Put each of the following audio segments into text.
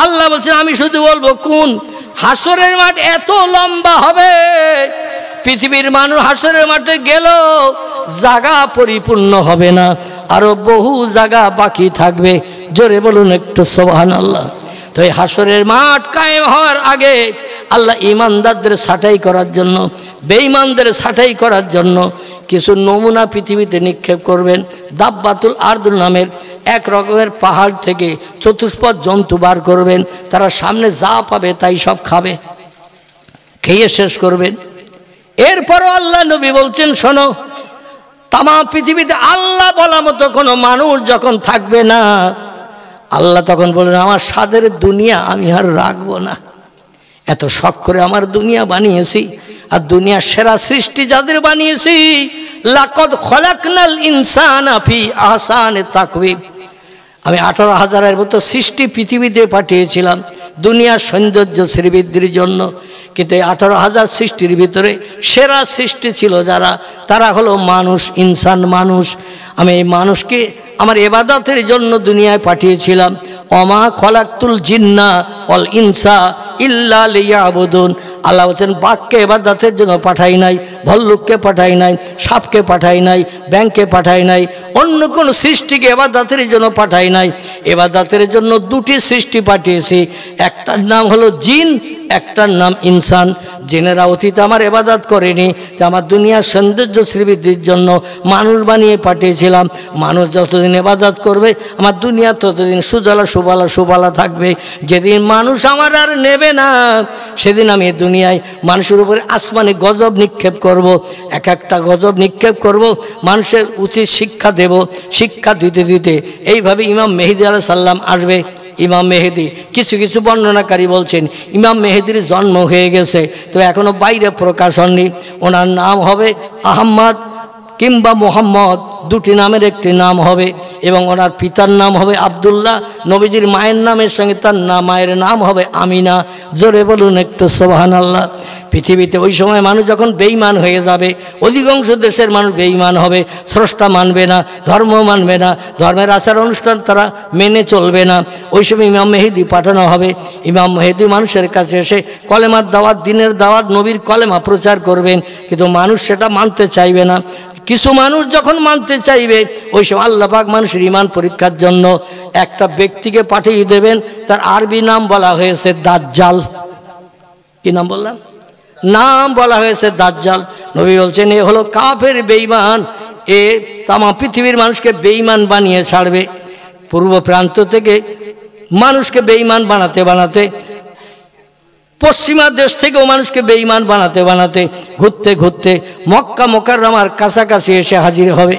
আল্লাহ বলছেন আমি শুধু বলবো কোন হাসরের মাঠ এত লম্বা হবে, পৃথিবীর মানুষ হাসরের মাঠে গেল জায়গা পরিপূর্ণ হবে না, আরো বহু জায়গা বাকি থাকবে। জোরে বলুন একটু সুবহানাল্লাহ। তো এই হাসরের মাঠ কায়েম হওয়ার আগে আল্লাহ ইমানদারদের ছাঁটাই করার জন্য, বেঈমানদের ছাঁটাই করার জন্য কিছু নমুনা পৃথিবীতে নিক্ষেপ করবেন। দাব্বাতুল আরদ নামের এক রকমের পাহাড় থেকে চতুষ্পদ জন্তু বার করবেন, তারা সামনে যা পাবে তাই সব খাবে, খেয়ে শেষ করবেন। এরপরও আল্লাহ নবী বলছেন শোনো, তামাম পৃথিবীতে আল্লাহ বলা মতো কোনো মানুষ যখন থাকবে না, আল্লাহ তখন বললেন আমার স্বাদের দুনিয়া আমি আর রাখবো না। এত শখ করে আমার দুনিয়া বানিয়েছি, আর দুনিয়ার সেরা সৃষ্টি যাদের বানিয়েছি, লাকাদ খলাকনাল ইনসানা ফি আহসানি তাকওয়িম। আমি 18,000-এর মতো সৃষ্টি পৃথিবীতে পাঠিয়েছিলাম দুনিয়ার সৌন্দর্য শ্রীবৃদ্ধির জন্য, কিন্তু এই 18,000 সৃষ্টির ভিতরে সেরা সৃষ্টি ছিল যারা, তারা হলো মানুষ, ইনসান মানুষ। আমি এই মানুষকে আমার ইবাদতের জন্য দুনিয়ায় পাঠিয়েছিলাম। ওমা খলাকতুল জিন্না ওয়াল ইনসা ইল্লা লিয়াবুদুন। আল্লাহ বলছেন বাঘকে ইবাদতের জন্য পাঠাই নাই, ভল্লুককে পাঠাই নাই, সাপকে পাঠাই নাই, ব্যাংকে পাঠাই নাই, অন্য কোনো সৃষ্টিকে ইবাদতের জন্য পাঠাই নাই। ইবাদতের জন্য দুটি সৃষ্টি পাঠিয়েছি, একটার নাম হলো জিন, একটার নাম ইনসান। জিনেরা অতীতে আমার ইবাদত করেনি, তা আমার দুনিয়ার সৌন্দর্য শ্রীবৃদ্ধির জন্য মানুষ বানিয়ে পাঠিয়েছিলাম। মানুষ যতদিন ইবাদত করবে আমার দুনিয়া ততদিন সুজলা সুফলা সুফলা থাকবে। যেদিন মানুষ আমার আর নেবে না, সেদিন আমি দুনিয়ায় মানুষের উপরে আসমানি গজব নিক্ষেপ করব। এক একটা গজব নিক্ষেপ করব, মানুষের উচিত শিক্ষা দেব। শিক্ষা দিতে দিতে এইভাবে ইমাম মেহেদী আলাইহিস সালাম আসবে। ইমাম মেহেদী, কিছু কিছু বর্ণনাকারী বলছেন ইমাম মেহেদীর জন্ম হয়ে গেছে, তো এখনও বাইরে প্রকাশ হয়নি। ওনার নাম হবে আহমদ কিংবা মোহাম্মদ, দুটি নামের একটি নাম হবে, এবং ওনার পিতার নাম হবে আবদুল্লাহ। নবীজির মায়ের নামের সঙ্গে তার মায়ের নাম হবে আমিনা। জোরে বলুন একটু সুবহানাল্লাহ। পৃথিবীতে ওই সময় মানুষ যখন বেঈমান হয়ে যাবে, অধিকাংশ দেশের মানুষ বেঈমান হবে, স্রষ্টা মানবে না, ধর্ম মানবে না, ধর্মের আচার অনুষ্ঠান তারা মেনে চলবে না। ওই সময় ইমাম মেহেদী পাঠানো হবে। ইমাম মেহেদী মানুষের কাছে এসে কলেমার দাওয়াত, দিনের দাওয়াত, নবীর কলেমা প্রচার করবেন, কিন্তু মানুষ সেটা মানতে চাইবে না। কিছু মানুষ যখন মানতে চাইবে, ওই সময় আল্লাহ পাক মানুষের ঈমান পরীক্ষার জন্য একটা ব্যক্তিকে পাঠিয়ে দেবেন। তার আরবি নাম বলা হয়েছে দাজ্জাল। কি নাম বললাম? নাম বলা হয়েছে দাজ্জাল। নবী বলছেন এ হলো কাফের, বেঈমান। এ তামাম পৃথিবীর মানুষকে বেঈমান বানিয়ে ছাড়বে। পূর্ব প্রান্ত থেকে মানুষকে বেঈমান বানাতে বানাতে, পশ্চিমা দেশ থেকেও মানুষকে বেঈমান বানাতে বানাতে, ঘুরতে ঘুরতে মক্কা মুকাররমার কাছাকাছি এসে হাজির হবে।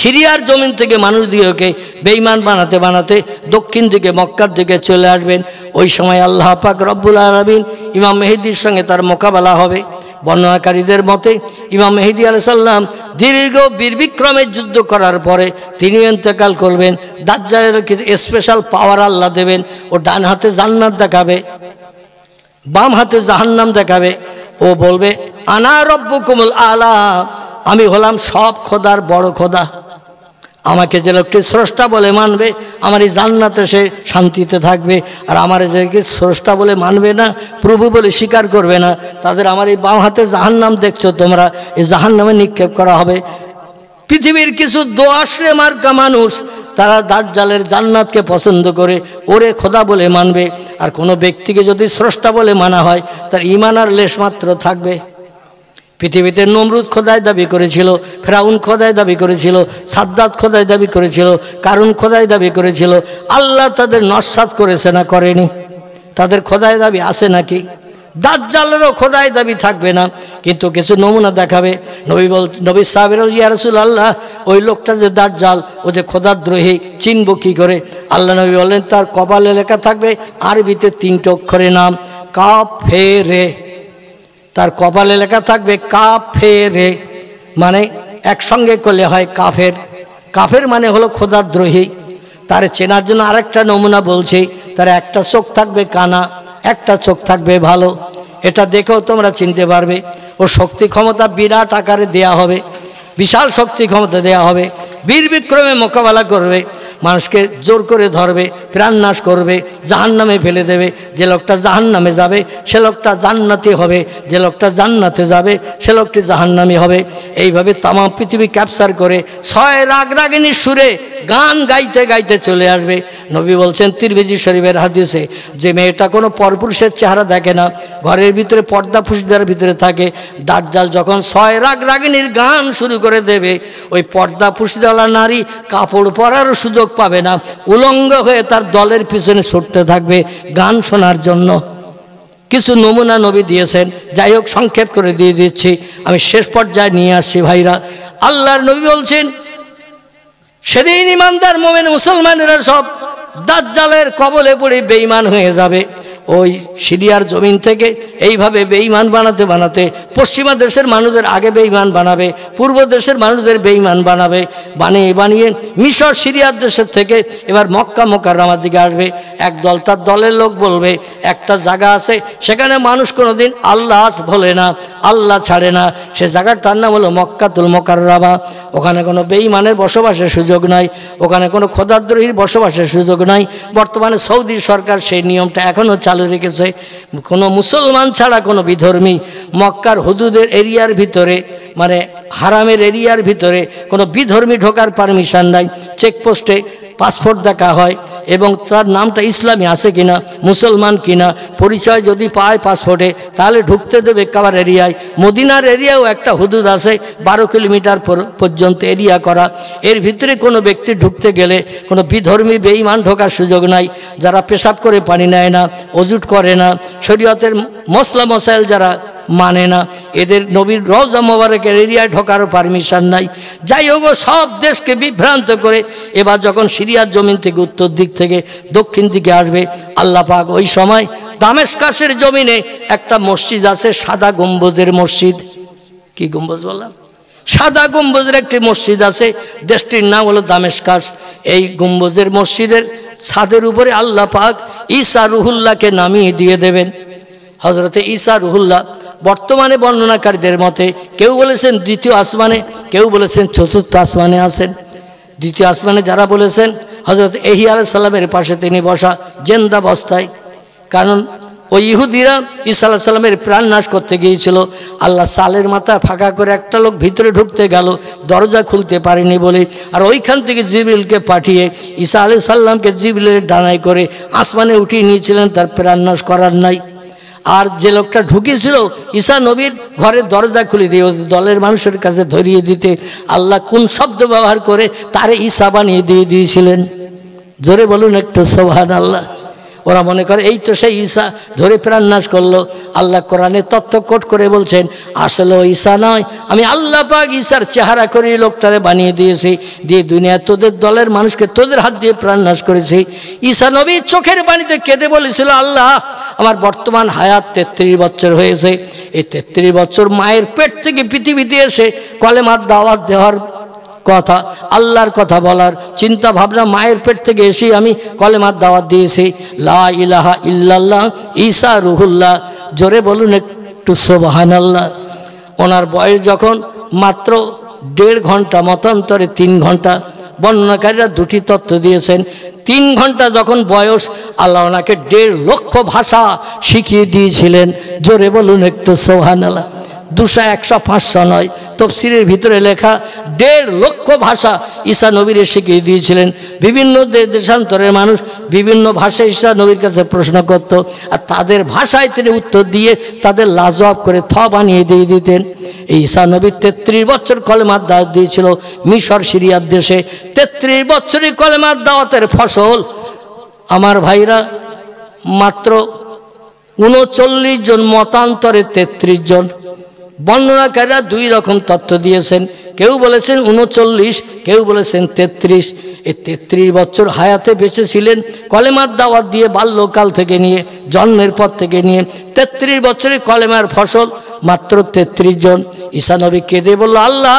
সিরিয়ার জমিন থেকে মানুষদিগকে বেঈমান বানাতে বানাতে দক্ষিণ দিকে মক্কার দিকে চলে আসবেন। ওই সময় আল্লাহ পাক রব্বুল আলামিন ইমাম মেহেদীর সঙ্গে তার মোকাবেলা হবে। বর্ণনাকারীদের মতে ইমাম মেহেদী আলাইহিস সালাম দীর্ঘ বীরবিক্রমের যুদ্ধ করার পরে তিনি ইন্তেকাল করবেন। দাজ্জালের কিছু স্পেশাল পাওয়ার আল্লাহ দেবেন। ও ডান হাতে জান্নাত দেখাবে, বাম হাতে জাহান্নাম দেখাবে। ও বলবে আনা রব্বুকুমুল আলা, আমি হলাম সব খোদার বড় খোদা। আমাকে যে লোকটি স্রষ্টা বলে মানবে, আমার এই জান্নাতে সে শান্তিতে থাকবে। আর আমার যে স্রষ্টা বলে মানবে না, প্রভু বলে স্বীকার করবে না, তাদের আমার এই বাম হাতে জাহান্নাম দেখছো তোমরা, এই জাহান্নামে নিক্ষেপ করা হবে। পৃথিবীর কিছু দোআঁশরে মার্কা মানুষ, তারা দাজ্জালের জান্নাতকে পছন্দ করে ওরে খোদা বলে মানবে। আর কোনো ব্যক্তিকে যদি স্রষ্টা বলে মানা হয়, তার ঈমান আর লেশ মাত্র থাকবে। পৃথিবীতে নমরুদ খোদায় দাবি করেছিল, ফেরাউন খোদায় দাবি করেছিল, সাদ্দাত খোদায় দাবি করেছিল, কারুন খোদায় দাবি করেছিল। আল্লাহ তাদের নস্যাৎ করেছে না করেনি? তাদের খোদায় দাবি আছে নাকি? দাজ্জালেরও খোদায় দাবি থাকবে না, কিন্তু কিছু নমুনা দেখাবে। নবী সাহাবীর ইয়া রাসূলুল্লাহ, ওই লোকটা যে দাজ্জাল, ও যে খোদাদ্রোহী, চিনব কি করে? আল্লাহ নবী বললেন তার কপালে লেখা থাকবে আরবিতে 3টি অক্ষরে নাম কাফেরে। তার কপালে লেখা থাকবে কাফেরে, মানে একসঙ্গে করলে হয় কাফের। কাফের মানে হলো খোদাদ্রোহী। তার চেনার জন্য আরেকটা নমুনা বলছি, তার একটা চোখ থাকবে কানা, একটা চোখ থাকবে ভালো। এটা দেখেও তোমরা চিনতে পারবে। ও শক্তি ক্ষমতা বিরাট আকারে দেয়া হবে, বিশাল শক্তি ক্ষমতা দেয়া হবে, বীর বিক্রমে মোকাবেলা করবে। মানুষকে জোর করে ধরবে, প্রাণনাশ করবে, জাহান্নামে ফেলে দেবে। যে লোকটা জাহান্নামে যাবে সে লোকটা জান্নাতি হবে, যে লোকটা জান্নাতে যাবে সে লোকটি জাহান্নামী হবে। এইভাবে তাম পৃথিবী ক্যাপচার করে 6 রাগরাগিনীর সুরে গান গাইতে গাইতে চলে আসবে। নবী বলছেন তিরমিজি শরীফের হাদিসে, যে মেয়েটা কোনো পরপুরুষের চেহারা দেখে না, ঘরের ভিতরে পর্দা ফুসিদার ভিতরে থাকে, দাজ্জাল যখন 6 রাগরাগিনীর গান শুরু করে দেবে, ওই পর্দা ফুসিদাওয়ালা নারী কাপড় পরারও সুযোগ পাবে না, উলঙ্গ হয়ে তার দলের পিছনে ছুটতে থাকবে গান শোনার জন্য। কিছু নমুনা নবী দিয়েছেন, যাই হোক সংক্ষেপ করে দিয়ে দিচ্ছি, আমি শেষ পর্যায়ে নিয়ে আসছি ভাইরা। আল্লাহর নবী বলছেন সেদিন ইমানদার মুমিন মুসলমানেরা সব দাজ্জালের কবলে পড়ে বেঈমান হয়ে যাবে। ওই সিরিয়ার জমিন থেকে এইভাবে বেঈমান বানাতে বানাতে পশ্চিমা দেশের মানুষদের আগে বেঈমান বানাবে, পূর্ব দেশের মানুষদের বেঈমান বানাবে, বানিয়ে বানিয়ে মিশর সিরিয়ার দেশের থেকে এবার মক্কা মুকাররমার দিকে আসবে। একদল তার দলের লোক বলবে একটা জায়গা আছে সেখানে মানুষ কোনোদিন আল্লাহ বলে না, আল্লাহ ছাড়ে না, সে জায়গাটার নাম হলো মক্কাতুল মুকাররমা। ওখানে কোনো বেঈমানের বসবাসের সুযোগ নাই, ওখানে কোনো খোদাদ্রোহীর বসবাসের সুযোগ নাই। বর্তমানে সৌদি সরকার সেই নিয়মটা এখনও চালু রেখেছে, কোনো মুসলমান ছাড়া কোনো বিধর্মী মক্কার হুদুদের এরিয়ার ভিতরে, মানে হারামের এরিয়ার ভিতরে কোনো বিধর্মী ঢোকার পারমিশন নাই। চেকপোস্টে পাসপোর্ট দেখা হয় এবং তার নামটা ইসলামী আছে কিনা, মুসলমান কিনা, পরিচয় যদি পায় পাসপোর্টে তাহলে ঢুকতে দেবে কাবার এরিয়ায়। মদিনার এরিয়াও একটা হুদুদ আছে 12 কিলোমিটার পর্যন্ত এরিয়া করা, এর ভিতরে কোনো ব্যক্তি ঢুকতে গেলে কোনো বিধর্মী বেঈমান ঢোকার সুযোগ নাই। যারা পেশাব করে পানি নেয় না, অজুট করে না, শরীয়তের মসলা মসাইল যারা মানে না, এদের নবীর রওজা মোবারকের এরিয়ায় ঢোকারও পারমিশন নাই। যাই হোক সব দেশকে বিভ্রান্ত করে এবার যখন সিরিয়ার জমিন থেকে উত্তর দিক থেকে দক্ষিণ দিকে আসবে, আল্লাহ পাক ওই সময় দামেস্কাসের জমিনে একটা মসজিদ আছে, সাদা গম্বুজের মসজিদ। কি গম্বুজ বললাম? সাদা গম্বুজের একটি মসজিদ আছে, দেশটির নাম হলো দামেস্কাস। এই গম্বুজের মসজিদের ছাদের উপরে আল্লাহ পাক ঈসা রুহুল্লাহকে নামিয়ে দিয়ে দেবেন। হযরতে ঈসা রুহুল্লাহ বর্তমানে বর্ণনাকারীদের মতে কেউ বলেছেন দ্বিতীয় আসমানে, কেউ বলেছেন চতুর্থ আসমানে আছেন। দ্বিতীয় আসমানে যারা বলেছেন হযরত ইহ্যা আলাইহিস সালামের পাশে তিনি বসা জিন্দাবস্থায়, কারণ ওই ইহুদিরা ঈসা আলাইহিস সালামের প্রাণ নাশ করতে গিয়েছিল। আল্লাহ সালের মাথা ফাঁকা করে একটা লোক ভিতরে ঢুকতে গেল, দরজা খুলতে পারেনি বলে, আর ওইখান থেকে জিবরিলকে পাঠিয়ে ঈসা আলাইহিস সালামকে জিবরিলের ডানায় করে আসমানে উঠিয়ে নিয়েছিলেন, তার প্রাণ নাশ করার নাই। আর যে লোকটা ঢুকেছিল ঈসা নবীর ঘরের দরজা খুলে দিয়ে দলের মানুষের কাছে ধরিয়ে দিতে আল্লাহ কোন শব্দ ব্যবহার করে তারে ঈসা বানিয়ে দিয়ে দিয়েছিলেন? জোরে বলুন একটু সুবহানাল্লাহ। ওরা মনে করে এই তো সেই ঈসা, ধরে প্রাণনাশ করলো। আল্লাহ কোরআনে তথ্য কোট করে বলছেন আসলে ও ঈসা নয়, আমি আল্লাহ পাক ঈসার চেহারা করে লোকটারে বানিয়ে দিয়েছি, দিয়ে দুনিয়া তোদের দলের মানুষকে তোদের হাত দিয়ে প্রাণনাশ করেছি। ঈসা নবী চোখের পানিতে কেঁদে বলেছিল, আল্লাহ আমার বর্তমান হায়াত 33 বছর হয়েছে, এই 33 বছর মায়ের পেট থেকে পৃথিবীতে এসে কলেমার দাওয়াত দেওয়ার কথা, আল্লাহর কথা বলার চিন্তা ভাবনা, মায়ের পেট থেকে এসে আমি কলেমার দাওয়াত দিয়েছি, লা ইলাহা ইল্লাল্লাহ ঈসা রুহুল্লাহ। জোরে বলুন একটু সুবহানাল্লাহ। ওনার বয়স যখন মাত্র 1.5 ঘন্টা, মতান্তরে 3 ঘন্টা, বর্ণনাকারীরা দুটি তথ্য দিয়েছেন। 3 ঘন্টা যখন বয়স, আল্লাহ ওনাকে 1.5 লক্ষ ভাষা শিখিয়ে দিয়েছিলেন। জোরে বলুন একটু সুবহানাল্লাহ। 200, 100, 500 নয়, তাফসীরের ভিতরে লেখা 1.5 লক্ষ ভাষা ঈসা নবীর শিখিয়ে দিয়েছিলেন। বিভিন্ন দেশান্তরের মানুষ বিভিন্ন ভাষায় ঈসা নবীর কাছে প্রশ্ন করত, আর তাদের ভাষায় তিনি উত্তর দিয়ে তাদের লাজবাব করে বানিয়ে দিয়ে দিতেন। এই ঈসা নবী 33 বছর কলেমার দাওয়াত দিয়েছিল মিশর সিরিয়ার দেশে। 33 বছরই কলেমার দাওয়াতের ফসল আমার ভাইরা মাত্র 39 জন, মতান্তরে 33 জন। বর্ণনাকারীরা 2 রকম তথ্য দিয়েছেন, কেউ বলেছেন 39, কেউ বলেছেন 33। এই 33 বছর হায়াতে বেঁচে ছিলেন কলেমার দাওয়াত দিয়ে, বাল্যকাল থেকে নিয়ে জন্মের পর থেকে নিয়ে 33 বছরের কলেমার ফসল মাত্র 33 জন। ঈসা নবী কেঁদে বলল, আল্লাহ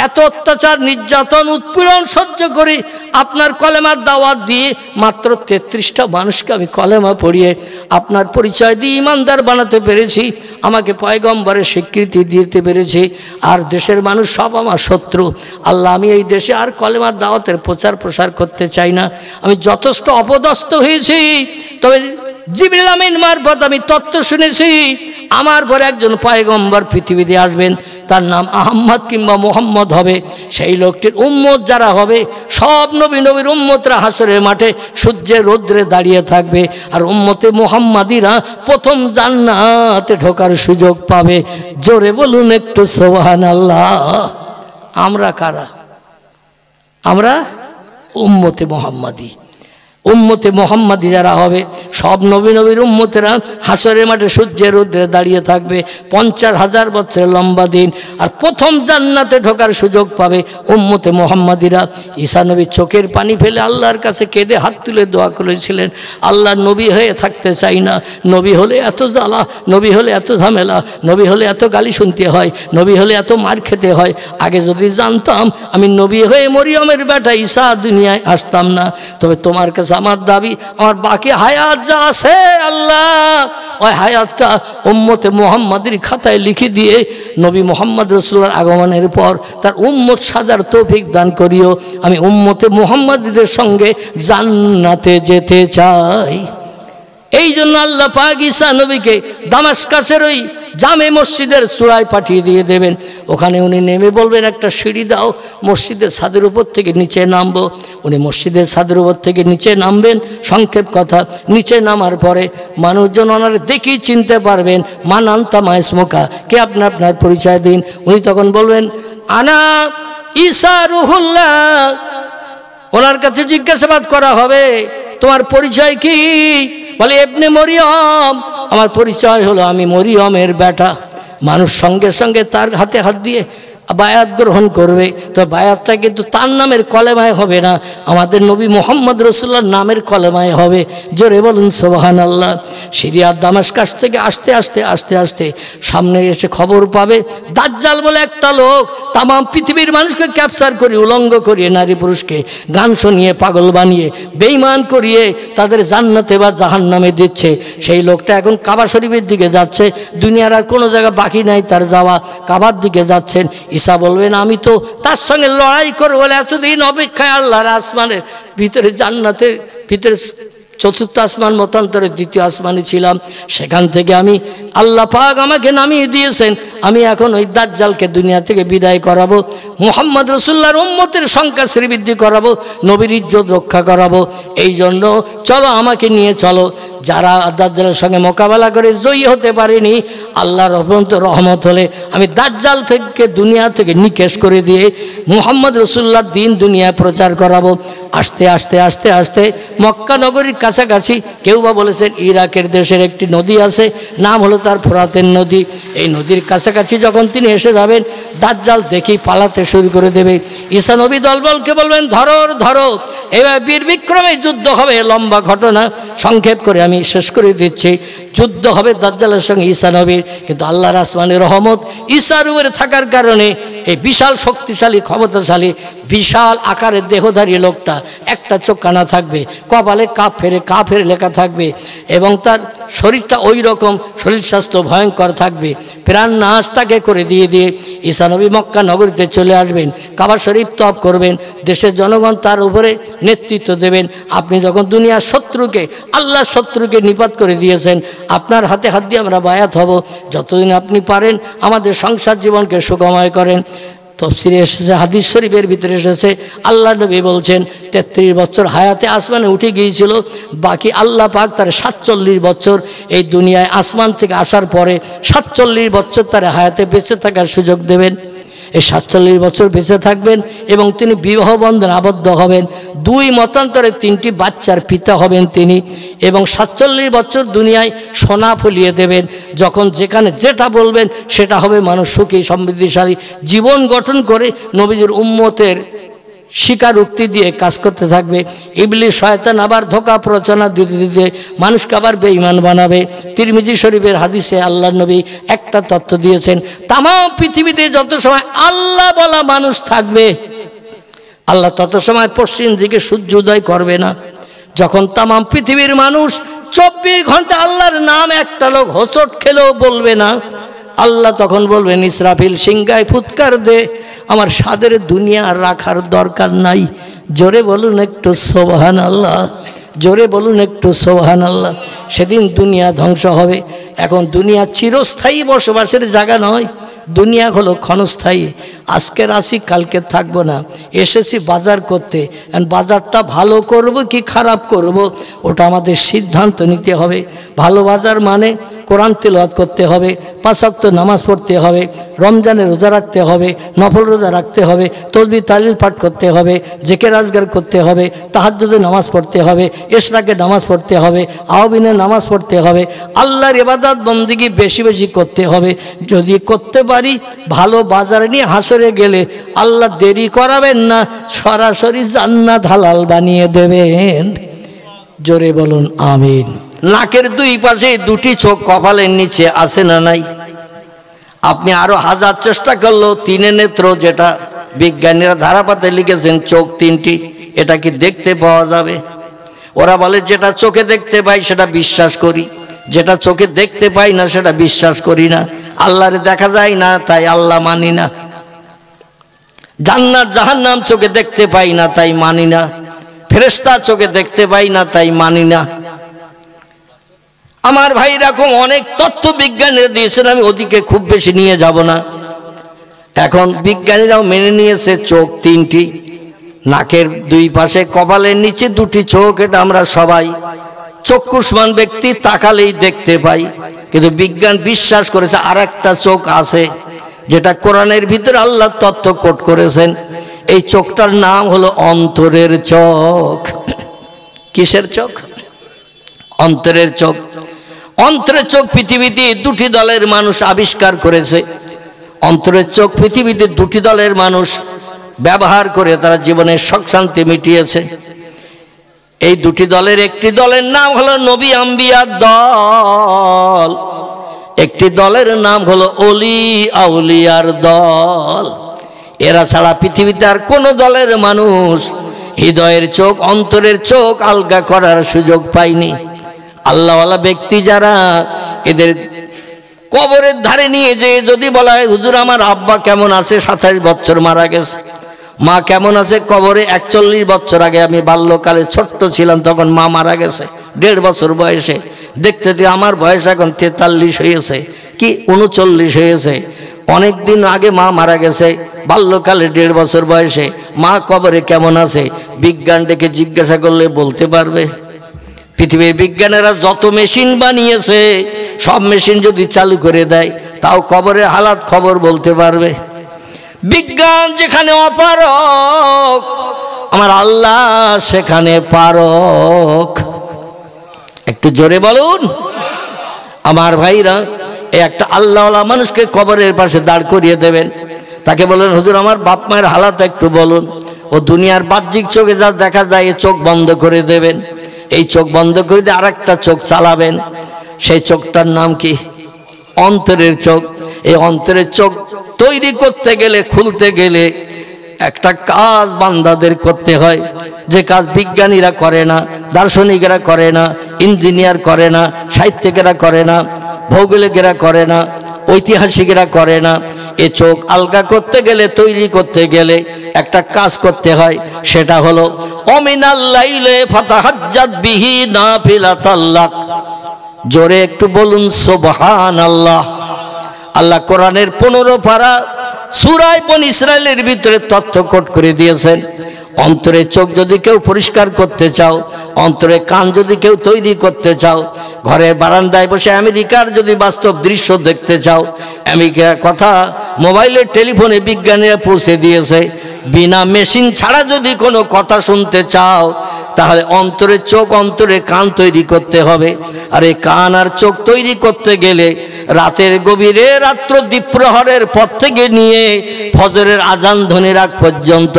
এত অত্যাচার নির্যাতন উৎপীড়ন সহ্য করি আপনার কলেমার দাওয়াত দিয়ে মাত্র 33টা মানুষকে আমি কলেমা পড়িয়ে আপনার পরিচয় দিয়ে ইমানদার বানাতে পেরেছি, আমাকে পয়গম্বরের স্বীকৃতি দিতে পেরেছি। আর দেশের মানুষ সব আমার শত্রু। আল্লাহ, আমি এই দেশে আর কলেমার দাওয়াতের প্রচার প্রসার করতে চাই না। আমি যথেষ্ট অপদস্থ হয়েছি, তবে জিবরিল আমিন মারফত আমি তত্ত্ব শুনেছি আমার পরে একজন পয়গম্বর পৃথিবীতে আসবেন, তার নাম আহম্মদ কিংবা মোহাম্মদ হবে। সেই লোকটির উম্মত যারা হবে সব নবীর উম্মতরা হাসরের মাঠে সূর্যের রৌদ্রে দাঁড়িয়ে থাকবে, আর উম্মতে মুহাম্মাদিরা প্রথম জান্নাতে ঢোকার সুযোগ পাবে। জোরে বলুন একটু সুবহানাল্লাহ। আমরা কারা? আমরা উম্মতে মুহাম্মাদি। উম্মতে মুহাম্মাদি যারা হবে সব নবীর উম্মতেরা হাসরের মাঠে সূর্যের রৌদ্রে দাঁড়িয়ে থাকবে 50,000 বছরের লম্বা দিন, আর প্রথম জান্নাতে ঢোকার সুযোগ পাবে উম্মতে মুহাম্মাদিরা। ঈসা নবী চোখের পানি ফেলে আল্লাহর কাছে কেঁদে হাত তুলে দোয়া করেছিলেন, আল্লাহ নবী হয়ে থাকতে চাই না, নবী হলে এত জ্বালা, নবী হলে এত ঝামেলা, নবী হলে এত গালি শুনতে হয়, নবী হলে এত মার খেতে হয়। আগে যদি জানতাম আমি নবী হয়ে মরিয়মের বেটা ঈসা দুনিয়ায় আসতাম না। তবে তোমার কাছে আমার দাবি, আমার বাকি হায়াত যা আছে আল্লাহ, ওই হায়াতটা উম্মতে মুহাম্মাদের খাতায় লিখে দিয়ে নবী মুহাম্মদ রাসূলুল্লাহর আগমনের পর তার উম্মত সাজার তৌফিক দান করিও। আমি উম্মতে মুহাম্মাদীদের সঙ্গে জান্নাতে যেতে চাই। এই জন্য আল্লাহ পাক ঈসা নবীকে দামাস্কাসের ওই জামে মসজিদের চূড়ায় পাঠিয়ে দিয়ে দেবেন। ওখানে উনি নেমে বলবেন, একটা সিঁড়ি দাও, মসজিদের ছাদের উপর থেকে নিচে নামবো। উনি মসজিদের ছাদের উপর থেকে নিচে নামবেন। সংক্ষেপ কথা, নিচে নামার পরে মানুষজন ওনার দেখেই চিনতে পারবেন, মান আনতা মাইসমুকা, কে আপনি আপনার পরিচয় দিন। উনি তখন বলবেন, আনা ঈসা রুহুল্লাহ। ওনার কাছে জিজ্ঞাসাবাদ করা হবে, তোমার পরিচয় কি? বলে ইবনে মরিয়ম। আমার পরিচয় হলো আমি মরিয়মের বেটা। মানুষ সঙ্গে সঙ্গে তার হাতে হাত দিয়ে বায়াত গ্রহণ করবে। তো বায়াতটা কিন্তু তার নামের কলেমায় হবে না, আমাদের নবী মুহাম্মদ রাসূলুল্লাহর নামের কলেমায় হবে। জোরে বলুন সুবহানাল্লাহ। সিরিয়ার দামাস্কাস থেকে আস্তে আস্তে আস্তে আস্তে সামনে এসে খবর পাবে দাজ্জাল বলে একটা লোক তাম পৃথিবীর মানুষকে ক্যাপচার করে উলঙ্গ করিয়ে নারী পুরুষকে গান শুনিয়ে পাগল বানিয়ে বেঈমান করিয়ে তাদের জান্নাতে বা জাহান্নামে দিচ্ছে। সেই লোকটা এখন কাবা শরীফের দিকে যাচ্ছে, দুনিয়ার আর কোনো জায়গা বাকি নাই তার যাওয়া, কাবার দিকে যাচ্ছেন। ঈসা বলবেন, আমি তো তার সঙ্গে লড়াই করবো বলে এতদিন অপেক্ষায় আল্লাহর আসমানের ভিতরে জান্নাতের ভিতরে চতুর্থ আসমান মতান্তরে দ্বিতীয় আসমানে ছিলাম। সেখান থেকে আমি আল্লাহ পাক আমাকে নামিয়ে দিয়েছেন, আমি এখন ওই দাজ্জালকে দুনিয়া থেকে বিদায় করাবো, মুহাম্মদ রাসূলুল্লাহর উম্মতের সংখ্যা শ্রীবৃদ্ধি করাবো, নবীর ইজ্জত রক্ষা করাবো। এই জন্য চলো আমাকে নিয়ে চলো। যারা দাজ্জালের সঙ্গে মোকাবেলা করে জয়ী হতে পারেনি, আল্লাহর রহমত হলে আমি দাজ্জাল থেকে দুনিয়া থেকে নিকেশ করে দিয়ে মুহাম্মদ রাসূলুল্লাহর দিন দুনিয়ায় প্রচার করাবো। আস্তে আস্তে আস্তে আস্তে মক্কা নগরীর কাছাকাছি, কেউ বা বলেছেন ইরাকের দেশের একটি নদী আছে, নাম হলো তার ফোরাতের নদী। এই নদীর কাছাকাছি যখন তিনি এসে যাবেন, দাজ্জাল দেখেই পালাতে শুরু করে দেবে। ঈসা নবী দলবলকে বলবেন, ধরো ধরো, এবার বীর বিক্রমে যুদ্ধ হবে। লম্বা ঘটনা সংক্ষেপ করে আমি শেষ করে দিচ্ছি। যুদ্ধ হবে দাজ্জালের সঙ্গে ঈসা নবীর, কিন্তু আল্লাহর আসমানের রহমত ঈসার উপরে থাকার কারণে এই বিশাল শক্তিশালী ক্ষমতাশালী বিশাল আকারের দেহধারী লোকটা একটা চোখ কানা থাকবে, কপালে কাফের লেখা থাকবে, এবং তার শরীরটা ওই রকম শরীর স্বাস্থ্য ভয়ঙ্কর থাকবে। প্রাণ নাশ তাকে করে দিয়ে ঈসা নবী মক্কা নগরীতে চলে আসবেন, কাবা শরীফ তওয়াফ করবেন, দেশের জনগণ তার উপরে নেতৃত্ব দেবেন। আপনি যখন দুনিয়ার শত্রুকে আল্লাহর শত্রুকে নিপাত করে দিয়েছেন, আপনার হাতে হাত দিয়ে আমরা বায়াত হব। যতদিন আপনি পারেন আমাদের সংসার জীবনকে সুখময় করেন। তফসিরে এসেছে, হাদিস শরীফের ভিতরে এসেছে, আল্লাহ নবী বলছেন 33 বছর হায়াতে আসমানে উঠে গিয়েছিল, বাকি আল্লাহ পাক তার 47 বছর এই দুনিয়ায় আসমান থেকে আসার পরে 47 বছর তার হায়াতে বেঁচে থাকার সুযোগ দেবেন। এই 47 বছর বেঁচে থাকবেন এবং তিনি বিবাহ বন্ধনে আবদ্ধ হবেন। 2 মতান্তরে 3টি বাচ্চার পিতা হবেন তিনি, এবং 47 বছর দুনিয়ায় সোনা ফলিয়ে দেবেন। যখন যেখানে যেটা বলবেন সেটা হবে। মানুষ সুখী সমৃদ্ধিশালী জীবন গঠন করে নবীজির উম্মতের স্বীকারোক্তি দিয়ে কাজ করতে থাকবে। ইবলিস শয়তান আবার ধোঁকা প্ররোচনা দিতে দিতে মানুষকে আবার বেঈমান বানাবে। তিরমিজি শরীফের হাদিসে আল্লাহর নবী একটা তথ্য দিয়েছেন, তাম পৃথিবীতে যত সময় আল্লাহ বলা মানুষ থাকবে, আল্লাহ তত সময় পশ্চিম দিকে সূর্যোদয় করবে না। যখন তাম পৃথিবীর মানুষ 24 ঘন্টা আল্লাহর নাম একটা লোক হোঁচট খেলেও বলবে না, আল্লাহ তখন বলবেন, ইসরাফিল সিংহায় ফুৎকার দে, আমার সাদের দুনিয়া রাখার দরকার নাই। জোরে বলুন একটু সুবহানাল্লাহ, জোরে বলুন একটু সুবহানাল্লাহ। সেদিন দুনিয়া ধ্বংস হবে। এখন দুনিয়া চিরস্থায়ী বসবাসের জায়গা নয়, দুনিয়া হলো ক্ষণস্থায়ী। আজকের আসি কালকে থাকবো না। এসেছি বাজার করতে, বাজারটা ভালো করব কি খারাপ করব ওটা আমাদের সিদ্ধান্ত নিতে হবে। ভালো বাজার মানে কোরআন তিলাওয়াত করতে হবে, 5 ওয়াক্ত নামাজ পড়তে হবে, রমজানে রোজা রাখতে হবে, নফল রোজা রাখতে হবে, তসবিহ তাহলিল পাঠ করতে হবে, জিকির আজকার করতে হবে, তাহাজ্জুদে নামাজ পড়তে হবে, ইশরাকে নামাজ পড়তে হবে, আওয়াবিনে নামাজ পড়তে হবে, আল্লাহর ইবাদত বন্দেগী বেশি বেশি করতে হবে। যদি করতে পারি ভালো বাজারে নিয়ে হাসরে গেলে আল্লাহ দেরি করাবেন না, সরাসরি জান্নাত হালাল বানিয়ে দেবেন। জোরে বলুন আমিন। নাকের 2 পাশে 2টি চোখ কপালের নিচে আছে না নাই? আপনি আরো 1000 চেষ্টা করলেও 3 নেত্র, যেটা বিজ্ঞানীরা ধারাপাতে লিখেছেন চোখ 3টি, এটা কি দেখতে পাওয়া যাবে? ওরা বলে যেটা চোখে দেখতে পাই সেটা বিশ্বাস করি, যেটা চোখে দেখতে পাই না সেটা বিশ্বাস করি না। আল্লাহরে দেখা যায় না তাই আল্লাহ মানি না। জান্নাত জাহান্নাম চোখে দেখতে পাই না তাই মানি না। ফেরেশতা চোখে দেখতে পাই না তাই মানি না। আমার ভাই এরকম অনেক তথ্য বিজ্ঞানীরা দিয়েছেন, আমি ওদিকে খুব বেশি নিয়ে যাব না। এখন বিজ্ঞানীরাও মেনে নিয়েছে চোখ 3টি, নাকের 2 পাশে, কপালের নিচে 2টি চোখ। এটা আমরা সবাই চক্ষুষ্মান ব্যক্তি তাকালেই দেখতে পাই। কিন্তু বিজ্ঞান বিশ্বাস করেছে আরেকটা চোখ আছে, যেটা কোরআনের ভিতরে আল্লাহ তথ্য কোট করেছেন। এই চোখটার নাম হলো অন্তরের চোখ। কিসের চোখ? অন্তরের চোখ। অন্তরের চোখ পৃথিবীতে 2টি দলের মানুষ আবিষ্কার করেছে। অন্তরের চোখ পৃথিবীতে 2টি দলের মানুষ ব্যবহার করে তারা জীবনের শখ শান্তি মিটিয়েছে। এই 2টি দলের একটি দলের নাম হলো নবী আম্বিয়ার দল, একটি দলের নাম হলো ওলি আউলিয়ার দল। এরা ছাড়া পৃথিবীতে আর কোন দলের মানুষ হৃদয়ের চোখ, অন্তরের চোখ আলগা করার সুযোগ পায়নি। আল্লাহওয়ালা ব্যক্তি যারা, এদের কবরের ধারে নিয়ে যে যদি বলা হয়, হুজুর আমার আব্বা কেমন আছে, 27 বছর মারা গেছে, মা কেমন আছে, কবরে 41 বছর আগে, আমি বাল্যকালে ছোট্ট ছিলাম তখন মা মারা গেছে 1.5 বছর বয়সে। দেখতে আমার বয়স এখন 43 হয়েছে, কি 39 হয়েছে। অনেক দিন আগে মা মারা গেছে, বাল্যকালে 1.5 বছর বয়সে। মা কবরে কেমন আছে বিজ্ঞান ডেকে জিজ্ঞাসা করলে বলতে পারবে? পৃথিবীর বিজ্ঞানীরা যত মেশিন বানিয়েছে, সব মেশিন যদি চালু করে দেয় তাও কবরের হালাত খবর বলতে পারবে? বিজ্ঞান যেখানে অপারক, আমার আল্লাহ সেখানে পারক। একটু জোরে বলুন আমার ভাইরা। এই একটা আল্লাহওয়ালা মানুষকে কবরের পাশে দাঁড় করিয়ে দেবেন, তাকে বলেন হুজুর আমার বাপ মায়ের হালাত একটু বলুন। ও দুনিয়ার বাহ্যিক চোখে যা দেখা যায় এই চোখ বন্ধ করে দেবেন। এই চোখ বন্ধ করে দিয়ে আরেকটা চোখ চালাবেন। সেই চোখটার নাম কি? অন্তরের চোখ। এই অন্তরের চোখ তৈরি করতে গেলে, খুলতে গেলে একটা কাজ বান্দাদের করতে হয়, যে কাজ বিজ্ঞানীরা করে না, দার্শনিকেরা করে না, ইঞ্জিনিয়ার করে না, সাহিত্যিকেরা করে না, ভৌগোলিকেরা করে না, ঐতিহাসিকেরা করে না। এ চোখ আলগা করতে গেলে, তৈরি করতে গেলে একটা কাজ করতে হয়, সেটা হলো অমিনাল লাইলে ফাতাহাজ্জাত বিহি নাফিলাতাল লাক। জোরে একটু বলুন সুবহানাল্লাহ। আল্লাহ কোরআনের 15 পারা সূরা বনী ইসরাইলের ভিতরে তথ্য কোট করে দিয়েছেন। অন্তরে চোখ যদি কেউ পরিষ্কার করতে চাও, অন্তরে কান যদি কেউ তৈরি করতে চাও, ঘরের বারান্দায় বসে আমেরিকার যদি বাস্তব দৃশ্য দেখতে চাও, আমেরিকার কথা মোবাইলের টেলিফোনে বিজ্ঞানীরা পৌঁছে দিয়েছে। বিনা মেশিন ছাড়া যদি কোনো কথা শুনতে চাও, তাহলে অন্তরের চোখ, অন্তরে কান তৈরি করতে হবে। আর এই কান আর চোখ তৈরি করতে গেলে রাতের গভীরে রাত্র দ্বীপ্রহরের পর থেকে নিয়ে ফজরের আজান ধ্বনির আগ পর্যন্ত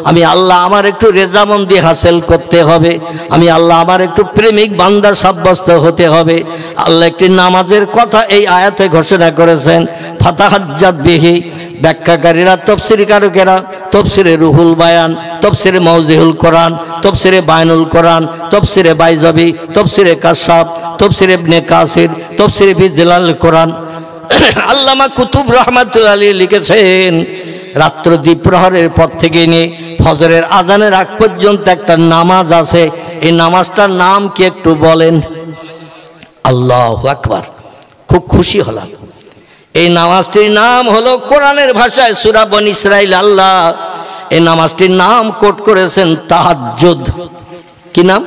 আমি আল্লাহ আমার একটু রেজামন্দি হাসিল করতে হবে, আমি আল্লাহ আমার একটু প্রেমিক বান্দা সাব্যস্ত হতে হবে। আল্লাহ একটি নামাজের কথা এই আয়াতে ঘোষণা করেছেন, ফাতাহাজ্জাত বিহি। ব্যাখ্যাকারীরা তফসিরকারকেরা তফসিরে রুহুল বায়ান, তফসিরে মওজিহুল কোরআন, তফসিরে বায়ানুল কোরআন, তফসিরে বাইজাবি, তফসিরে কাশাফ, তফসিরে ইবনে কাসির, তফসিরে বিজলাল কোরআন আল্লামা কুতুব রহমাতুল্লাহ আলাইহি লিখেছেন, রাত্র দ্বীপ্রহরের পর থেকে নিয়ে ফজরের আজানের আগ পর্যন্ত একটা নামাজ আছে। এই নামাজটার নাম কি একটু বলেন? আল্লাহু আকবার। খুব খুশি হলাম। এই নামাজটির নাম হলো কোরআনের ভাষায় সূরা বনী ইসরাঈল। আল্লাহ এই নামাজটির নাম কোট করেছেন তাহাজ্জুদ। কি নাম?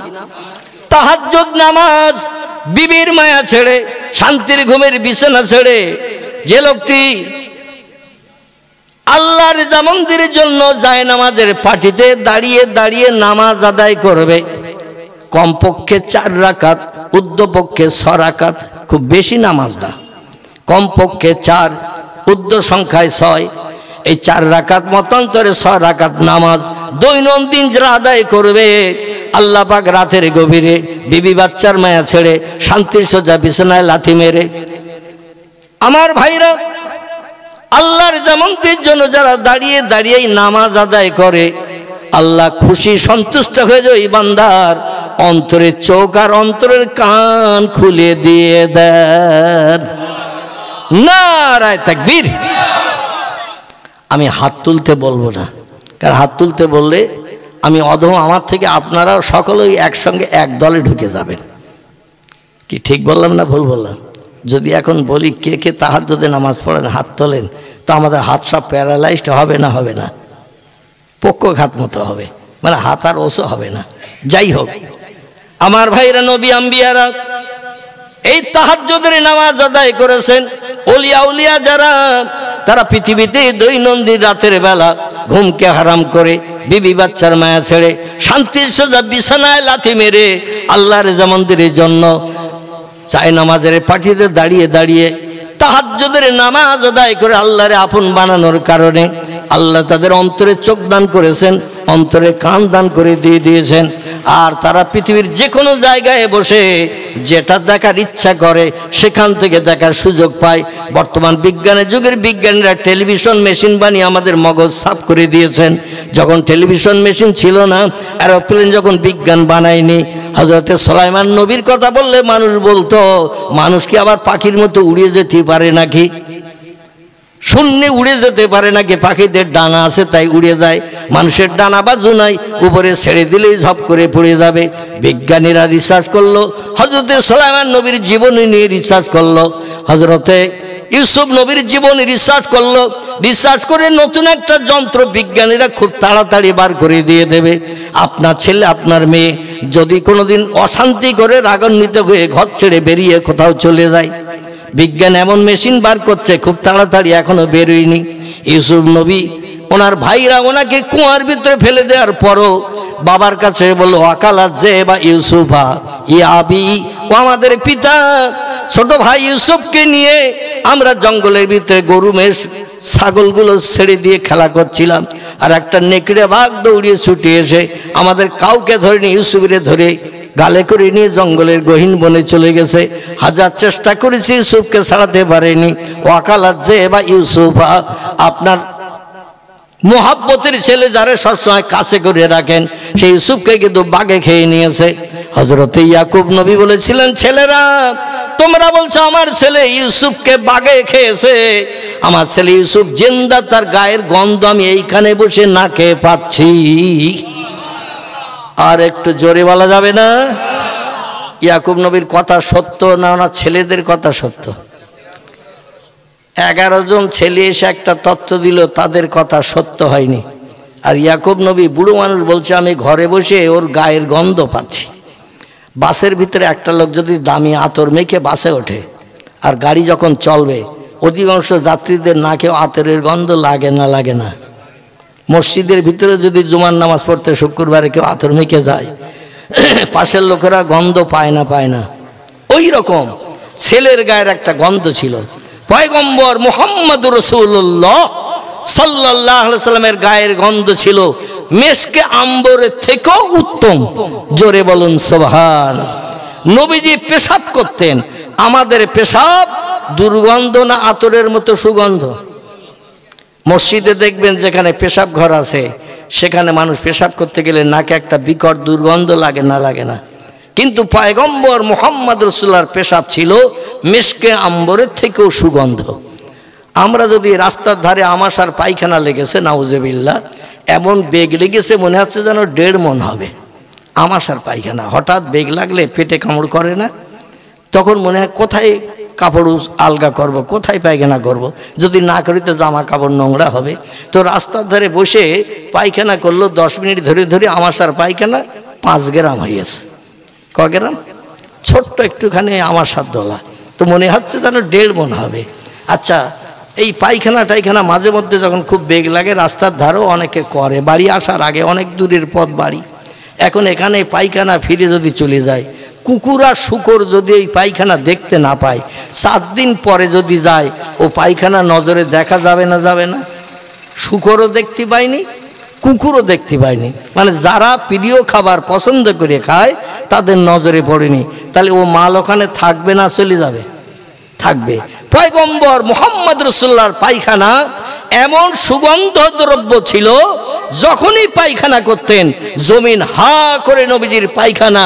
তাহাজ্জুদ নামাজ। বিবির মায়া ছেড়ে, শান্তির ঘুমের বিছানা ছেড়ে যে লোকটি আল্লাহর রিজামন্দির জন্য যায় নামাজের পাটিতে দাঁড়িয়ে দাঁড়িয়ে নামাজ আদায় করবে, কমপক্ষে 4 রাকাত, উর্ধ্বপক্ষে 6 রাকাত। খুব বেশি নামাজ না, কমপক্ষে 4, উর্ধ্ব সংখ্যায় 6। এই 4 রাকাত মতান্তরে 6 রাকাত নামাজ দৈনন্দিন যারা আদায় করবে, আল্লাহ পাক রাতের গভীরে বিবি বাচ্চার মায়া ছেড়ে শান্তির সোজা বিছানায় লাথি মেরে, আমার ভাইরা আল্লাহর জামানতের জন্য যারা দাঁড়িয়ে দাঁড়িয়ে নামাজ আদায় করে, আল্লাহ খুশি সন্তুষ্ট হয়ে যায় বান্দার অন্তরের চোখ আর অন্তরের কান খুলে দিয়ে দেন। নারায়ে তাকবীর। আমি হাত তুলতে বলবো না, কারণ হাত তুলতে বললে আমি অধম, আমার থেকে আপনারাও সকলেই একসঙ্গে এক দলে ঢুকে যাবেন। কি ঠিক বললাম না ভুল বললাম? যদি এখন বলি কে কে তাহাজ্জুদে নামাজ পড়েন হাত তোলেন, তো আমাদের হাত সব প্যারালাইজড হবে না? হবে না, পক্ষঘাত মতো হবে, মানে হাত আর ওসো হবে না। যাই হোক আমার ভাইরা, নবী আম্বিয়ারা এই তাহাজ্জুদের নামাজ আদায় করেছেন। ওলিয়া উলিয়া যারা, তারা পৃথিবীতে দৈনন্দিন রাতের বেলা ঘুমকে হারাম করে বিবি বাচ্চার মায়া ছেড়ে শান্তির সোজা বিছানায় লাথি মেরে আল্লাহর রিজামন্দির জন্য চায় নামাজের পাটিতে দাঁড়িয়ে দাঁড়িয়ে তাহাজ্জুদের নামাজ আদায় করে আল্লাহরে আপন বানানোর কারণে আল্লাহ তাদের অন্তরে চোখ দান করেছেন, অন্তরে কান দান করে দিয়ে দিয়েছেন। আর তারা পৃথিবীর যে কোনো জায়গায় বসে যেটা দেখার ইচ্ছা করে সেখান থেকে দেখার সুযোগ পায়। বর্তমান বিজ্ঞানের যুগের বিজ্ঞানীরা টেলিভিশন মেশিন বানিয়ে আমাদের মগজ সাফ করে দিয়েছেন। যখন টেলিভিশন মেশিন ছিল না, এরোপ্লেন যখন বিজ্ঞান বানায়নি, হযরতে সুলাইমান নবীর কথা বললে মানুষ বলতো মানুষ কি আবার পাখির মতো উড়ে যেতে পারে নাকি? শূন্যে উড়ে যেতে পারে নাকি? পাখিদের ডানা আছে তাই উড়ে যায়, মানুষের ডানা বাজু নাই, উপরে ছেড়ে দিলেই ঝপ করে পড়ে যাবে। বিজ্ঞানীরা রিসার্চ করলো, হযরতে সুলাইমান নবীর জীবনী নিয়ে রিসার্চ করলো, হযরতে ইউসুফ নবীর জীবনী রিসার্চ করলো। রিসার্চ করে নতুন একটা যন্ত্র বিজ্ঞানীরা খুব তাড়াতাড়ি বার করে দিয়ে দেবে। আপনার ছেলে আপনার মেয়ে যদি কোনোদিন অশান্তি করে রাগান্বিত হয়ে ঘর ছেড়ে বেরিয়ে কোথাও চলে যায়, বিজ্ঞান এমন মেশিন বার করছে খুব তাড়াতাড়ি, এখনো বেরোয়নি। ইউসুফ নবী ওনার ভাইরা ওনাকে কুয়ার ভিতরে ফেলে দেওয়ার পরও বাবার কাছে বললো, ওয়াকালাত যে বা ইউসুফা ইয়া আবি, ও আমাদের পিতা, ছোট ভাই ইউসুফকে নিয়ে আমরা জঙ্গলের ভিতরে গরু মেষ ছাগলগুলো ছেড়ে দিয়ে খেলা করছিলাম, আর একটা নেকড়ে বাঘ দৌড়িয়ে ছুটে এসে আমাদের কাউকে ধরেনি, ইউসুফের ধরে গালে করে নিয়ে জঙ্গলের গহীন বনে চলে গেছে। হাজার চেষ্টা করেছি ইউসুফকে ছাড়াতে পারেনি। ওয়াকালাত যে বা ইউসুফা, আপনার মোহাব্বতের ছেলে যারা সবসময় কাছে করে রাখেন সেই ইউসুফকে কিন্তু বাঘে খেয়ে নিয়েছে। হযরতে ইয়াকুব নবী বলেছিলেন, ছেলেরা তোমরা বলছো আমার ছেলে ইউসুফকে বাঘে খেয়েছে, আমার ছেলে ইউসুফ জিন্দা, তার গায়ের গন্ধ আমি এইখানে বসে না খেয়ে পাচ্ছি। আর একটু জোরে বলা যাবে না? ইয়াকুব নবীর কথা সত্য না ওনার ছেলেদের কথা সত্য? 11 জন ছেলে এসে একটা তথ্য দিল, তাদের কথা সত্য হয়নি। আর ইয়াকুব নবী বুড়ো মানুষ বলছে আমি ঘরে বসে ওর গায়ের গন্ধ পাচ্ছি। বাসের ভিতরে একটা লোক যদি দামি আতর মেখে বাসে ওঠে, আর গাড়ি যখন চলবে অধিকাংশ যাত্রীদের নাকেও আতরের গন্ধ লাগে না? লাগে না? মসজিদের ভিতরে যদি জুমার নামাজ পড়তে শুক্রবারে কেউ আতর মেখে যায়, পাশের লোকেরা গন্ধ পায় না? পায় না? ওই রকম ছেলের গায়ের একটা গন্ধ ছিল। পয়গম্বর মুহাম্মদুর রাসূলুল্লাহ সাল্লাল্লাহু আলাইহি সাল্লামের গায়ের গন্ধ ছিল মেশকে আম্বরের থেকেও উত্তম। জোরে বলুন সুবহান। নবীজি পেশাব করতেন, আমাদের পেশাব দুর্গন্ধ না আতরের মতো সুগন্ধ? মসজিদে দেখবেন যেখানে পেশাব ঘর আছে সেখানে মানুষ পেশাব করতে গেলে নাকে একটা বিকট দুর্গন্ধ লাগে না, লাগে না? কিন্তু পয়গম্বর মুহাম্মদ রাসূলুল্লাহর পেশাব ছিল মিশকে আম্বরের থেকেও সুগন্ধ। আমরা যদি রাস্তার ধারে আমাশার পায়খানা লেগেছে, নাউজুবিল্লাহ, এমন বেগ লেগেছে মনে হচ্ছে যেন 1.5 মণ হবে আমাশার পায়খানা। হঠাৎ বেগ লাগলে পেটে কামড় করে না? তখন মনে হয় কোথায় কাপড় আলগা করব, কোথায় পায়খানা করব, যদি না করি তো জামা কাপড় নোংরা হবে। তো রাস্তার ধারে বসে পায়খানা করলো, 10 মিনিট ধরে ধরে আমাশার পায়খানা 5 গ্রাম হয়েছে। ক গ্রাম? ছোট্ট একটুখানি আমাশার দোলা, তো মনে হচ্ছে যেন 1.5 মণ হবে। আচ্ছা, এই পায়খানা টাইখানা মাঝে মধ্যে যখন খুব বেগ লাগে রাস্তার ধারেও অনেকে করে, বাড়ি আসার আগে, অনেক দূরের পথ বাড়ি। এখন এখানে পায়খানা ফিরে যদি চলে যায়, কুকুর আর শুকর যদি এই পায়খানা দেখতে না পায়, 7 দিন পরে যদি যায়, ও পায়খানা নজরে দেখা যাবে না, যাবে না? শুকরও দেখতে পায়নি, কুকুরও দেখতে পায়নি, মানে যারা প্রিয় খাবার পছন্দ করে খায় তাদের নজরে পড়েনি। তাহলে ও মাল ওখানে থাকবে না চলে যাবে? থাকবে। পয়গম্বর মুহাম্মদ রাসূলুল্লাহর পায়খানা এমন সুগন্ধ দ্রব্য ছিল, যখনই পায়খানা করতেন জমিন হা করে নবীজির পায়খানা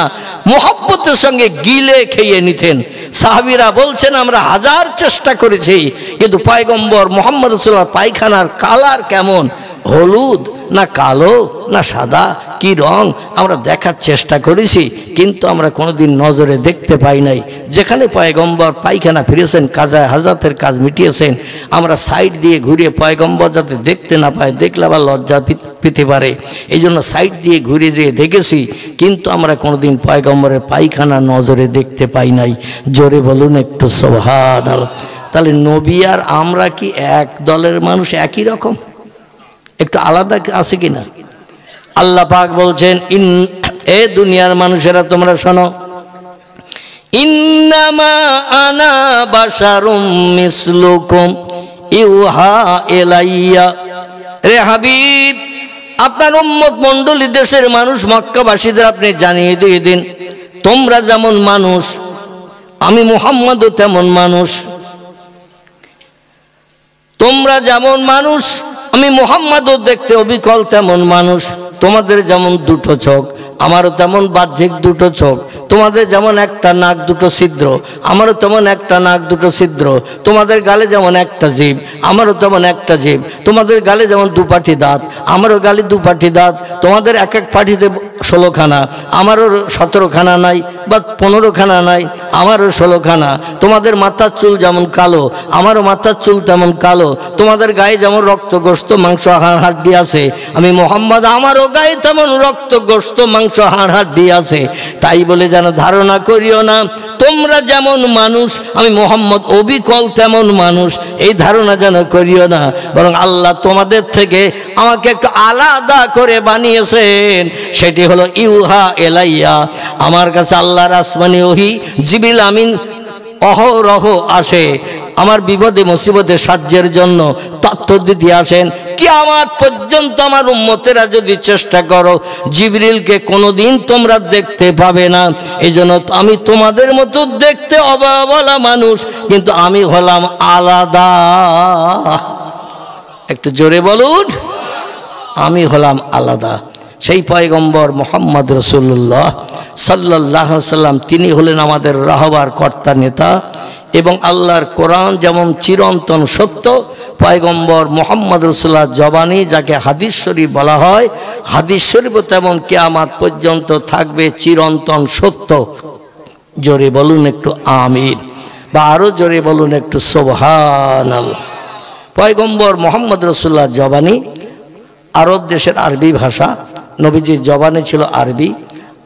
মুহাব্বতের সঙ্গে গিলে খেয়ে নিতেন। সাহাবীরা বলছেন আমরা 1000 চেষ্টা করেছি, কিন্তু পয়গম্বর মুহাম্মদ রাসূলুল্লাহর পায়খানার কালার কেমন, হলুদ না কালো না সাদা, কি রং, আমরা দেখার চেষ্টা করেছি, কিন্তু আমরা কোনোদিন নজরে দেখতে পাই নাই। যেখানে পয়গম্বর পায়খানা ফিরেছেন, কাজায় হাজাতের কাজ মিটিয়েছেন, আমরা সাইড দিয়ে ঘুরে পয়গম্বর যাতে দেখতে না পায়, দেখলে আবার লজ্জা পেতে পারে, এই জন্য সাইড দিয়ে ঘুরে যেয়ে দেখেছি, কিন্তু আমরা কোনোদিন পয়গম্বরের পায়খানা নজরে দেখতে পাই নাই। জোরে বলুন একটু সুবহানাল্লাহ। তাহলে নবী আর আমরা কি এক দলের মানুষ, একই রকম? একটু আলাদা আছে কিনা? আল্লাহ পাক বলছেন, এ দুনিয়ার মানুষেরা তোমরা শোনো, ইন্নামা আনা বাশারুম মিসলুকুম ইউহা ইলাইয়া। রে হাবিব, আপনার উম্মত মণ্ডলী দেশের মানুষ মক্কাবাসীদের আপনি জানিয়ে দিয়ে দিন, তোমরা যেমন মানুষ আমি মুহাম্মদও তেমন মানুষ। তোমরা যেমন মানুষ আমি মুহাম্মদও দেখতে অবিকল তেমন মানুষ। তোমাদের যেমন 2টো চোখ আমারও তেমন বাহ্যিক 2টো চোখ। তোমাদের যেমন একটা নাক 2টো ছিদ্র আমারও তেমন একটা নাক 2টো ছিদ্র। তোমাদের গালে যেমন একটা জিভ আমারও তেমন একটা জিভ। তোমাদের গালে যেমন 2 পাটি দাঁত আমারও গালে 2 পাটি দাঁত। তোমাদের এক এক পাটিতে 16খানা, আমারও 17খানা নাই বা 15খানা নাই, আমারও 16খানা। তোমাদের মাথার চুল যেমন কালো আমারও মাথার চুল তেমন কালো। তোমাদের গায়ে যেমন রক্ত গোশত মাংস হাড় হাড্ডি আছে, আমি মুহাম্মদ আমারও গায়ে তেমন রক্ত গোশত মাংস হাড় হাড্ডি আছে। তাই বলে যেন ধারণা করিও না তোমরা যেমন মানুষ আমি মুহাম্মদ অবিকল তেমন মানুষ, এই ধারণা যেন করিও না। বরং আল্লাহ তোমাদের থেকে আমাকে একটু আলাদা করে বানিয়েছেন, সেটি হলো ইউহা এলাইয়া। আমার কাছে আল্লাহর আসমানি ওহী জিবরিল আমিন অহরহ আসে আমার বিপদে মুসিবতে সাহায্যের জন্য, তথ্য দিতে আসেন। কিয়ামত পর্যন্ত আমার উম্মতেরা যদি চেষ্টা করো জিবরিলকে কোনোদিন তোমরা দেখতে পাবে না। এই জন্য আমি তোমাদের মতো দেখতে অবাবলা মানুষ, কিন্তু আমি হলাম আলাদা। একটু জোরে বলুন, আমি হলাম আলাদা। সেই পয়গম্বর মুহাম্মদ রাসূলুল্লাহ সাল্লাল্লাহু আলাইহি সাল্লাম, তিনি হলেন আমাদের রাহবার কর্তা নেতা। এবং আল্লাহর কোরআন যেমন চিরন্তন সত্য, পয়গম্বর মুহাম্মদ রাসূলুল্লাহর জবানি যাকে হাদিস শরীফ বলা হয়, হাদিস শরীফও তেমন কিয়ামত পর্যন্ত থাকবে চিরন্তন সত্য। জোরে বলুন একটু আমিন, বা আরও জোরে বলুন একটু সুবহানাল্লাহ। পয়গম্বর মুহাম্মদ রাসূলুল্লাহর জবানি আরব দেশের আরবি ভাষা, নবীজির জবানি ছিল আরবি।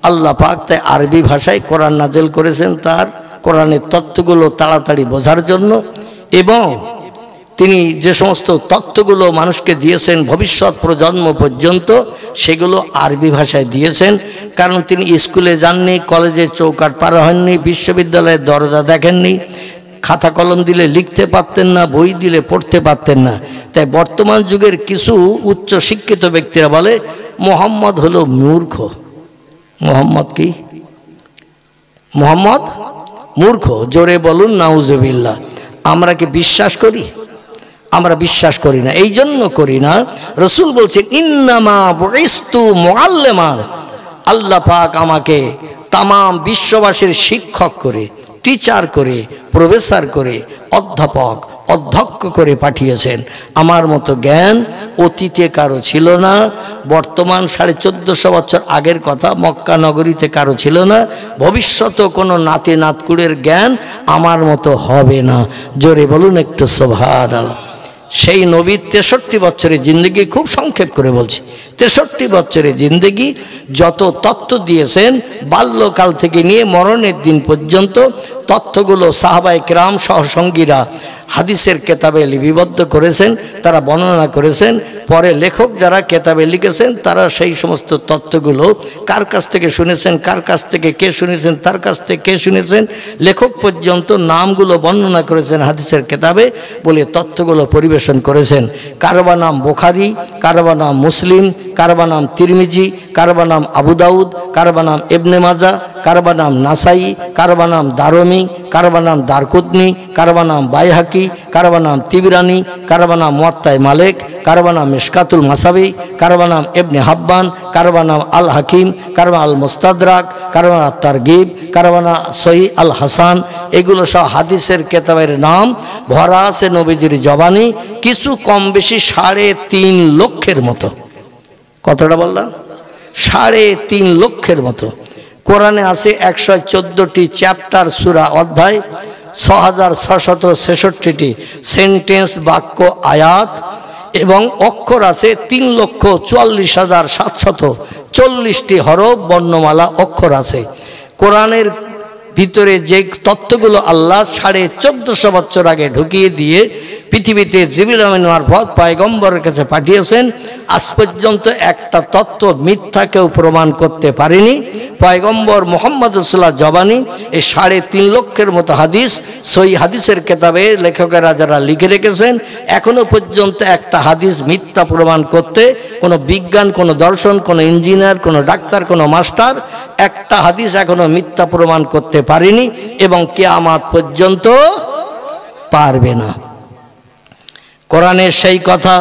আল্লাহ পাক তাই আরবি ভাষায় কোরআন নাযিল করেছেন তার কোরআনের তত্ত্বগুলো তাড়াতাড়ি বোঝার জন্য। এবং তিনি যে সমস্ত তত্ত্বগুলো মানুষকে দিয়েছেন ভবিষ্যৎ প্রজন্ম পর্যন্ত, সেগুলো আরবি ভাষায় দিয়েছেন। কারণ তিনি স্কুলে যাননি, কলেজের চৌকাঠ পার হননি, বিশ্ববিদ্যালয়ের দরজা দেখেননি, খাতা কলম দিলে লিখতে পারতেন না, বই দিলে পড়তে পারতেন না। তাই বর্তমান যুগের কিছু উচ্চ শিক্ষিত ব্যক্তিরা বলে মোহাম্মদ হলো মূর্খ। মোহাম্মদ কি? মোহাম্মদ মূর্খ। জোরে বলুন নাউজুবিল্লাহ। আমরা কি বিশ্বাস করি? আমরা বিশ্বাস করি না। এই জন্য করি না, রসুল বলছেন ইন্নামা বুইস্তু মুআল্লিমান, আল্লাহ পাক আমাকে তামাম বিশ্ববাসীর শিক্ষক করে, টিচার করে, প্রফেসর করে, অধ্যাপক, অধ্যক্ষ করে পাঠিয়েছেন। আমার মতো জ্ঞান অতীতে কারো ছিল না, বর্তমান 1450 বছর আগের কথা মক্কা নগরীতে কারো ছিল না, ভবিষ্যতেও কোনো নাতি নাতকুড়ের জ্ঞান আমার মতো হবে না। জোরে বলুন একটু সুবহানাল্লাহ। সেই নবীর 63 বছরের জিন্দগি, খুব সংক্ষেপ করে বলছি, 63 বছরের জিন্দগি যত তত্ত্ব দিয়েছেন বাল্যকাল থেকে নিয়ে মরণের দিন পর্যন্ত, তথ্যগুলো সাহাবায়ে কেরাম সহ সঙ্গীরা হাদিসের কেতাবে লিপিবদ্ধ করেছেন, তারা বর্ণনা করেছেন। পরে লেখক যারা কেতাবে লিখেছেন তারা সেই সমস্ত তথ্যগুলো কার কাছ থেকে শুনেছেন, কার কাছ থেকে কে শুনেছেন, তার কাছ থেকে কে শুনেছেন, লেখক পর্যন্ত নামগুলো বর্ণনা করেছেন হাদিসের কেতাবে, বলে তথ্যগুলো পরিবেশন করেছেন। কারবা নাম বুখারী, কারবা নাম মুসলিম, কারবা নাম তিরমিজি, কারবা নাম আবু দাউদ, কারবা নাম ইবনে মাজাহ, কারবা নাম নাসাই, কারবা নাম দারমি, কারবা নাম দারকুতনি, কারবা নাম বাইহাকি, কারবা নাম তিবরানি, কারবা নাম মুয়াত্তা মালিক, কারবা নাম মিশকাতুল মাসাবি, কারবা নাম ইবনে হাব্বান, কারবা নাম আল হাকিম, কারবা আল মুস্তাদরাক, কারবা আত তারগিব, কারবা নাম সহিহ আল হাসান। এগুলো সব হাদিসের কেতাবের নাম, ভরা আছে নবীজির জবানি। কিছু কম বেশি 3.5 লক্ষের মতো। কতটা বললাম? 3.5 লক্ষের মতো। কোরআনে আছে 114টি চ্যাপ্টার, সূরা, অধ্যায়, 6666টি সেন্টেন্স, বাক্য, আয়াত এবং অক্ষর আছে 3,44,740টি হরফ, বর্ণমালা, অক্ষর আছে। কোরআনের ভিতরে যে তত্ত্বগুলো আল্লাহ 1450 বছর আগে ঢুকিয়ে দিয়ে পৃথিবীতে জিবরিল আমিন মারফত পয়গম্বরের কাছে পাঠিয়েছেন, আজ পর্যন্ত একটা তত্ত্ব মিথ্যা কেউ প্রমাণ করতে পারেনি। পয়গম্বর মুহাম্মদ রাসূলুল্লাহ জবানি এই 3.5 লক্ষের মতো হাদিস, সহিহ হাদিসের কেতাবে লেখকেরা যারা লিখে রেখেছেন, এখনো পর্যন্ত একটা হাদিস মিথ্যা প্রমাণ করতে কোনো বিজ্ঞান, কোনো দর্শন, কোনো ইঞ্জিনিয়ার, কোনো ডাক্তার, কোনো মাস্টার একটা হাদিস এখনো মিথ্যা প্রমাণ করতে পারেনি এবং কিয়ামত পর্যন্ত পারবে না। কোরআনের সেই কথা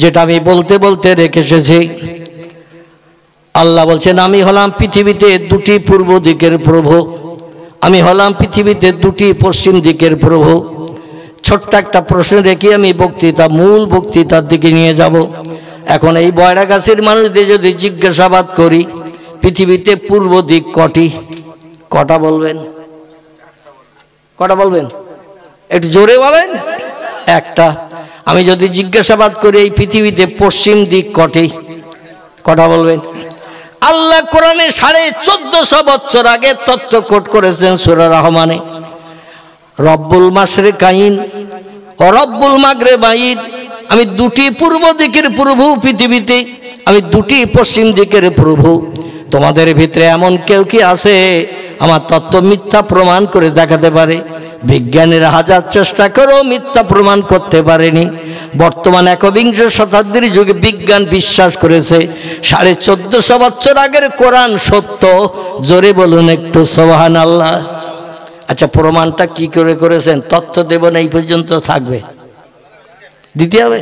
যেটা আমি বলতে বলতে রেখে এসেছি, আল্লাহ বলছেন আমি হলাম পৃথিবীতে 2টি পূর্ব দিকের প্রভু, আমি হলাম পৃথিবীতে 2টি পশ্চিম দিকের প্রভু। ছোট্ট একটা প্রশ্ন রেখে আমি মূল বক্তৃতার দিকে নিয়ে যাব। এখন এই বয়রাগাছির মানুষদের যদি জিজ্ঞাসাবাদ করি পৃথিবীতে পূর্ব দিক কটা বলবেন? কটা বলবেন? একটু জোরে বলেন। একটা। আমি যদি জিজ্ঞাসাবাদ করি এই পৃথিবীতে পশ্চিম দিক কটা বলবেন? আল্লাহ কোরআনে 1450 বছর আগে তথ্য কোট করেছেন সূরা রহমানে, রব্বুল মাশরিকাইন ও রব্বুল মাগরিবাইন, আমি 2টি পূর্ব দিকের প্রভু পৃথিবীতে, আমি 2টি পশ্চিম দিকের প্রভু। তোমাদের ভিতরে এমন কেউ কি আছে আমার তত্ত্ব মিথ্যা প্রমাণ করে দেখাতে পারে? বিজ্ঞানীরা হাজার চেষ্টা করেও মিথ্যা প্রমাণ করতে পারেনি। বর্তমান 21 শতাব্দীর যুগে বিজ্ঞান বিশ্বাস করেছে 1450 বছর আগের কোরআন সত্য। জোরে বলুন একটু সুবহানাল্লাহ। আচ্ছা, প্রমাণটা কি করে করেছেন? তথ্য দেব না, এই পর্যন্ত থাকবে, দিতে হবে।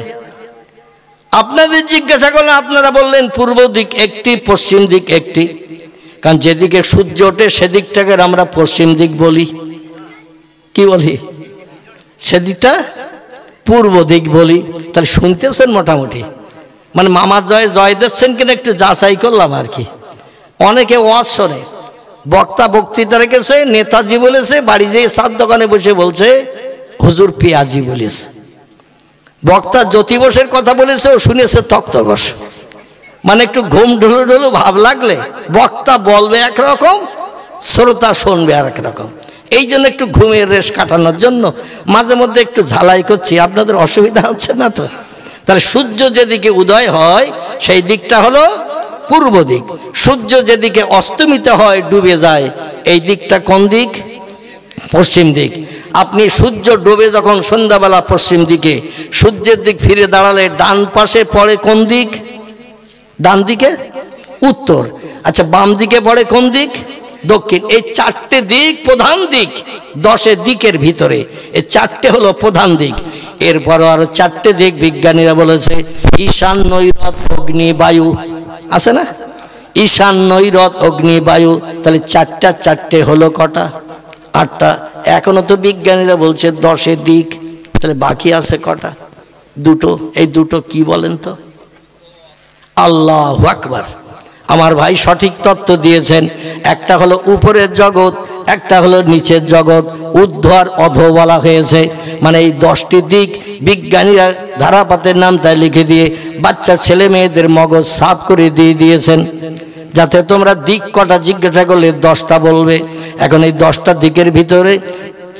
আপনাদের জিজ্ঞাসা করলেন, আপনারা বললেন পূর্ব দিক একটি, পশ্চিম দিক একটি। কারণ যেদিকে সূর্য ওঠে সেদিকটাকে আমরা পশ্চিম দিক বলি। কি বলি? সেদিকটা পূর্ব দিক বলি। তাহলে শুনতেছেন মোটামুটি, মানে মামা জয় দিচ্ছেন কিনা একটু যাচাই করলাম আর কি। অনেকে ওয়াজ শোনে, বক্তা বক্তৃতা রেখেছে, নেতাজি বলেছে, বাড়ি যেয়ে সাত দোকানে বসে বলছে হুজুর পিয়াজি বলেছে। বক্তা জ্যোতি বোসের কথা বলেছে, ও শুনেছে তক্তগস। মানে একটু ঘুম ঢুলু ঢুলু ভাব লাগলে বক্তা বলবে একরকম, শ্রোতা শুনবে আর একরকম। এই জন্য একটু ঘুমের রেশ কাটানোর জন্য মাঝে মধ্যে একটু ঝালাই করছি, আপনাদের অসুবিধা হচ্ছে না তো? তাহলে সূর্য যেদিকে উদয় হয় সেই দিকটা হলো পূর্ব দিক, সূর্য যেদিকে অস্তমিত হয় ডুবে যায় এই দিকটা কোন দিক? পশ্চিম দিক। আপনি সূর্য ডুবে যখন সন্ধ্যাবেলা পশ্চিম দিকে, সূর্যের দিক ফিরে দাঁড়ালে ডান পাশে পড়ে কোন দিক? ডান দিকে উত্তর। আচ্ছা বাম দিকে পড়ে কোন দিক? দক্ষিণ। এই চারটে দিক প্রধান দিক, 10 দিকের ভিতরে এই চারটে হলো প্রধান দিক। এরপরও আরো চারটে দিক বিজ্ঞানীরা বলেছে, ঈশান, নৈরত, অগ্নি, বায়ু আছে না? ঈশান, নৈরত, অগ্নি, বায়ু। তাহলে চারটে হলো কটা? 8টা। এখনো তো বিজ্ঞানীরা বলছে 10 দিক, তাহলে বাকি আছে কটা? 2টো। এই 2টো কি বলেন তো? আল্লাহু আকবার। আমার ভাই সঠিক তত্ত্ব দিয়েছেন। একটা হলো উপরের জগৎ, একটা হলো নিচের জগৎ, ঊর্ধ্ব আর অধ বলা হয়েছে। মানে এই 10টি দিক বিজ্ঞানীরা ধারাপাতের নাম তাই লিখে দিয়ে বাচ্চা ছেলে মেয়েদের মগজ সাফ করে দিয়ে দিয়েছেন, যাতে তোমরা দিক কটা জিজ্ঞাসা করলে 10টা বলবে। এখন এই 10টা দিকের ভিতরে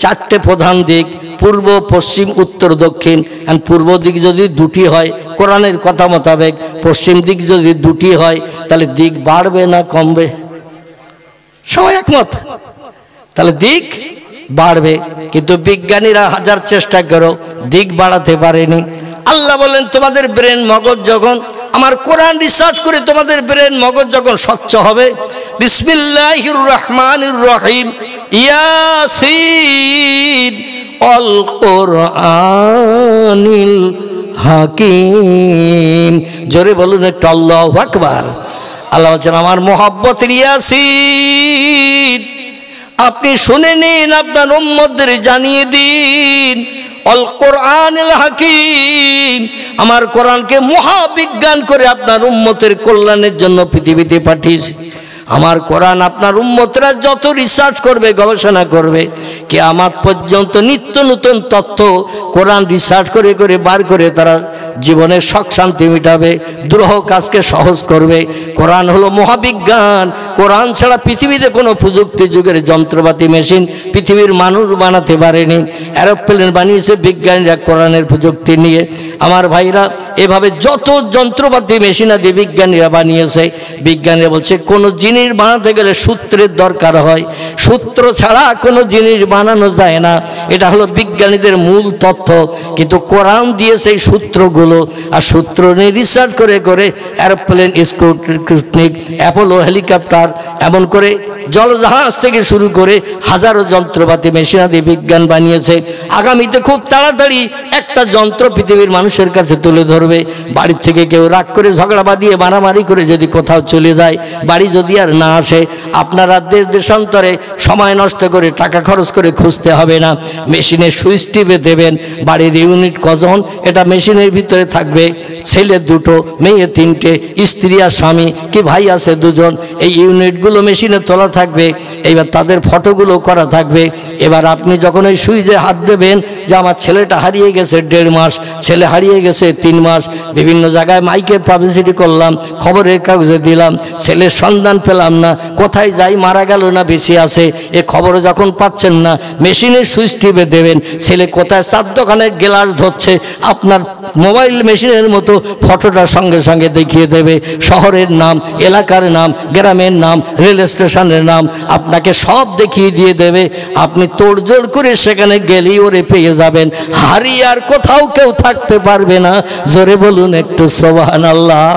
4টে প্রধান দিক, পূর্ব, পশ্চিম, উত্তর, দক্ষিণ। আর পূর্ব দিক যদি 2টি হয় কোরআনের কথা মোতাবেক, পশ্চিম দিক যদি 2টি হয়, তাহলে দিক বাড়বে না কমবে? সবাই একমত? তাহলে দিক বাড়বে। কিন্তু বিজ্ঞানীরা হাজার চেষ্টা করো দিক বাড়াতে পারেনি। আল্লাহ বলেন তোমাদের ব্রেন মগজ যখন, আমার কোরআন রিসার্চ করে তোমাদের ব্রেন মগজ যখন স্বচ্ছ হবে, বিসমিল্লাহির রহমানির রহিম, ইয়াসিন অল কোরআনিল হাকিম। জোরে বলুন একটু আল্লাহু আকবার। আল্লাহ বলছেন আমার মোহাব্বতের ইয়াসিন, আপনি শুনে নিন, আপনার উম্মতদের জানিয়ে দিন। অল কোরআনিল হাকিম, আমার কোরআনকে মহাবিজ্ঞান করে আপনার উম্মতের কল্যাণের জন্য পৃথিবীতে পাঠিয়েছি। আমার কোরআন আপনার উম্মতরা যত রিসার্চ করবে, গবেষণা করবে, কিয়ামত পর্যন্ত নিত্য নতুন তথ্য কোরআন রিসার্চ করে করে বার করে তারা জীবনের শখ শান্তি মিটাবে, দুরূহ কাজকে সহজ করবে। কোরআন হলো মহাবিজ্ঞান। কোরআন ছাড়া পৃথিবীতে কোনো প্রযুক্তি যুগের যন্ত্রপাতি মেশিন পৃথিবীর মানুষ বানাতে পারেনি। এরোপ্লেন বানিয়েছে বিজ্ঞানীরা কোরআনের প্রযুক্তি নিয়ে। আমার ভাইরা, এভাবে যত যন্ত্রপাতি মেশিনাদি বিজ্ঞানীরা বানিয়েছে, বিজ্ঞানীরা বলছে কোনো জিনিস বানাতে গেলে সূত্রের দরকার হয়, সূত্র ছাড়া কোনো জিনিস বানানো যায় না। এটা হলো বিজ্ঞানীদের মূল তথ্য। কিন্তু কোরআন দিয়ে সেই সূত্রগুলো, আর সূত্র নিয়ে রিসার্চ করে করে এরোপ্লেন, স্পুটনিক, অ্যাপোলো হেলিকপ্টার, এমন করে জলজাহাজ থেকে শুরু করে হাজারো যন্ত্রপাতি মেশিনাদি বিজ্ঞান বানিয়েছে। আগামীতে খুব তাড়াতাড়ি একটা যন্ত্র পৃথিবীর মানুষের কাছে তুলে ধরবে। বাড়ির থেকে কেউ রাগ করে ঝগড়া বাঁধিয়ে মারামারি করে যদি কোথাও চলে যায়, বাড়ি যদি আর না আসে, আপনারা দেশ দেশান্তরে সময় নষ্ট করে টাকা খরচ করে খুঁজতে হবে না। মেশিনে সুইচ টিপে দেবেন, বাড়ির ইউনিট কজন এটা মেশিনের ভিতরে থাকবে। ছেলে 2টো, মেয়ে 3টে, স্ত্রী আর স্বামী কি ভাই আছে 2জন। এই ইউনিটগুলো মেশিনে তোলা থাকবে, এইবার তাদের ফটোগুলো করা থাকবে। এবার আপনি যখন ওই সুইচে হাত দেবেন যে আমার ছেলেটা হারিয়ে গেছে 1.5 মাস, ছেলে হারিয়ে গেছে 3 মাস, বিভিন্ন জায়গায় মাইকে পাবলিসিটি করলাম, খবরের কাগজে দিলাম, ছেলের সন্ধান পেলাম না, কোথায় যাই, মারা গেল না বেঁচে আছে, এ খবরে যখন পাচ্ছেন না, মেশিনের সুইচ টিপে দেবেন, ছেলে কোথায় চার দোকানের গ্লাস ধরছে, আপনার মোবাইল মেশিনের মতো ফটোটা সঙ্গে সঙ্গে দেখিয়ে দেবে। শহরের নাম, এলাকার নাম, গ্রামের নাম, রেল স্টেশনের নাম আপনাকে সব দেখিয়ে দিয়ে দেবে। আপনি তোড়জোড় করে সেখানে গেলেই ওরে পেয়ে যাবেন। হারিয়ে আর কোথাও কেউ থাকতে পারবে না। জোরে বলুন একটু সুবহানাল্লাহ।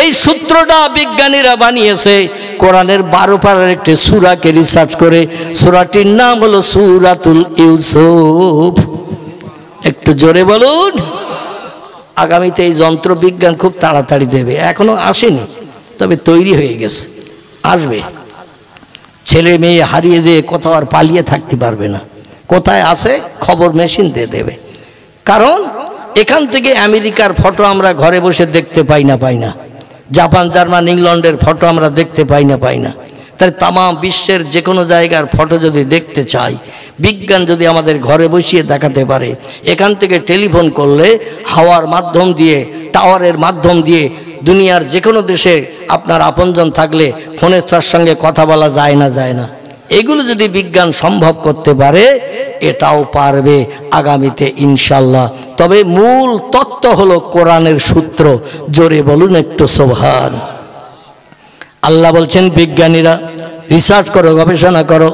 এই সূত্রটা বিজ্ঞানীরা বানিয়েছে কোরআনের 12 পারার একটি সূরাকে রিসার্চ করে। সূরাটির নাম হলো সূরাতুল ইউসুফ। একটু জোরে বলুন। আগামীতে এই যন্ত্র বিজ্ঞান খুব তাড়াতাড়ি দেবে, এখনো আসেনি, তবে তৈরি হয়ে গেছে, আসবে। ছেলে মেয়ে হারিয়ে যেয়ে কোথাও আর পালিয়ে থাকতে পারবে না, কোথায় আছে খবর মেশিন দিয়ে দেবে। কারণ এখান থেকে আমেরিকার ফটো আমরা ঘরে বসে দেখতে পাই না, জাপান, জার্মান, ইংল্যান্ডের ফটো আমরা দেখতে পাই না। তাই তাম বিশ্বের যে কোনো জায়গার ফটো যদি দেখতে চাই, বিজ্ঞান যদি আমাদের ঘরে বসিয়ে দেখাতে পারে, এখান থেকে টেলিফোন করলে হাওয়ার মাধ্যম দিয়ে, টাওয়ারের মাধ্যম দিয়ে দুনিয়ার যে কোনো দেশে আপনার আপনজন থাকলে ফোনের তার সঙ্গে কথা বলা যায় না। এগুলো যদি বিজ্ঞান সম্ভব করতে পারে, এটাও পারবে আগামীতে ইনশাল্লাহ। তবে মূল তত্ত্ব হলো কোরআনের সূত্র। জোরে বলুন একটু সুবহান। আল্লাহ বলছেন বিজ্ঞানীরা রিসার্চ করো, গবেষণা করো।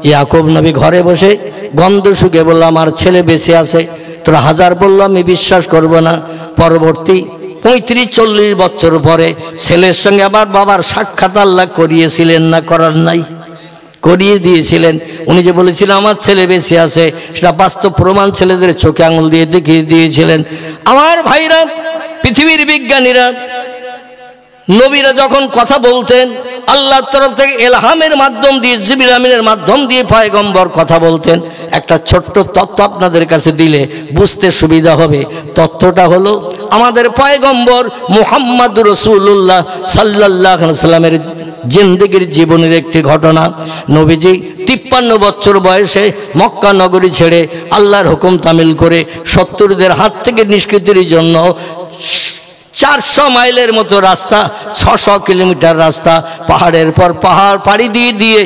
ইয়াকুব নবী ঘরে বসে গন্ধ শুকে বলল আমার ছেলে বেঁচে আছে। তোরা হাজার বললো আমি বিশ্বাস করব না। পরবর্তী 35-40 বছর পরে ছেলের সঙ্গে আবার বাবার সাক্ষাৎ আল্লাহ করিয়েছিলেন না করার নাই? করিয়ে দিয়েছিলেন। উনি যে বলেছিলেন আমার ছেলে বেঁচে আছে, সেটা বাস্তব প্রমাণ ছেলেদের চোখে আঙুল দিয়ে দেখিয়ে দিয়েছিলেন। আমার ভাইরা, পৃথিবীর বিজ্ঞানীরা, নবীরা যখন কথা বলতেন আল্লাহর তরফ থেকে এলহামের মাধ্যম দিয়ে, জিবরিল আমিনের মাধ্যম দিয়ে পয়গম্বর কথা বলতেন। একটা ছোট্ট তথ্য আপনাদের কাছে দিলে বুঝতে সুবিধা হবে। তথ্যটা হলো আমাদের পয়গম্বর মুহাম্মদুর রাসূলুল্লাহ সাল্লাল্লাহু আলাইহি সাল্লামের জিন্দেগির জীবনের একটি ঘটনা। নবীজি 53 বছর বয়সে মক্কা নগরী ছেড়ে আল্লাহর হুকুম তামিল করে শত্রুদের হাত থেকে নিষ্কৃতির জন্য 400 মাইলের মতো রাস্তা, 600 কিলোমিটার রাস্তা, পাহাড়ের পর পাহাড় পাড়ি দিয়ে দিয়ে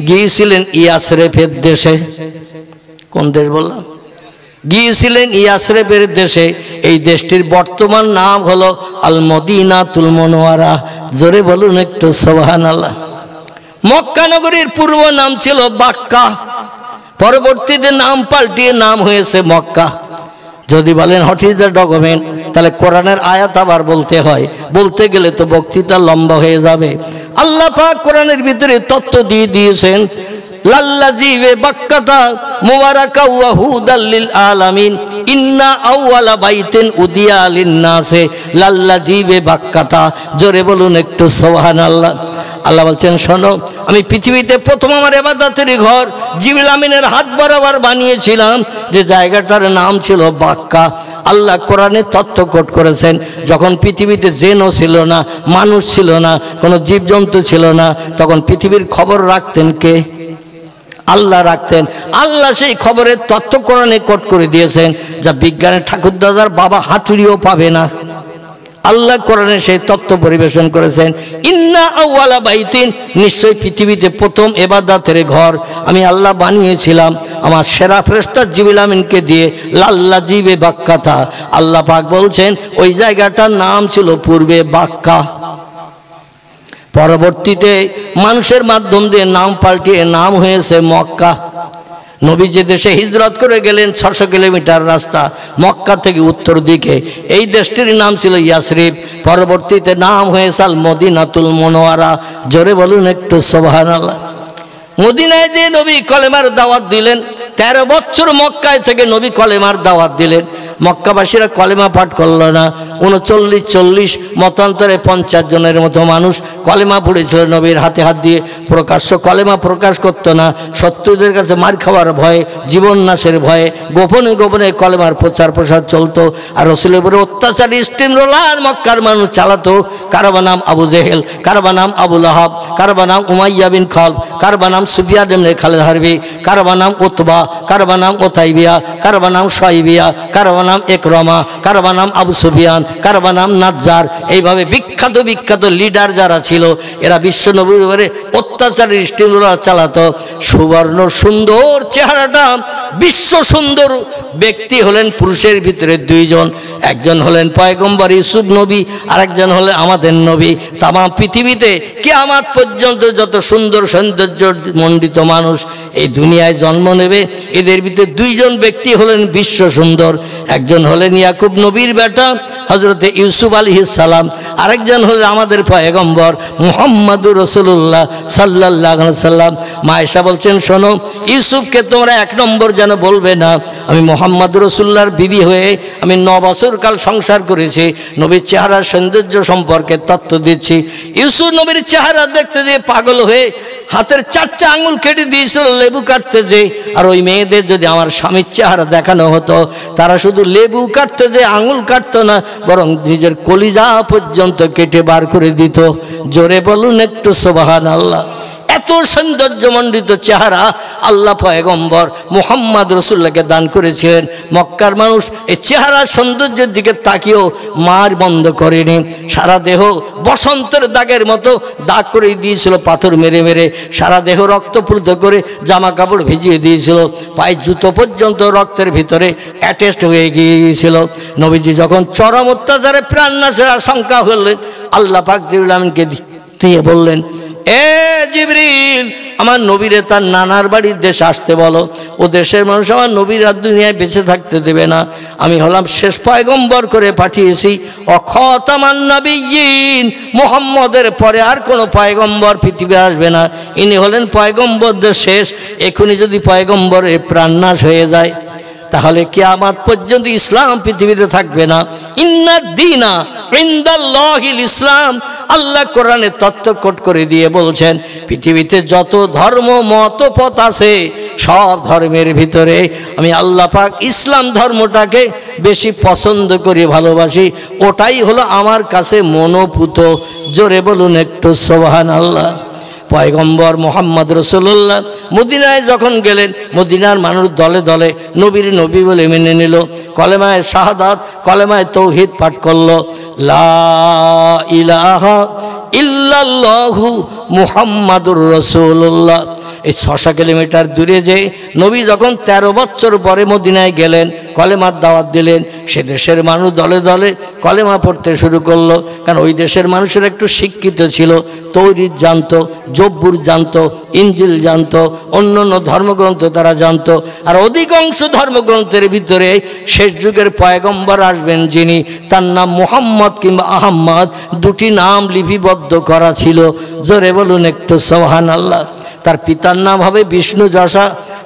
গিয়েছিলেন ইয়াসরেফের দেশে। কোন দেশ বললাম? গিয়েছিলেন ইয়াসরেফের দেশে। এই দেশটির বর্তমান নাম হলো আল মদিনাতুল মুনাওয়ারা। জোরে বলুন একটু সুবহানাল্লাহ। মক্কা নগরীর পূর্ব নাম ছিল বাক্কা, পরবর্তীতে নাম পাল্টিয়ে নাম হয়েছে মক্কা। যদি বলেন হোয়াট ইজ দ্য ডকুমেন্ট, তাহলে কোরআনের আয়াত আবার বলতে হয়। বলতে গেলে তো বক্তৃতা লম্বা হয়ে যাবে। আল্লাহ পাক কোরআনের ভিতরে তত্ত্ব দিয়ে দিয়েছেন, লাল্লাযী বে বাক্কাতা মুবারাকা ওয়া হুদাল লিল আলামিন ইন্না আউওয়ালা বাইতিন উদিয়া লিন-নাসে লাল্লাযী বে বাক্কাতা। জোরে বলুন একটু সুবহানাল্লাহ। আল্লাহ বলছেন শোনো, আমি পৃথিবীতে প্রথম আমার ইবাদতের ঘর জিবরিল আমিনের হাত বরাবর বানিয়েছিলাম, যে জায়গাটার নাম ছিল বাক্কা। আল্লাহ কোরআনে তথ্য কোট করেছেন, যখন পৃথিবীতে জিনও ছিল না, মানুষ ছিল না, কোনো জীবজন্তু ছিল না, তখন পৃথিবীর খবর রাখতেন কে? আল্লাহ রাখতেন। আল্লাহ সেই খবরের তথ্য কোরআনে কোট করে দিয়েছেন, যা বিজ্ঞানের ঠাকুরদাদার বাবা হাতুড়িও পাবে না। আল্লাহ কোরআনে সেই তত্ত্ব পরিবেশন করেছেন, ইন্না আউওয়ালা বাইতিন, নিশ্চয়ই পৃথিবীতে প্রথম ইবাদতের ঘর আমি আল্লাহ বানিয়েছিলাম আমার সেরা ফেরেশতা জিবরিল আমিনকে দিয়ে, লাল্লাযী বে বাক্কাতা। আল্লাহ পাক বলছেন ওই জায়গাটার নাম ছিল পূর্বে বাক্কা, পরবর্তীতে মানুষের মাধ্যম দিয়ে নাম পাল্টিয়ে নাম হয়েছে মক্কা। নবী যে দেশে হিজরত করে গেলেন 600 কিলোমিটার রাস্তা মক্কা থেকে উত্তর দিকে, এই দেশটির নাম ছিল ইয়াসরিব, পরবর্তীতে নাম হয়েছে আল মদিনাতুল মুনাওয়ারা। জোরে বলুন একটু সুবহানাল্লাহ। মদিনায় যে নবী কলেমার দাওয়াত দিলেন, 13 বছর মক্কায় থেকে নবী কলেমার দাওয়াত দিলেন। মক্কাবাসীরা কলেমা পাঠ করল না। 39-40 মতান্তরে 50 জনের মতো মানুষ কলেমা পড়েছিল নবীর হাতে হাত দিয়ে। প্রকাশ্য কলেমা প্রকাশ করত না, শত্রুদের কাছে মার খাওয়ার ভয়ে, জীবন নাশের ভয়ে গোপনে গোপনে কলেমার প্রচার প্রসার চলতো। আর রাসূলের উপরে অত্যাচারী স্টিম রোলার মক্কার মানুষ চালাতো। কারো নাম আবু জেহেল, কারো নাম আবু লাহাব, কারো নাম উমাইয়া বিন খালব, কারো নাম সুফিয়ান ইবনে খালিদ হারবি, কারো নাম উতবা, কারো নাম ওতাইবিয়া, কারো নাম শাইবিয়া, কারো নাম একরমা, কারো নাম আবু সুফিয়ান, কারো নাম নাজ্জার। এইভাবে বিখ্যাত বিখ্যাত লিডার যারা ছিল, এরা বিশ্ব নবীর উপরে অত্যাচারী স্টিম রোলার চালাতো। সুবর্ণ সুন্দর চেহারাটা, বিশ্ব সুন্দর ব্যক্তি হলেন পুরুষের ভিতরে 2 জন। একজন হলেন পয়গম্বর ইউসুফ নবী, আর একজন হলেন আমাদের নবী। তাম পৃথিবীতে কিয়ামত পর্যন্ত যত সুন্দর সৌন্দর্য মণ্ডিত মানুষ এই দুনিয়ায় জন্ম নেবে, এদের ভিতরে 2 জন ব্যক্তি হলেন বিশ্ব সুন্দর। একজন হলেন ইয়াকুব নবীর বেটা হযরতে ইউসুফ আলাইহিস সালাম, আরেকজন হলেন আমাদের পয়গম্বর মুহাম্মদুর রাসূলুল্লাহ সাল্লাল্লাহু আলাইহি সাল্লাম। মা আয়েশা বলছেন শোনো, ইউসুফকে তোমরা 1 নম্বর যেন বলবে না আমি মুহাম্মদুর রাসূলুল্লাহর বিবি হয়ে আমি 9 বছর কাল সংসার করেছি। নবীর চেহারার সৌন্দর্য সম্পর্কে তথ্য দিচ্ছি। ইউসুফ নবীর চেহারা দেখতে যে পাগল হয়ে হাতের 4টে আঙুল কেটে দিয়েছিল লেবু কাটতে যে। আর ওই মেয়েদের যদি আমার স্বামীর চেহারা দেখানো হতো, তারা শুধু লেবু কাটতে যে আঙুল কাটতো না, বরং নিজের কলিজা পর্যন্ত কেটে বার করে দিত। জোরে বলুন একটু সুবহানাল্লাহ। এত এত সৌন্দর্যমণ্ডিত চেহারা আল্লাহ পয়গম্বর মুহাম্মদ রাসূলুল্লাহকে দান করেছিলেন। মক্কার মানুষ এই চেহারা সৌন্দর্যের দিকে তাকিয়েও মার বন্ধ করেনি। সারা দেহ বসন্তের দাগের মতো দাগ করে দিয়েছিল, পাথর মেরে মেরে সারা দেহ রক্তপ্লুত করে জামা কাপড় ভিজিয়ে দিয়েছিল, পায়ে জুতো পর্যন্ত রক্তের ভিতরে অ্যাটেস্ট হয়ে গিয়েছিল। নবীজি যখন চরম অত্যাচারে প্রাণ নাশের আশঙ্কা হলেন, আল্লাহ পাক জিবরিল আমিনকে দিয়ে বললেন, এ জিবরিল, আমার নবীরে তার নানার বাড়ির দেশে আসতে বলো। ও দেশের মানুষ আমার নবীর আর দুনিয়ায় বেঁচে থাকতে দেবে না। আমি হলাম শেষ পয়গম্বর করে পাঠিয়েছি। খাতামান নবিয়্যিন, মুহাম্মদের পরে আর কোনো পয়গম্বর পৃথিবী আসবে না। ইনি হলেন পয়গম্বরদের শেষ। এখনই যদি পয়গম্বরের প্রাণনাশ হয়ে যায় তাহলে কিয়ামত পর্যন্ত ইসলাম পৃথিবীতে থাকবে না। ইন্নাদ দীনা ইনদাল্লাহিল ইসলাম। আল্লাহ কোরআনে তথ্যকট করে দিয়ে বলছেন, পৃথিবীতে যত ধর্ম মত পথ আছে সব ধর্মের ভিতরে আমি আল্লাহ পাক ইসলাম ধর্মটাকে বেশি পছন্দ করি, ভালোবাসি। ওটাই হলো আমার কাছে মনোপুত। জোরে বলুন একটু সুবহানাল্লাহ। পয়গম্বর মুহাম্মদ রাসূলুল্লাহ মদিনায় যখন গেলেন, মদিনার মানুষ দলে দলে নবীর নবী বলে মেনে নিল। কলেমায়ে শাহাদাত, কলেমায়ে তৌহিদ পাঠ করলো। লা ইলাহা ইল্লাল্লাহু মুহাম্মাদুর রাসূলুল্লাহ। এই 600 কিলোমিটার দূরে যে নবী যখন 13 বছর পরে মদিনায় গেলেন, কলেমার দাওয়াত দিলেন, সে দেশের মানুষ দলে দলে কলেমা পড়তে শুরু করলো। কারণ ওই দেশের মানুষেরা একটু শিক্ষিত ছিল, তৌরিত জানতো, জব্বুর জানতো, ইঞ্জিল জানতো, অন্য অন্য ধর্মগ্রন্থ তারা জানতো। আর অধিকাংশ ধর্মগ্রন্থের ভিতরে শেষ যুগের পয়গম্বর আসবেন যিনি, তার নাম মুহাম্মদ কিংবা আহম্মদ, দুটি নাম লিপিবদ্ধ করা ছিল। জোরে বলুন একটু সুবহানাল্লাহ। তার পিতার নাম হবে বিষ্ণু যশা,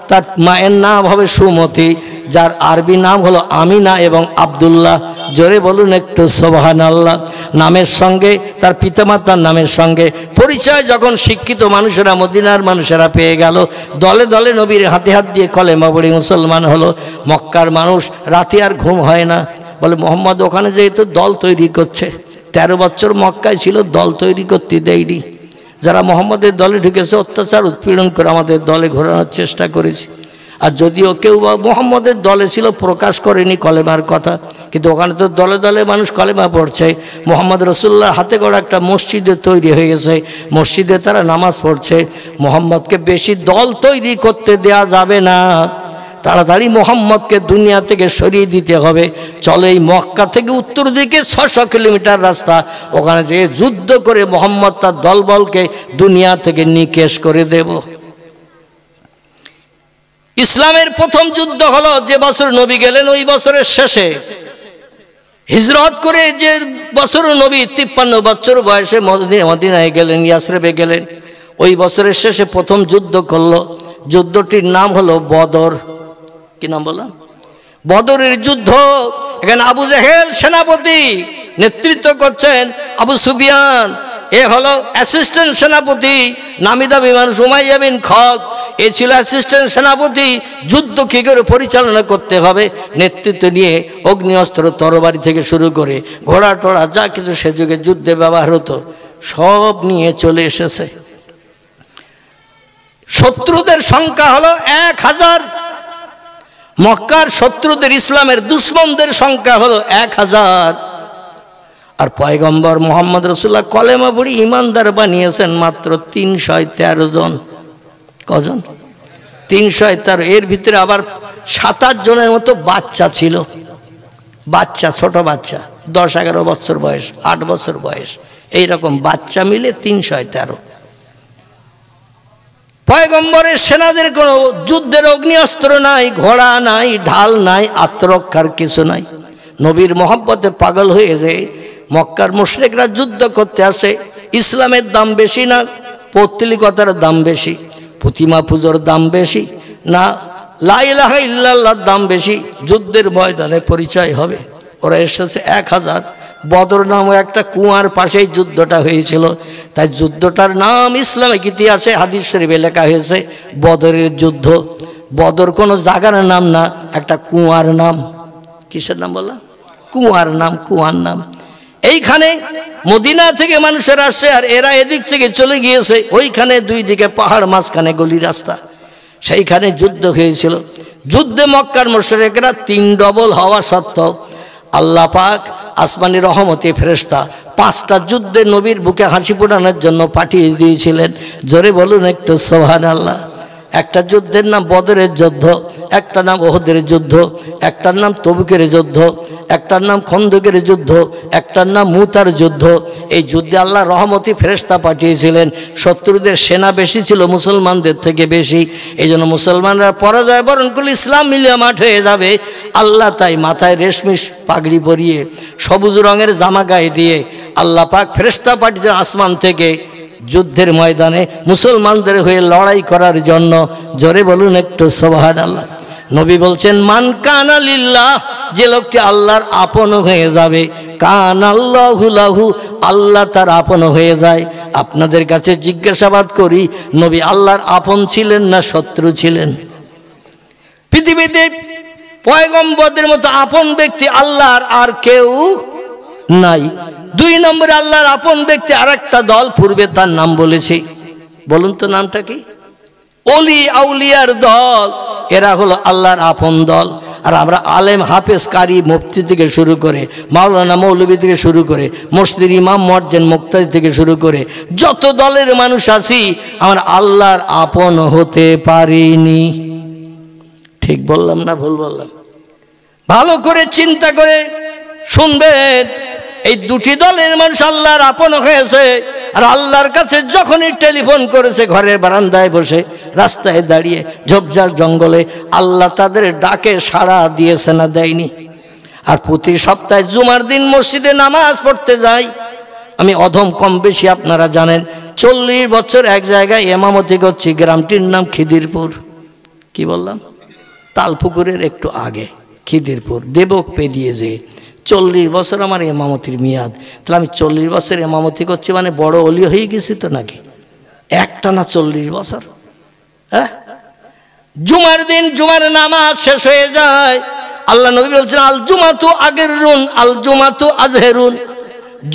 তার মায়ের নাম হবে সুমতি, যার আরবি নাম হলো আমিনা এবং আব্দুল্লাহ। জোরে বলুন একটু সুবহানাল্লাহ। নামের সঙ্গে তার পিতামাতার নামের সঙ্গে পরিচয় যখন শিক্ষিত মানুষেরা, মদিনার মানুষেরা পেয়ে গেল, দলে দলে নবীর হাতে হাত দিয়ে কলেমা পড়ে মুসলমান হলো। মক্কার মানুষ রাতে আর ঘুম হয় না, বলে মোহাম্মদ ওখানে যেহেতু দল তৈরি করছে। 13 বছর মক্কায় ছিল, দল তৈরি করতে দেয়নি। যারা মোহাম্মদের দলে ঢুকেছে অত্যাচার উৎপীড়ন করে আমাদের দলে ঘোরানোর চেষ্টা করেছে। আর যদিও কেউ বা মোহাম্মদের দলে ছিল প্রকাশ করেনি কলেমার কথা, কিন্তু ওখানে তো দলে দলে মানুষ কলেমা পড়ছে। মোহাম্মদ রাসূলুল্লাহর হাতে গড়া একটা মসজিদে তৈরি হয়ে গেছে, মসজিদে তারা নামাজ পড়ছে। মোহাম্মদকে বেশি দল তৈরি করতে দেয়া যাবে না, তাড়াতাড়ি মোহাম্মদকে দুনিয়া থেকে সরিয়ে দিতে হবে। চলে এই মক্কা থেকে উত্তর দিকে 600 কিলোমিটার রাস্তা, ওখানে যেয়ে যুদ্ধ করে মোহাম্মদ তার দলবলকে দুনিয়া থেকে নিকেশ করে দেব। ইসলামের প্রথম যুদ্ধ হলো যে বছর নবী গেলেন ওই বছরের শেষে। হিজরত করে যে বছর নবী 53 বছর বয়সে মদিনায় গেলেন, ইয়াসরিবে গেলেন, ওই বছরের শেষে প্রথম যুদ্ধ করলো। যুদ্ধটির নাম হলো বদর। কি নাম বললাম? বদরের যুদ্ধ। এখানে আবু জেহেল সেনাপতি, নেতৃত্ব করছেন আবু সুফিয়ান। এ হলো অ্যাসিস্ট্যান্ট সেনাপতি, নামি দামি মানুষ উমাইয়া বিন খালদ। এ ছিল অ্যাসিস্ট্যান্ট সেনাপতি। যুদ্ধ কী করে পরিচালনা করতে হবে নেতৃত্ব নিয়ে অগ্নিঅস্ত্র, তরবারি থেকে শুরু করে ঘোড়া টোড়া যা কিছু সে যুগে যুদ্ধে ব্যবহার হতো সব নিয়ে চলে এসেছে। শত্রুদের সংখ্যা হলো 1000। মক্কার শত্রুদের, ইসলামের দুশ্মনদের সংখ্যা হলো 1000। আর পয়গম্বর মুহাম্মদ রাসূলুল্লাহ কলেমা পড়ে ইমানদার বানিয়েছেন মাত্র 313 জন। কজন? 313। এর ভিতরে আবার 7-8 জনের মতো বাচ্চা ছিল, বাচ্চা, ছোট বাচ্চা, 10-11 বছর বয়স, 8 বছর বয়স, এইরকম বাচ্চা মিলে 313। পয়গম্বরের সেনাদের কোনো যুদ্ধের অগ্নিঅস্ত্র নাই, ঘোড়া নাই, ঢাল নাই, আত্মরক্ষার কিছু নাই। নবীর মহব্বতে পাগল হয়ে যায় মক্কার মুশরিকরা যুদ্ধ করতে আসে। ইসলামের দাম বেশি না পৌত্তলিকতার দাম বেশি, প্রতিমা পুজোর দাম বেশি না লা ইলাহা ইল্লাল্লাহর দাম বেশি? যুদ্ধের ময়দানে পরিচয় হবে। ওরা এসেছে 1000। বদর নামে একটা কুয়ার পাশেই যুদ্ধটা হয়েছিল, তাই যুদ্ধটার নাম ইসলামিক ইতিহাসে হাদিস শরীফে লেখা হয়েছে বদরের যুদ্ধ। বদর কোনো জায়গার নাম না, একটা কুয়ার নাম। কিসের নাম বললাম? কুয়ার নাম, কুয়ার নাম। এইখানে মদিনা থেকে মানুষের আসে, আর এরা এদিক থেকে চলে গিয়েছে ওইখানে, দুই দিকে পাহাড়, মাঝখানে গলি রাস্তা। সেইখানে যুদ্ধ হয়েছিল। যুদ্ধে মক্কার মুশরিকরা 3 ডবল হওয়া সত্ত্বেও আল্লাহ পাক আসমানি রহমতে ফেরেশতা 5টা যুদ্ধে নবীর বুকে হাসি ফোটানোর জন্য পাঠিয়ে দিয়েছিলেন। জোরে বলুন একটু সুবহানাল্লাহ। একটা যুদ্ধের নাম বদরের যুদ্ধ, একটা নাম ওহদের যুদ্ধ, একটার নাম তবুকের যুদ্ধ, একটার নাম খন্দকের যুদ্ধ, একটার নাম মুতার যুদ্ধ। এই যুদ্ধে আল্লাহ রহমতি ফেরেশতা পাঠিয়েছিলেন। শত্রুদের সেনা বেশি ছিল মুসলমানদের থেকে বেশি, এই জন্য মুসলমানরা পরাজয় বরণ করলে ইসলাম মিলিয়ে মাঠ হয়ে যাবে। আল্লাহ তাই মাথায় রেশমি পাগড়ি পরিয়ে সবুজ রঙের জামা গায়ে দিয়ে আল্লাহ পাক ফেরেশতা পাঠিয়েছেন আসমান থেকে যুদ্ধের ময়দানে মুসলমানদের হয়ে লড়াই করার জন্য। জোরে বলুন একটু সুবহানাল্লাহ। নবী বলছেন, মান কানা লিল্লাহ, যে লোকটি আল্লাহর আপন হয়ে যাবে, কানাল্লাহু লাহু, আল্লাহ তার আপন হয়ে যায়। আপনাদের কাছে জিজ্ঞাসাবাদ করি, নবী আল্লাহর আপন ছিলেন না শত্রু ছিলেন? পৃথিবীতে পয়গম্বরদের মতো আপন ব্যক্তি আল্লাহর আর কেউ নাই। 2 নম্বরে আল্লাহর আপন ব্যক্তি আরেকটা দল, পূর্বে তার নাম বলেছি, বলুন তো নামটা কি? ওলি আউলিয়ার দল, এরা হলো আল্লাহর আপন দল। আর আমরা আলেম, হাফেজ, কারি, মুফতি থেকে শুরু করে মাওলানা মৌলবী থেকে শুরু করে মসজিদের ইমাম, মুয়াজ্জিন, মুক্তাদি থেকে শুরু করে যত দলের মানুষ আছি, আমরা আল্লাহর আপন হতে পারিনি। ঠিক বললাম না ভুল বললাম? ভালো করে চিন্তা করে শুনবেন। এই 2টি দলের মানুষ আল্লাহর আপন হয়েছে, আর আল্লাহর কাছে যখনই টেলিফোন করেছে, ঘরের বারান্দায় বসে, রাস্তায় দাঁড়িয়ে, ঝোপঝাড় জঙ্গলে, আল্লাহ তাদের ডাকে সাড়া দিয়েছে না দেয়নি? আর প্রতি সপ্তাহে জুমার দিন মসজিদে নামাজ পড়তে যাই আমি, অধম কম বেশি আপনারা জানেন। 40 বছর এক জায়গায় ইমামতি করছি, গ্রামটির নাম খিদিরপুর। কি বললাম? তালপুকুরের একটু আগে খিদিরপুর, দেবক পেরিয়ে যে 40 বছর আমার ইমামতির মেয়াদ। তাহলে আমি 40 বছর ইমামতি করছি, মানে বড় ওলি হয়ে গেছি তো নাকি? একটানা 40 বছর। হ্যাঁ, জুমার দিন জুমার নামাজ শেষ হয়ে যায়, আল্লাহ নবী বলছেন, আল জুমাতু আগেরুন আল জুমাতু আজহেরুন।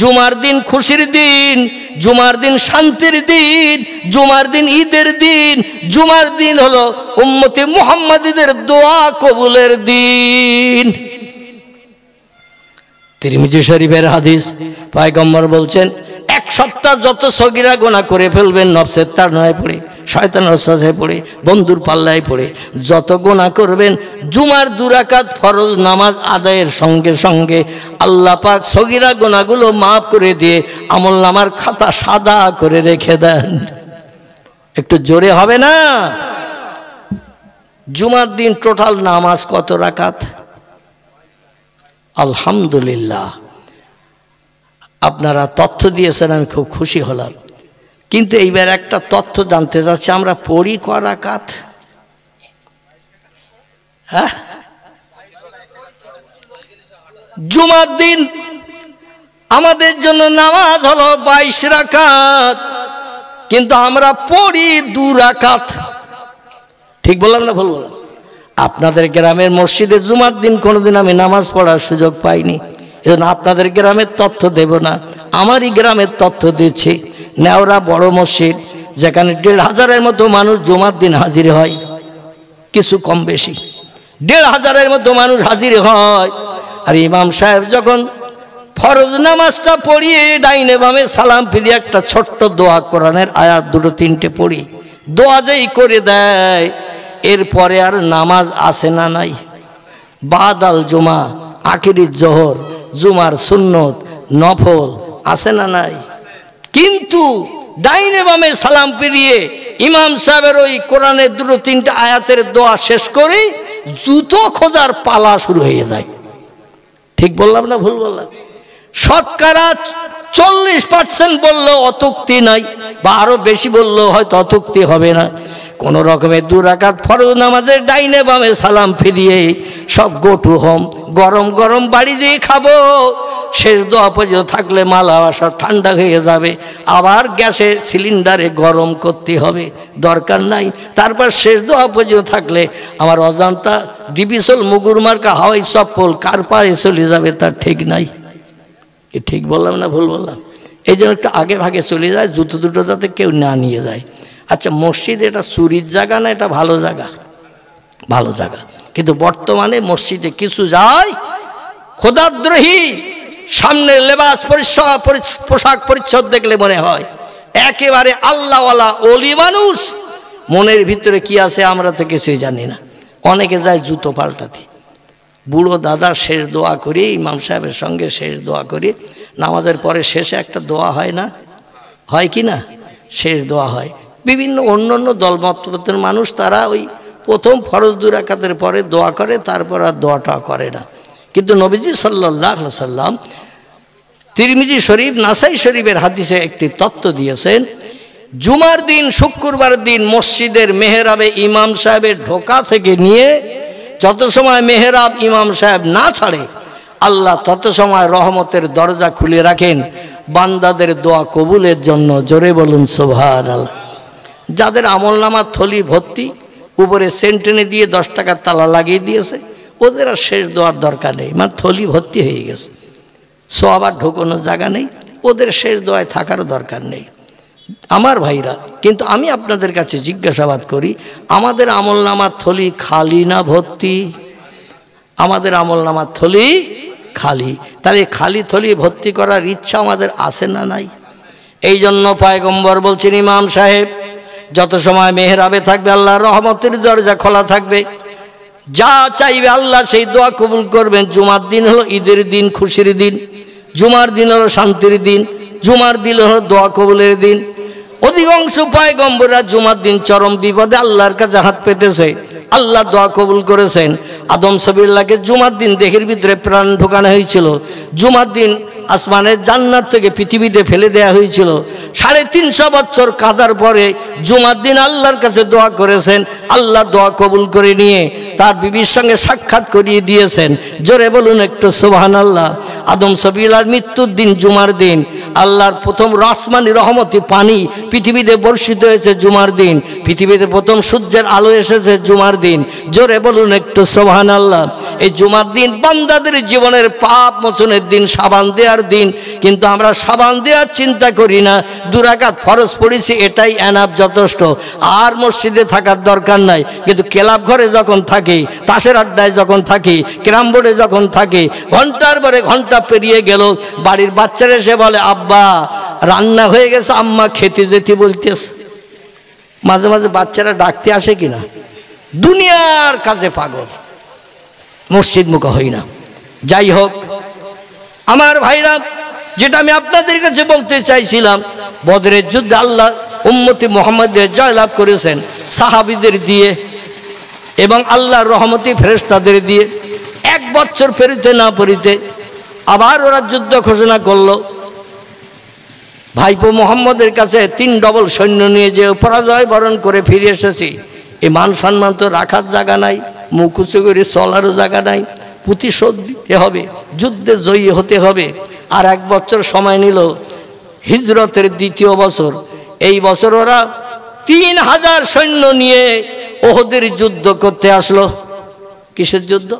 জুমার দিন খুশির দিন, জুমার দিন শান্তির দিন, জুমার দিন ঈদের দিন, জুমার দিন হলো উম্মতে মুহাম্মাদীদের দোয়া কবুলের দিন। তিরমিজি শরীফের হাদিস, পয়গম্বর বলছেন, 1 সপ্তাহ যত সগীরা গুনাহ করে ফেলবেন, নফসের তাড়নায় পড়ে, শয়তানের ওয়াসওয়াসায় পড়ে, বন্ধুর পাল্লায় পড়ে যত গুনাহ করবেন, জুমার 2 রাকাত ফরজ নামাজ আদায়ের সঙ্গে সঙ্গে আল্লাহ পাক সগীরা গুনাহগুলো মাফ করে দিয়ে আমলনামার খাতা সাদা করে রেখে দেন। একটু জোরে হবে না? জুমার দিন টোটাল নামাজ কত রাকাত? আলহামদুলিল্লাহ, আপনারা তথ্য দিয়েছেন, আমি খুব খুশি হলাম। কিন্তু এইবার একটা তথ্য জানতে চাচ্ছি, আমরা পড়ি ক রাকাত? হ্যাঁ, জুমার দিন আমাদের জন্য নামাজ হলো 22 রাকাত, কিন্তু আমরা পড়ি 2 রাকাত। ঠিক বললাম না ভুল বললাম? আপনাদের গ্রামের মসজিদে জুমার দিন কোনোদিন আমি নামাজ পড়ার সুযোগ পাইনি, এজন্য আপনাদের গ্রামের তথ্য দেব না, আমারই গ্রামের তথ্য দিচ্ছি। নেওরা বড় মসজিদ, যেখানে 1,500-এর মতো মানুষ জুমার দিন হাজির হয়, কিছু কম বেশি 1,500-এর মতো মানুষ হাজির হয়। আর ইমাম সাহেব যখন ফরজ নামাজটা পড়িয়ে ডাইনে বামে সালাম ফিরিয়ে একটা ছোট্ট দোয়া, কোরআনের আয়াত 2-3টে পড়ি, দোয়া যেই করে দেয়, এরপরে আর নামাজ আসে না নাই? বাদাল জুমা, আখিরির জোহর, জুমার সুন্নত, নফল আসে না নাই? কিন্তু ডাইনে বামে সালাম ফিরিয়ে ইমাম সাহেবের ওই কোরআনের 2-3টে আয়াতের দোয়া শেষ করে জুতো খোঁজার পালা শুরু হয়ে যায়। ঠিক বললাম না ভুল বললাম? শতকরা 40% বললেও অতুক্তি নাই, বা আরো বেশি বললেও হয়তো অতুক্তি হবে না। কোন রকমের 2 রাকাত ফরজ নামাজের ডাইনে বামে সালাম ফিরিয়ে সব গো টু হোম, গরম গরম বাড়ি যেয়ে খাবো, শেষ দোয়া পর্যন্ত থাকলে মালা সব ঠান্ডা হয়ে যাবে, আবার গ্যাসে সিলিন্ডারে গরম করতে হবে, দরকার নাই। তারপর শেষ দোয়া পর্যন্ত থাকলে আমার অজান্তা ডিবিসল মুগুর মার্কা হাওয়াই চপ্পল কার পায়ে চলে যাবে তার ঠিক নাই। কি ঠিক বললাম না ভুল বললাম? এই জন্য একটু আগে ভাগে চলে যায়, জুতো দুটো যাতে কেউ না নিয়ে যায়। আচ্ছা, মসজিদ এটা চুরির জায়গা না এটা ভালো জায়গা? ভালো জায়গা। কিন্তু বর্তমানে মসজিদে কিছু যায় খোদাদ্রোহী, সামনে লেবাস পোশাক পরিচ্ছদ দেখলে মনে হয় একেবারে আল্লাহওয়ালা ওলি মানুষ, মনের ভিতরে কি আছে আমরা তো কিছুই জানি না। অনেকে যায় জুতো পাল্টাতে। বুড়ো দাদা শেষ দোয়া করি, ইমাম সাহেবের সঙ্গে শেষ দোয়া করি, নামাজের পরে শেষে একটা দোয়া হয় না, হয় কি না? শেষ দোয়া হয়। বিভিন্ন অন্য অন্য দলমতের মানুষ তারা ওই প্রথম ফরজ 2 রাকাতের পরে দোয়া করে, তারপর আর দোয়াটা করে না। কিন্তু নবীজি সাল্লাল্লাহু আলাইহি সাল্লাম তিরমিজি শরীফ, নাসাই শরীফের হাদিসে একটি তত্ত্ব দিয়েছেন, জুমার দিন, শুক্রবার দিন মসজিদের মেহরাবে ইমাম সাহেবের ঢোকা থেকে নিয়ে যত সময় মেহরাব ইমাম সাহেব না ছাড়ে, আল্লাহ তত সময় রহমতের দরজা খুলে রাখেন বান্দাদের দোয়া কবুলের জন্য। জোরে বলুন সুবহানাল্লাহ। যাদের আমলনামার থলি ভর্তি, উপরে সেন্টেনে দিয়ে 10 টাকার তালা লাগিয়ে দিয়েছে, ওদের আর শেষ দোয়ার দরকার নেই, মানে থলি ভর্তি হয়ে গেছে, সওয়াব আর ঢোকানোর জায়গা নেই, ওদের শেষ দোয়ায় থাকারও দরকার নেই। আমার ভাইরা, কিন্তু আমি আপনাদের কাছে জিজ্ঞাসাবাদ করি, আমাদের আমলনামার থলি খালি না ভর্তি? আমাদের আমলনামার থলি খালি। তাহলে খালি থলি ভর্তি করার ইচ্ছা আমাদের আছে না নাই? এই জন্য পয়গম্বর বলছেন, ইমাম সাহেব যত সময় মেহরাবে থাকবে আল্লাহর রহমতের দরজা খোলা থাকবে, যা চাইবে আল্লাহ সেই দোয়া কবুল করবেন। জুমার দিন হলো ঈদের দিন, খুশির দিন, জুমার দিন হলো শান্তির দিন, জুমার দিন হলো দোয়া কবুলের দিন। অধিকাংশ পয়গম্বররা জুমার দিন চরম বিপদে আল্লাহর কাছে হাত পেতেছে, আল্লাহ দোয়া কবুল করেছেন। আদম সবিল্লাহকে জুমার দিন দেহের ভিতরে প্রাণ ঢোকানো হয়েছিল, জুমার দিন আসমানের জান্নাত থেকে পৃথিবীতে ফেলে দেয়া হয়েছিল। 350 বছর কাঁদার পরে জুমার দিন আল্লাহর কাছে দোয়া করেছেন, আল্লাহ দোয়া কবুল করে নিয়ে তার বিবির সঙ্গে সাক্ষাৎ করিয়ে দিয়েছেন। জোরে বলুন একটু সুবহানাল্লাহ। আদম সবিল্লাহর মৃত্যুর দিন জুমার দিন আল্লাহর প্রথম আসমানি রহমতি পানি পৃথিবীতে বর্ষিত হয়েছে জুমার দিন, পৃথিবীতে প্রথম সূর্যের আলো এসেছে জুমার দিন। জোরে বলুন একটু সুবহানাল্লাহ। এই জুমার দিন বান্দাদের জীবনের পাপ মোচনের দিন, সাবান দেওয়ার দিন, কিন্তু আমরা সাবান দেওয়ার চিন্তা করি না। 2 রাকাত ফরজ পড়েছি, এটাই এনাফ, যথেষ্ট, আর মসজিদে থাকার দরকার নাই। কিন্তু ক্লাব ঘরে যখন থাকি, তাসের আড্ডায় যখন থাকি, ক্যারাম বোর্ডে যখন থাকি, ঘন্টার পরে ঘন্টা পেরিয়ে গেল, বাড়ির বাচ্চারা এসে বলে, আব্বা রান্না হয়ে গেছে, আম্মা খেতে যেতে বলতেছে। মাঝে মাঝে বাচ্চারা ডাকতে আসে কিনা, দুনিয়ার কাজে পাগল, মসজিদ মুখা হই না। যাই হোক আমার ভাইরা, যেটা আমি আপনাদের কাছে বলতে চাইছিলাম, বদরের যুদ্ধে আল্লাহ উম্মতি মুহাম্মদের জয়লাভ করেছেন সাহাবীদের দিয়ে এবং আল্লাহর রহমতি ফেরেশতাদের দিয়ে। 1 বছর পেরিতে না পেরিতে আবার ওরা যুদ্ধ ঘোষণা করলো। ভাইপো মোহাম্মদের কাছে 3 ডবল সৈন্য নিয়ে যে পরাজয় বরণ করে ফিরে এসেছি, এই মান সম্মান তো রাখার জায়গা নাই, মুখ উঁচু করে চলারও জায়গা নাই, প্রতিশোধ দিতে হবে, যুদ্ধে জয়ী হতে হবে। আর 1 বছর সময় নিল, হিজরতের 2য় বছর। এই বছর ওরা 3000 সৈন্য নিয়ে ওহদের যুদ্ধ করতে আসলো। কিসের যুদ্ধ?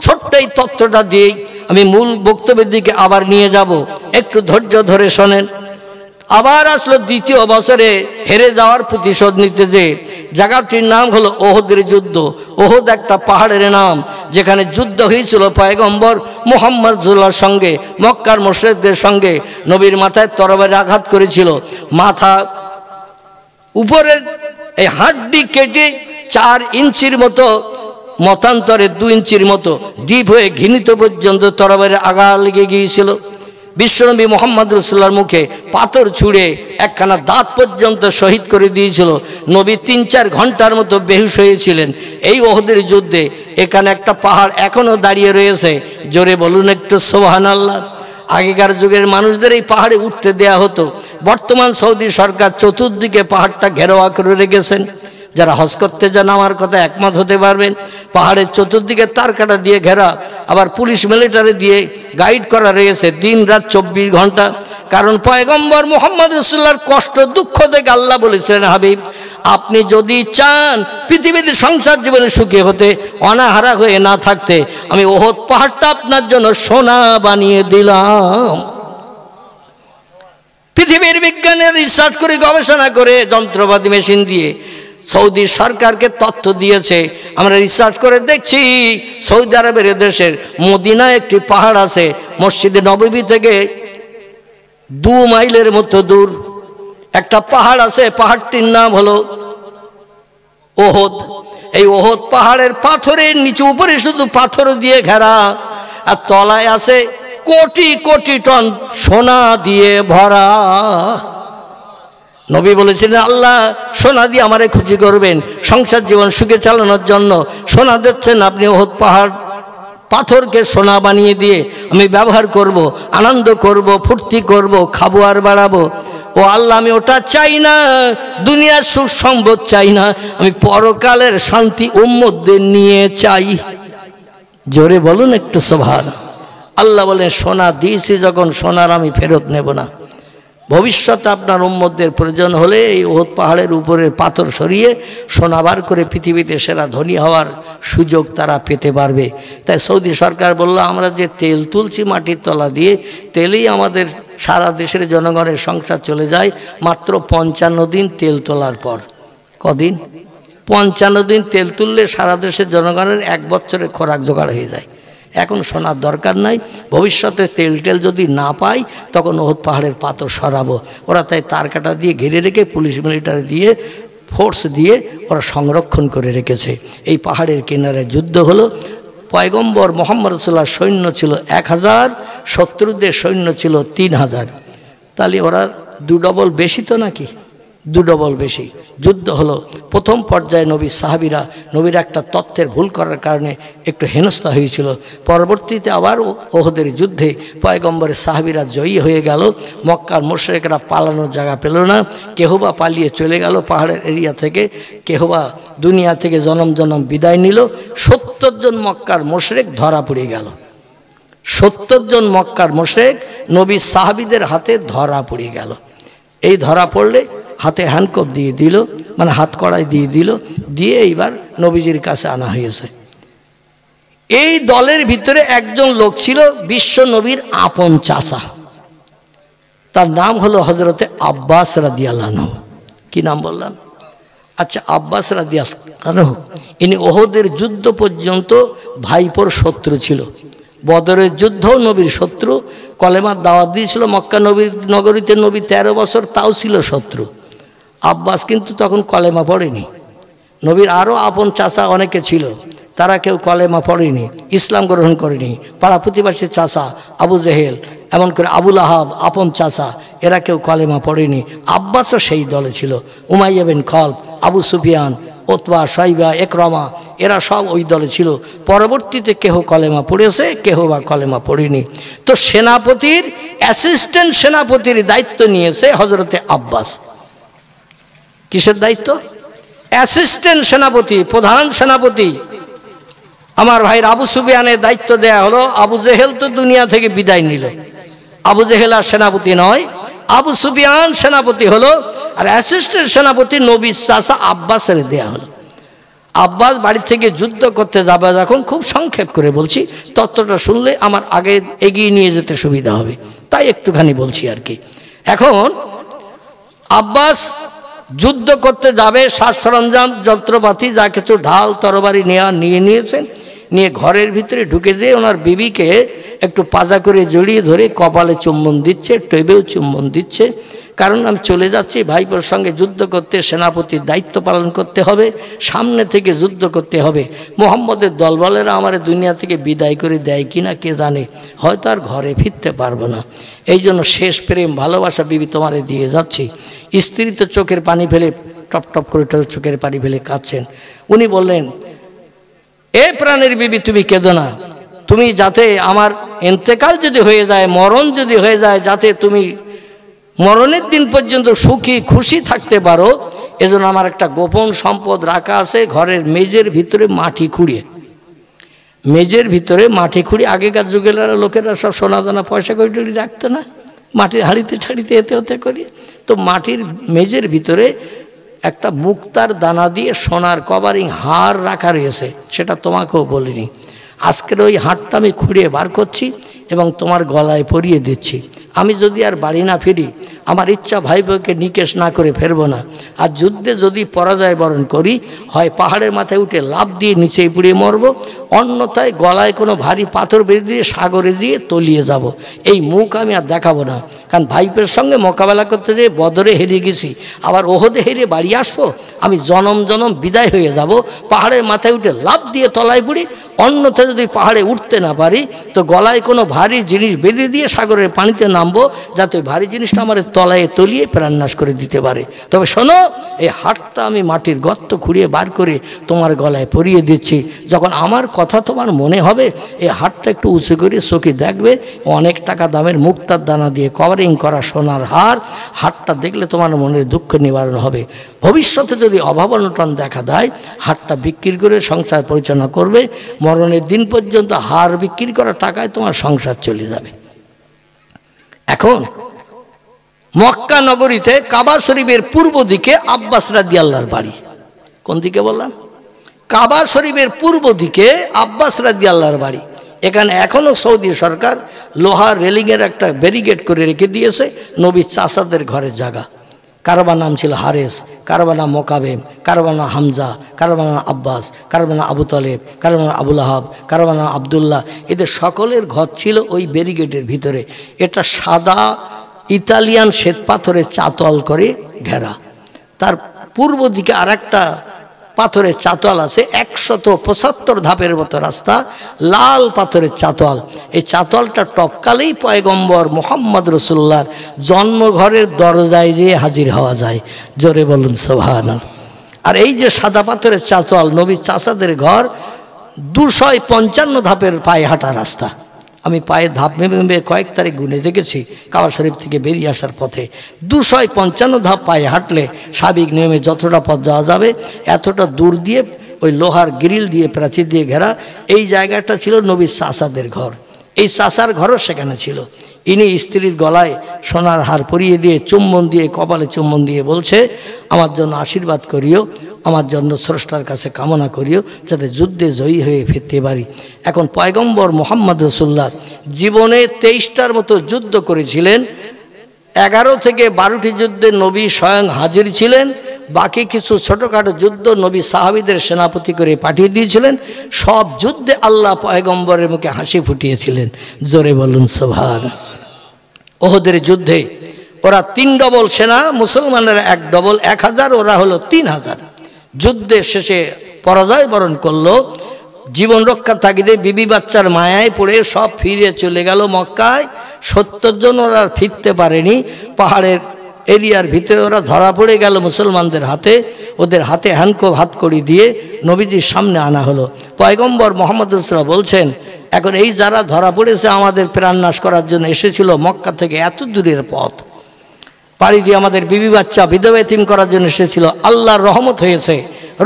ছোট্ট এই তথ্যটা দিয়েই আমি মূল বক্তব্যের দিকে আবার নিয়ে যাব, একটু ধৈর্য ধরে শোনেন। আবার আসলো 2য় বছরে হেরে যাওয়ার প্রতিশোধ নিতে, যে জায়গাটির নাম হলো ওহদের যুদ্ধ। ওহদ একটা পাহাড়ের নাম, যেখানে যুদ্ধ হয়েছিল পয়গম্বর মুহাম্মদ সাল্লাল্লাহু সঙ্গে, মক্কার মুশরিকদের সঙ্গে। নবীর মাথায় তরবারি আঘাত করেছিল, মাথা উপরের এই হাড্ডি কেটে 4 ইঞ্চির মতো, মতান্তরে 2 ইঞ্চির মতো ডিপ হয়ে ঘৃণিত পর্যন্ত তরবারির আঘাত লেগে গিয়েছিল। বিশ্বনবী মুহাম্মদ রাসূলুল্লাহর মুখে পাথর ছুঁড়ে একখানা দাঁত পর্যন্ত শহীদ করে দিয়েছিল। নবী 3-4 ঘন্টার মতো বেহুশ হয়েছিলেন এই ওহদের যুদ্ধে। এখানে একটা পাহাড় এখনো দাঁড়িয়ে রয়েছে, জোরে বলুন একটু সুবহানাল্লাহ। আগেকার যুগের মানুষদের এই পাহাড়ে উঠতে দেয়া হতো। বর্তমান সৌদি সরকার চতুর্দিকে পাহাড়টা ঘেরাওয়া করে রেখেছেন। যারা হজ করতে যান আমার কথা একমত হতে পারবেন, পাহাড়ের চতুর্দিকে তার কাটা দিয়ে ঘেরা, আবার পুলিশ মিলিটারি দিয়ে গাইড করা রয়েছে দিন রাত 24 ঘন্টা। কারণ পয়গম্বর মুহাম্মদ রাসূলুল্লাহর কষ্ট দুঃখ দেখে আল্লাহ বলেছিলেন, হাবিব আপনি যদি চান পৃথিবীতে সংসার জীবনে সুখী হতে, অনাহারা হয়ে না থাকতে, আমি ওহদ পাহাড়টা আপনার জন্য সোনা বানিয়ে দিলাম। পৃথিবীর বিজ্ঞানের রিসার্চ করে, গবেষণা করে, যন্ত্রপাতি মেশিন দিয়ে সৌদি সরকারকে তথ্য দিয়েছে। আমরা রিসার্চ করে দেখছি সৌদি আরবের দেশের মদিনায় একটি পাহাড় আছে, মসজিদে নববী থেকে 2 মাইলের মতো দূর একটা পাহাড় আছে। পাহাড়টির নাম হলো ওহদ। এই ওহদ পাহাড়ের পাথরের নিচে উপরে শুধু পাথর দিয়ে ঘেরা, আর তলায় আছে কোটি কোটি টন সোনা দিয়ে ভরা। নবী বলেছিলেন, আল্লাহ সোনা দিয়ে আমারে খুশি করবেন, সংসার জীবন সুখে চালানোর জন্য সোনা দিচ্ছেন আপনি। ওহদ পাহাড় পাথরকে সোনা বানিয়ে দিয়ে আমি ব্যবহার করব, আনন্দ করব, ফুর্তি করব, খাবো আর বাড়াবো। ও আল্লাহ, আমি ওটা চাই না, দুনিয়ার সুখ সম্পদ চাই না, আমি পরকালের শান্তি উম্মতদের নিয়ে চাই। জোরে বলুন একটু সুবহান। আল্লাহ বলেন, সোনা দিয়েছি যখন, সোনার আমি ফেরত নেব না। ভবিষ্যতে আপনার উম্মতদের প্রয়োজন হলে এই ওহদ পাহাড়ের উপরের পাথর সরিয়ে সোনা বার করে পৃথিবীতে সেরা ধনী হওয়ার সুযোগ তারা পেতে পারবে। তাই সৌদি সরকার বলল, আমরা যে তেল তুলছি মাটির তলা দিয়ে, তেলেই আমাদের সারা দেশের জনগণের সংসার চলে যায় মাত্র 55 দিন তেল তোলার পর। কদিন? 55 দিন তেল তুললে সারা দেশের জনগণের 1 বছরের খোরাক জোগাড় হয়ে যায়। এখন সোনার দরকার নাই, ভবিষ্যতে তেল টেল যদি না পাই তখন ওহদ পাহাড়ের পাথর সরাবো। ওরা তাই তার কাটা দিয়ে ঘিরে রেখে পুলিশ মিলিটারি দিয়ে ফোর্স দিয়ে ওরা সংরক্ষণ করে রেখেছে। এই পাহাড়ের কিনারে যুদ্ধ হলো। পয়গম্বর মোহাম্মদ রাসূলুল্লাহর সৈন্য ছিল 1000, শত্রুদের সৈন্য ছিল 3000। তাহলে ওরা 2 ডবল বেশি তো নাকি? 2 ডবল বেশি। যুদ্ধ হলো। প্রথম পর্যায়ে নবী সাহাবীরা, নবীর একটা তথ্যের ভুল করার কারণে একটু হেনস্থা হয়েছিল। পরবর্তীতে আবার ওহদের যুদ্ধে পয়গম্বরের সাহাবীরা জয়ী হয়ে গেল। মক্কার মুশরিকরা পালানোর জায়গা পেল না, কেহ বা পালিয়ে চলে গেল পাহাড়ের এরিয়া থেকে, কেহ বা দুনিয়া থেকে জনম জনম বিদায় নিল। 70 জন মক্কার মুশরিক ধরা পড়ে গেল। 70 জন মক্কার মুশরিক নবী সাহাবীদের হাতে ধরা পড়ে গেল। এই ধরা পড়লে হাতে হ্যান্ডকাফ দিয়ে দিল, মানে হাত কড়াই দিয়ে দিল, দিয়ে এইবার নবীজির কাছে আনা হয়েছে। এই দলের ভিতরে একজন লোক ছিল বিশ্ব নবীর আপন চাচা, তার নাম হলো হযরতে আব্বাস রাদিয়াল্লাহু আনহু। কি নাম বললাম? আচ্ছা, আব্বাস রাদিয়াল্লাহু আনহু ইনি ওহদের যুদ্ধ পর্যন্ত ভাইপোর শত্রু ছিল। বদরের যুদ্ধও নবীর শত্রু, কলেমার দাওয়াত দিয়েছিল মক্কা নবীর নগরীতে নবী 13 বছর, তাও ছিল শত্রু। আব্বাস কিন্তু তখন কলেমা পড়েনি। নবীর আরও আপন চাচা অনেকে ছিল, তারা কেউ কলেমা পড়েনি, ইসলাম গ্রহণ করেনি। পাড়া প্রতিবেশীর চাচা আবু জেহেল, এমন করে আবুল আহাব আপন চাচা, এরা কেউ কলেমা পড়েনি। আব্বাসও সেই দলে ছিল। উমাইয়া বিন খালদ, আবু সুফিয়ান, ওতবা, শাইবা, একরমা, এরা সব ওই দলে ছিল। পরবর্তীতে কেহ কলেমা পড়েছে, কেহ বা কলেমা পড়েনি। তো সেনাপতির অ্যাসিস্ট্যান্ট সেনাপতির দায়িত্ব নিয়েছে হযরতে আব্বাস। কিসের দায়িত্ব? অ্যাসিস্ট্যান্ট সেনাপতি, প্রধান সেনাপতি। আমার ভাইয়ের আবু সুফিয়ানের দায়িত্ব দেয়া হলো। আবু জেহেল তো দুনিয়া থেকে বিদায় নিল, আবু জেহেল আর সেনাপতি নয়, আবু সুফিয়ান সেনাপতি হলো। আর অ্যাসিস্ট্যান্ট সেনাপতি নবীর চাচা আব্বাসের দেয়া হলো। আব্বাস বাড়ি থেকে যুদ্ধ করতে যাবে যখন, খুব সংক্ষেপ করে বলছি, তত্ত্বটা শুনলে আমার আগে এগিয়ে নিয়ে যেতে সুবিধা হবে, তাই একটুখানি বলছি আর কি। এখন আব্বাস যুদ্ধ করতে যাবে, সাজ সরঞ্জাম, যন্ত্রপাতি যা কিছু ঢাল তরবারি নিয়ে নিয়েছেন, নিয়ে ঘরের ভিতরে ঢুকে যেয়ে ওনার বিবিকে একটু পাজা করে জড়িয়ে ধরে কপালে চুম্বন দিচ্ছে, টেবেও চুম্বন দিচ্ছে। কারণ আমি চলে যাচ্ছি ভাইপোর সঙ্গে যুদ্ধ করতে, সেনাপতির দায়িত্ব পালন করতে হবে, সামনে থেকে যুদ্ধ করতে হবে। মোহাম্মদের দলবলেরা আমার দুনিয়া থেকে বিদায় করে দেয় কিনা কে জানে, হয়তো আর ঘরে ফিরতে পারবো না। এই জন্য শেষ প্রেম ভালোবাসা বিবি তোমারে দিয়ে যাচ্ছি। স্ত্রী তো চোখের পানি ফেলে, টপ টপ করে চোখের পানি ফেলে কাঁদছেন। উনি বললেন, এ প্রাণের বিবি তুমি কেঁদো না, তুমি যাতে আমার ইন্তেকাল যদি হয়ে যায়, মরণ যদি হয়ে যায়, যাতে তুমি মরণের দিন পর্যন্ত সুখী খুশি থাকতে পারো, এজন্য আমার একটা গোপন সম্পদ রাখা আছে ঘরের মেজের ভিতরে মাটি খুঁড়িয়ে। মেজের ভিতরে মাটি খুঁড়ি, আগেকার যুগের লোকেরা সব সোনা দানা পয়সা কড়ি রাখতো না, মাটির হাঁড়িতে ঠাড়িতে এতে হতে করি। তো মাটির মেজের ভিতরে একটা মুক্তার দানা দিয়ে সোনার কভারিং হার রাখা রয়েছে, সেটা তোমাকেও বলিনি। আজকের ওই হারটা আমি খুঁড়িয়ে বার করছি এবং তোমার গলায় পরিয়ে দিচ্ছি। আমি যদি আর বাড়ি না ফিরি, আমার ইচ্ছা ভাই বোনকে নিকেশ না করে ফেরবো না। আর যুদ্ধে যদি পরাজয় বরণ করি, হয় পাহাড়ের মাথায় উঠে লাফ দিয়ে নিচেই পুড়িয়ে মরবো, অন্যথায় গলায় কোনো ভারী পাথর বেঁধে দিয়ে সাগরে দিয়ে তলিয়ে যাব। এই মুখ আমি আর দেখাবো না, কারণ ভাইপের সঙ্গে মোকাবেলা করতে যেয়ে বদরে হেরে গেছি, আবার ওহদে হেরে বাড়ি আসবো। আমি জনম জনম বিদায় হয়ে যাব, পাহাড়ের মাথায় উঠে লাফ দিয়ে তলায় পুড়ি। অন্যথায় যদি পাহাড়ে উঠতে না পারি, তো গলায় কোনো ভারী জিনিস বেঁধে দিয়ে সাগরের পানিতে নামবো, যাতে ওই ভারী জিনিসটা আমার তলায় তলিয়ে প্রাণনাশ করে দিতে পারে। তবে শোনো, এই হাটটা আমি মাটির গর্ত খুঁড়িয়ে বার করে তোমার গলায় পরিয়ে দিচ্ছি। যখন আমার কথা তোমার মনে হবে, এই হাটটা একটু উঁচু করে চোখে দেখবে, অনেক টাকা দামের মুক্তার দানা দিয়ে কভারিং করা সোনার হাটটা দেখলে তোমার মনের দুঃখ নিবারণ হবে। ভবিষ্যতে যদি অভাব অনটন দেখা দেয়, হাটটা বিক্রি করে সংসার পরিচালনা করবে। মরণের দিন পর্যন্ত হার বিক্রি করা টাকায় তোমার সংসার চলে যাবে। এখন মক্কা নগরীতে কাবা শরীফের পূর্ব দিকে আব্বাস রাদিয়াল্লাহর বাড়ি। কোন দিকে বললাম? কাবা শরীফের পূর্ব দিকে আব্বাস রাদিয়াল্লাহর বাড়ি। এখানে এখনো সৌদি সরকার লোহার রেলিংয়ের একটা ব্যারিকেড করে রেখে দিয়েছে, নবীর চাচাদের ঘরের জায়গা। কারবার নাম ছিল হারেস, কারবার নাম মোকাবেম, কারবার নাম হামজা, কারবার নাম আব্বাস, কারবার নাম আবু তালেব, কারবার নাম আবুল আহাব, কারবার নাম আবদুল্লাহ। এদের সকলের ঘর ছিল ওই ব্যারিকেডের ভিতরে। এটা সাদা ইতালিয়ান শ্বেত পাথরের চাতল করে ঘেরা। তার পূর্ব দিকে আর একটা পাথরের চাতল আছে, 175 ধাপের মতো রাস্তা, লাল পাথরের চাতল। এই চাতলটা টপকালেই পয়গম্বর মোহাম্মদ রসুল্লাহর জন্মঘরের দরজায় যেয়ে হাজির হওয়া যায়। জোরে বলুন সুবহানাল্লাহ। আর এই যে সাদা পাথরের চাতল, নবীর চাচাদের ঘর, 255 ধাপের পায়ে হাঁটা রাস্তা। আমি পায়ে ধাপ মেপে কয়েক তারিখ গুনে দেখেছি কাবা শরীফ থেকে বেরিয়ে আসার পথে। 255 ধাপ পায়ে হাঁটলে স্বাভাবিক নিয়মে যতটা পথ যাওয়া যাবে, এতটা দূর দিয়ে ওই লোহার গ্রিল দিয়ে প্রাচীর দিয়ে ঘেরা এই জায়গাটা ছিল নবীর চাচাদের ঘর। এই চাচার ঘরও সেখানে ছিল। ইনি স্ত্রীর গলায় সোনার হার পরিয়ে দিয়ে চুম্বন দিয়ে, কপালে চুম্বন দিয়ে বলছে, আমার জন্য আশীর্বাদ করিও, আমার জন্য স্রষ্টার কাছে কামনা করিও, যাতে যুদ্ধে জয়ী হয়ে ফিরতে পারি। এখন পয়গম্বর মোহাম্মদ রসুল্লাহ জীবনে 23টার মতো যুদ্ধ করেছিলেন। 11 থেকে 12টি যুদ্ধে নবী স্বয়ং হাজির ছিলেন। বাকি কিছু ছোটোখাটো যুদ্ধ নবী সাহাবীদের সেনাপতি করে পাঠিয়ে দিয়েছিলেন। সব যুদ্ধে আল্লাহ পয়গম্বরের মুখে হাসি ফুটিয়েছিলেন। জোরে বলুন সুবহানাল্লাহ। ওহদের যুদ্ধে ওরা 3 ডবল সেনা, মুসলমানেরা 1 ডবল, 1000, ওরা হলো 3000। যুদ্ধের শেষে পরাজয় বরণ করলো। জীবন রক্ষার তাগিদে বিবি বাচ্চার মায়ায় পড়ে সব ফিরে চলে গেল মক্কায়। 70 জন ওরা ফিরতে পারেনি। পাহাড়ের এরিয়ার ভিতরে ওরা ধরা পড়ে গেল মুসলমানদের হাতে। ওদের হাতে হ্যান্ডকোপ হাতকড়ি দিয়ে নবীজির সামনে আনা হলো। পয়গম্বর মোহাম্মদ রাসূলুল্লাহ বলছেন, এখন এই যারা ধরা পড়েছে আমাদের প্রাণনাশ করার জন্য এসেছিল, মক্কা থেকে এত দূরের পথ পাড়ি দিয়ে আমাদের বিবি বাচ্চা বিধবা এতিম করার জন্য এসেছিল, আল্লাহর রহমত হয়েছে,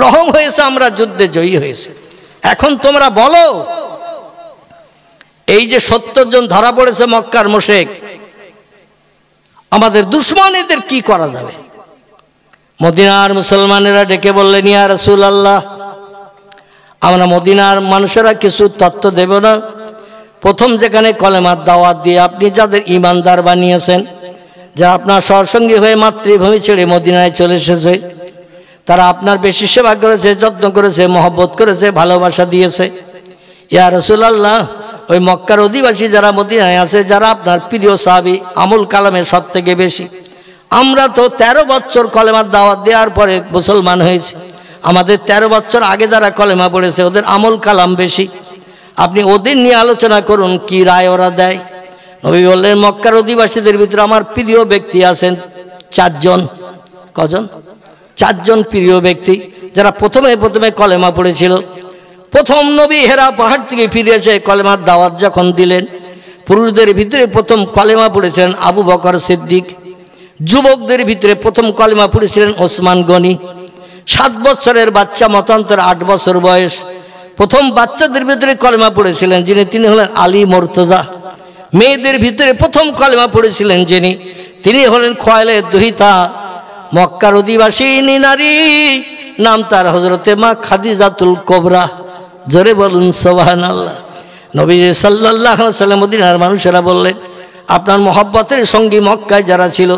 রহম হয়েছে, আমরা যুদ্ধে জয়ী হয়েছে। এখন তোমরা বলো, এই যে 70 জন ধরা পড়েছে মক্কার মুশরিক, আমাদের দুশমন, এদের কি করা যাবে? মদিনার মুসলমানেরা ডেকে বললেন, ইয়া রাসূলুল্লাহ, আমরা মদিনার মানুষেরা কিছু তত্ত্ব দেব না। প্রথম যেখানে কলেমার দাওয়াত দিয়ে আপনি যাদের ইমানদার বানিয়েছেন, যারা আপনার সহসঙ্গী হয়ে মাতৃভূমি ছেড়ে মদিনায় চলে এসেছে, তারা আপনার বেশি সেবা করেছে, যত্ন করেছে, মহব্বত করেছে, ভালোবাসা দিয়েছে। ইয়া রাসূলুল্লাহ, ওই মক্কার অধিবাসী যারা মদিনায় আছে, যারা আপনার প্রিয় সাহাবী, আমল কালামের সব থেকে বেশি। আমরা তো 13 বছর কলেমার দাওয়াত দেওয়ার পরে মুসলমান হয়েছি। আমাদের 13 বছর আগে যারা কলেমা পড়েছে ওদের আমল কালাম বেশি। আপনি ওদের নিয়ে আলোচনা করুন, কি রায় ওরা দেয়। নবী বললেন, মক্কার অধিবাসীদের ভিতরে আমার প্রিয় ব্যক্তি আছেন 4 জন। কজন? 4 জন প্রিয় ব্যক্তি, যারা প্রথমে কলেমা পড়েছিল। প্রথম নবী হেরা পাহাড় থেকে ফিরে এসে কলেমার দাওয়াত যখন দিলেন, পুরুষদের ভিতরে প্রথম কলেমা পড়েছিলেন আবু বকর সিদ্দিক। যুবকদের ভিতরে প্রথম কলেমা পড়েছিলেন ওসমান গনি। 7 বছরের বাচ্চা, মতান্তর 8 বছর বয়স। প্রথম বাচ্চাদের ভিতরে কলেমা পড়েছিলেন তিনি হলেন আলী মুর্তজা। মেয়েদের ভিতরে প্রথম কলেমা পড়েছিলেন তিনি হলেন খোয়াইলে দহিতা মক্কার অধিবাসিনী নারী, নাম তার হযরতে মা খাদিজাতুল কুবরা। জোরে বলুন সুবহানাল্লাহ। নবী সাল্লাল্লাহু আলাইহি ওয়াসাল্লাম মদিনার মানুষেরা বললেন, আপনার মহব্বতের সঙ্গী মক্কায় যারা ছিল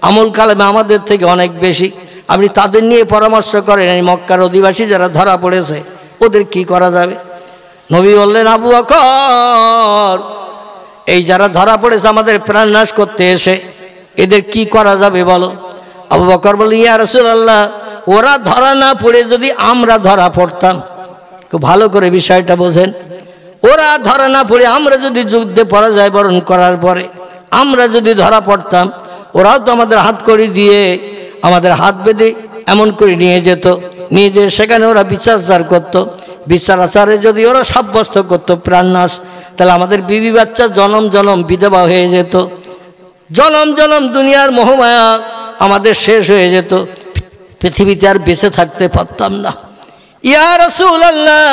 আমল কালামে আমাদের থেকে অনেক বেশি, আপনি তাদের নিয়ে পরামর্শ করেন, এই মক্কার অধিবাসী যারা ধরা পড়েছে ওদের কি করা যাবে? নবী বললেন, আবু বকর, এই যারা ধরা পড়েছে আমাদের প্রাণনাশ করতে এসে, এদের কি করা যাবে বলো? আবু বকর বললেন, ইয়া রাসূলুল্লাহ, ওরা ধরা না পড়ে যদি আমরা ধরা পড়তাম। খুব ভালো করে বিষয়টা বোঝেন। ওরা ধরা না পড়ে আমরা যদি যুদ্ধে পরাজয় বরণ করার পরে আমরা যদি ধরা পড়তাম, ওরাও তো আমাদের হাত কড়ি দিয়ে আমাদের হাত বেঁধে এমন করে নিয়ে যেত, নিয়ে যেয়ে সেখানে ওরা বিচার করতো। বিচার আচারে যদি ওরা সাব্যস্ত করতো প্রাণনাশ, তাহলে আমাদের বিবি বাচ্চা জনম জনম বিধবা হয়ে যেত, জনম জনম দুনিয়ার মোহমায়া আমাদের শেষ হয়ে যেত, পৃথিবীতে আর বেঁচে থাকতে পারতাম না। ইয়া রাসূলুল্লাহ,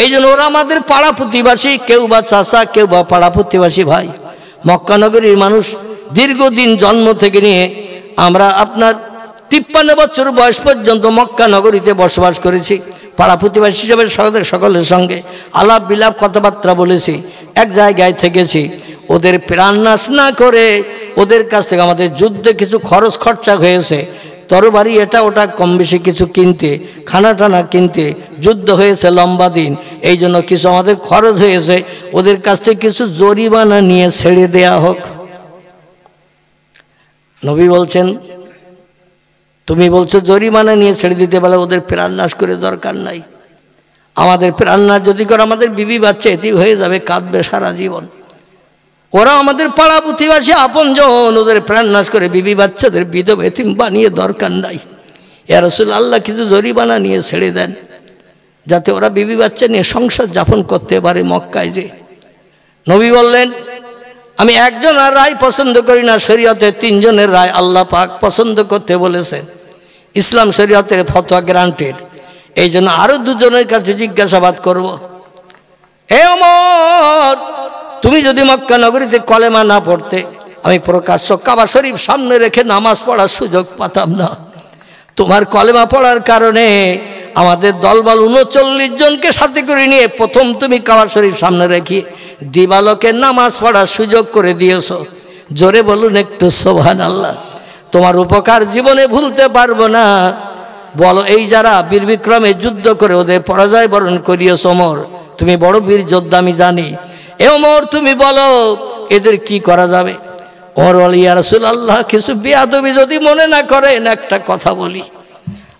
এই জন্য ওরা আমাদের পাড়া প্রতিবাসী, কেউ বা চাচা, কেউ বা পাড়া প্রতিবাসী ভাই। মক্কা নগরীর মানুষ দীর্ঘদিন জন্ম থেকে নিয়ে আমরা আপনার 53 বছর বয়স পর্যন্ত মক্কা নগরীতে বসবাস করেছি। পাড়া প্রতিবাসী হিসেবে সকলের সঙ্গে আলাপ বিলাপ কথাবার্তা বলেছি, এক জায়গায় থেকেছি। ওদের প্রাণনাশ না করে ওদের কাছ থেকে আমাদের যুদ্ধে কিছু খরচ খরচা হয়েছে, তরবারি এটা ওটা কম বেশি কিছু কিনতে, খানা টানা কিনতে, যুদ্ধ হয়েছে লম্বা দিন, এই জন্য কিছু আমাদের খরচ হয়েছে, ওদের কাছ থেকে কিছু জরিমানা নিয়ে ছেড়ে দেয়া হোক। নবী বলছেন, তুমি বলছো জরিমানা নিয়ে ছেড়ে দিতে, বলে ওদের প্রাণনাশ করে দরকার নাই। আমাদের প্রাণনাশ যদি করে আমাদের বিবি বাচ্চা এটি হয়ে যাবে, কাঁদবে সারা জীবন। ওরা আমাদের পাড়া প্রতিবাসী আপনজন, ওদের প্রাণনাশ করে বিবি বাচ্চাদের বিধবা এতিম বানিয়ে দরকার নাই। ইয়া রাসূলুল্লাহ, কিছু জরিমানা নিয়ে ছেড়ে দেন, যাতে ওরা বিবি বাচ্চা নিয়ে সংসার যাপন করতে পারে মক্কায় যে। নবী বললেন, আমি একজনের রায় পছন্দ করি না, শরীয়তে 3 জনের রায় আল্লাহ পাক পছন্দ করতে বলেছেন। ইসলাম শরীয়তের ফতোয়া গ্রান্টেড, এই জন্য আরো 2 জনের কাছে জিজ্ঞাসাবাদ করব। হে ওমর, তুমি যদি মক্কা নগরীতে কলেমা না পড়তে, আমি প্রকাশ্য কাবা শরীফ সামনে রেখে নামাজ পড়ার সুযোগ পাতাম না। তোমার কলেমা পড়ার কারণে আমাদের দলবল 39 জনকে সাথে করে নিয়ে প্রথম তুমি কাবা শরীফ সামনে রেখে দিবালোকে নামাজ পড়ার সুযোগ করে দিয়েছ। জোরে বলুন একটু সুবহানাল্লাহ। তোমার উপকার জীবনে ভুলতে পারবো না। বলো, এই যারা বীর বিক্রমে যুদ্ধ করে ওদের পরাজয় বরণ করিয়েছ ওমর, তুমি বড় বীর যোদ্ধা আমি জানি। এ ওমর, তুমি বলো এদের কি করা যাবে? ওমর বলে, ইয়া রাসূলুল্লাহ, কিছু বেয়াদবি যদি মনে না করেন একটা কথা বলি।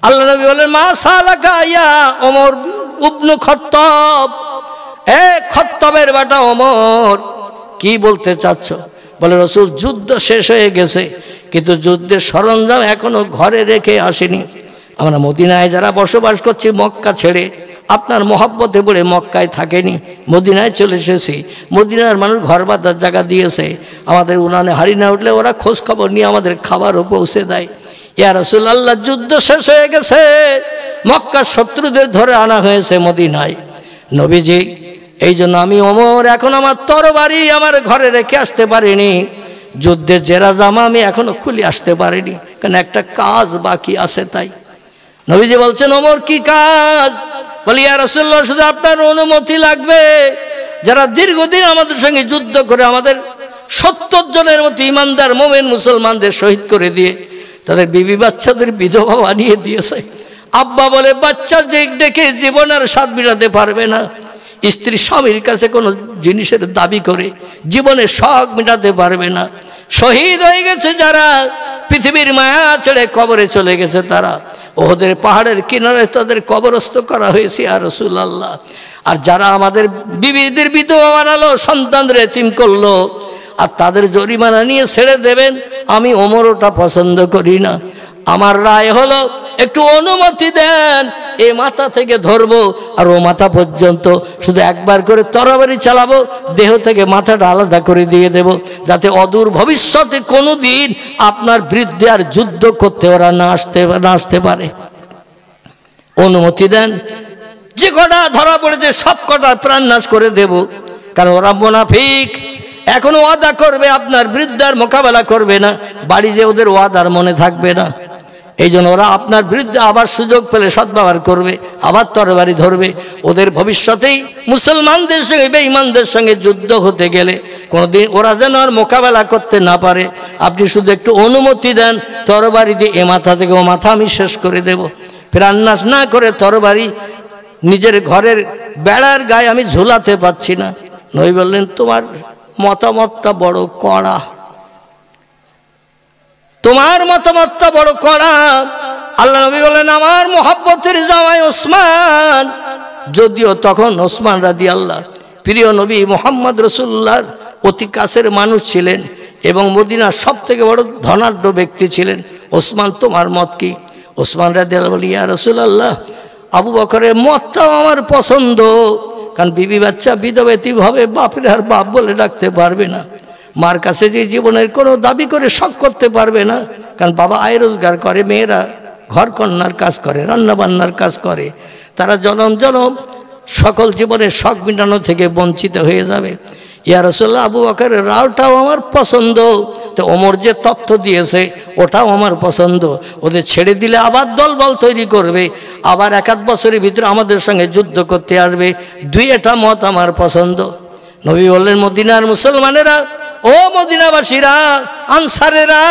আল্লাহ নবী বলেন, মা সালাকা ইয়া ওমর ইবনে খাত্তাব, এ খাত্তাবের বেটা ওমর, কি বলতে চাচ্ছ? বলে, রাসূল, যুদ্ধ শেষ হয়ে গেছে, কিন্তু যুদ্ধের সরঞ্জাম এখনো ঘরে রেখে আসেনি। আমরা মদিনায় যারা বসবাস করছি মক্কা ছেড়ে, আপনার মহব্বতে পড়ে মক্কায় থাকেনি, মদিনায় চলে এসেছি। মদিনার মানুষ ঘর বাঁধার জায়গা দিয়েছে, আমাদের উনানে হাড়ি না উঠলে ওরা খোঁজ খবর নিয়ে আমাদের খাবারও পৌঁছে দেয়। ইয়া রাসূলুল্লাহ, যুদ্ধ শেষ হয়ে গেছে, মক্কার শত্রুদের ধরে আনা হয়েছে মদিনায়। নবীজি, এই জন্য আমি ওমর এখন আমার তরবারি আমার ঘরে রেখে আসতে পারিনি, যুদ্ধের জেরা জামা আমি এখনো খুলে আসতে পারিনি, কারণ একটা কাজ বাকি আছে। তাই নবীজি বলছেন, ওমর কি কাজ? বলি, ইয়া রাসূলুল্লাহ, শুধু আপনার অনুমতি লাগবে। যারা দীর্ঘদিন আমাদের সঙ্গে যুদ্ধ করে আমাদের 70 জনের মতো ইমানদার মোমেন মুসলমানদের শহীদ করে দিয়ে তাদের বিবি বাচ্চাদের বিধবা বানিয়ে দিয়েছে। আব্বা বলে, বাচ্চা যে ডেকে জীবন আর স্বাদ মেটাতে পারবে না। স্ত্রী স্বামীর কাছে কোনো জিনিসের দাবি করে জীবনের শখ মেটাতে পারবে না। শহীদ হয়ে গেছে যারা, পৃথিবীর মায়া ছেড়ে কবরে চলে গেছে তারা, ওদের পাহাড়ের কিনারে তাদের কবরস্থ করা হয়েছে ইয়া রাসূলুল্লাহ। আর যারা আমাদের বিবিদের বিধবা বানালো, সন্তানদের এতিম করলো, আর তাদের জরিমানা নিয়ে ছেড়ে দেবেন, আমি ওমর ওটা পছন্দ করি না। আমার রায় হলো, একটু অনুমতি দেন, এ মাথা থেকে ধরবো আর ও মাথা পর্যন্ত শুধু একবার করে তরবারি চালাবো, দেহ থেকে মাথাটা আলাদা করে দিয়ে দেব, যাতে অদূর ভবিষ্যতে কোনো দিন আপনার বিরুদ্ধে আর যুদ্ধ করতে ওরা না আসতে পারে। অনুমতি দেন, যে কটা ধরা পড়েছে সব কটা প্রাণনাশ করে দেব, কারণ ওরা মুনাফিক। এখনো ওয়াদা করবে আপনার বিরুদ্ধে আর মোকাবেলা করবে না, বাড়ি যে ওদের ওয়াদার মনে থাকবে না। এই জন্য ওরা আপনার বিরুদ্ধে আবার সুযোগ পেলে সদ্ব্যবহার করবে, আবার তরবারি ধরবে। ওদের ভবিষ্যতেই মুসলমানদের সঙ্গে বেঈমানদের সঙ্গে যুদ্ধ হতে গেলে কোনোদিন ওরা যেন আর মোকাবেলা করতে না পারে, আপনি শুধু একটু অনুমতি দেন, তরবারি দিয়ে এ মাথা থেকে ও মাথা আমি শেষ করে দেব। প্রাণনাশ না করে তরবারি নিজের ঘরের বেড়ার গায়ে আমি ঝুলাতে পারছি না। নবী বললেন, তোমার মতামতটা বড় কড়া, তোমার মতামতটা বড় কড়া। আল্লাহ নবী বলেন, আমার মোহাব্বতের জামাই ওসমান, যদিও তখন ওসমান রাদিয়াল্লাহু প্রিয় নবী মুহাম্মদ রাসূলুল্লাহর অতি কাছের মানুষ ছিলেন এবং মদিনার সব থেকে বড় ধনাঢ্য ব্যক্তি ছিলেন। ওসমান, তোমার মত কি? ওসমান রাদিয়াল্লাহু বলি, ইয়া রাসূলুল্লাহ, আবু বকরের মতটাও আমার পছন্দ, কারণ বিবি বাচ্চা বিধবেতিভাবে বাপের আর বাপ বলে ডাকতে পারবে না, মার কাছে যে জীবনের কোনো দাবি করে শখ করতে পারবে না, কারণ বাবা আয় রোজগার করে, মেয়েরা ঘর কন্যার কাজ করে, রান্নাবান্নার কাজ করে, তারা জনম জনম সকল জীবনের শখ মেটানো থেকে বঞ্চিত হয়ে যাবে। ইয়া রাসূলুল্লাহ, আবু বকরের রাওটাও আমার পছন্দ, তো ওমর যে তথ্য দিয়েছে ওটাও আমার পছন্দ। ওদের ছেড়ে দিলে আবার দলবল তৈরি করবে, আবার 1-1 বছরের ভিতরে আমাদের সঙ্গে যুদ্ধ করতে আসবে, দুইটা মত আমার পছন্দ। নবী বললেন, মদিনার মুসলমানেরা, ও মদিনাবাসীরা, আনসারেরা,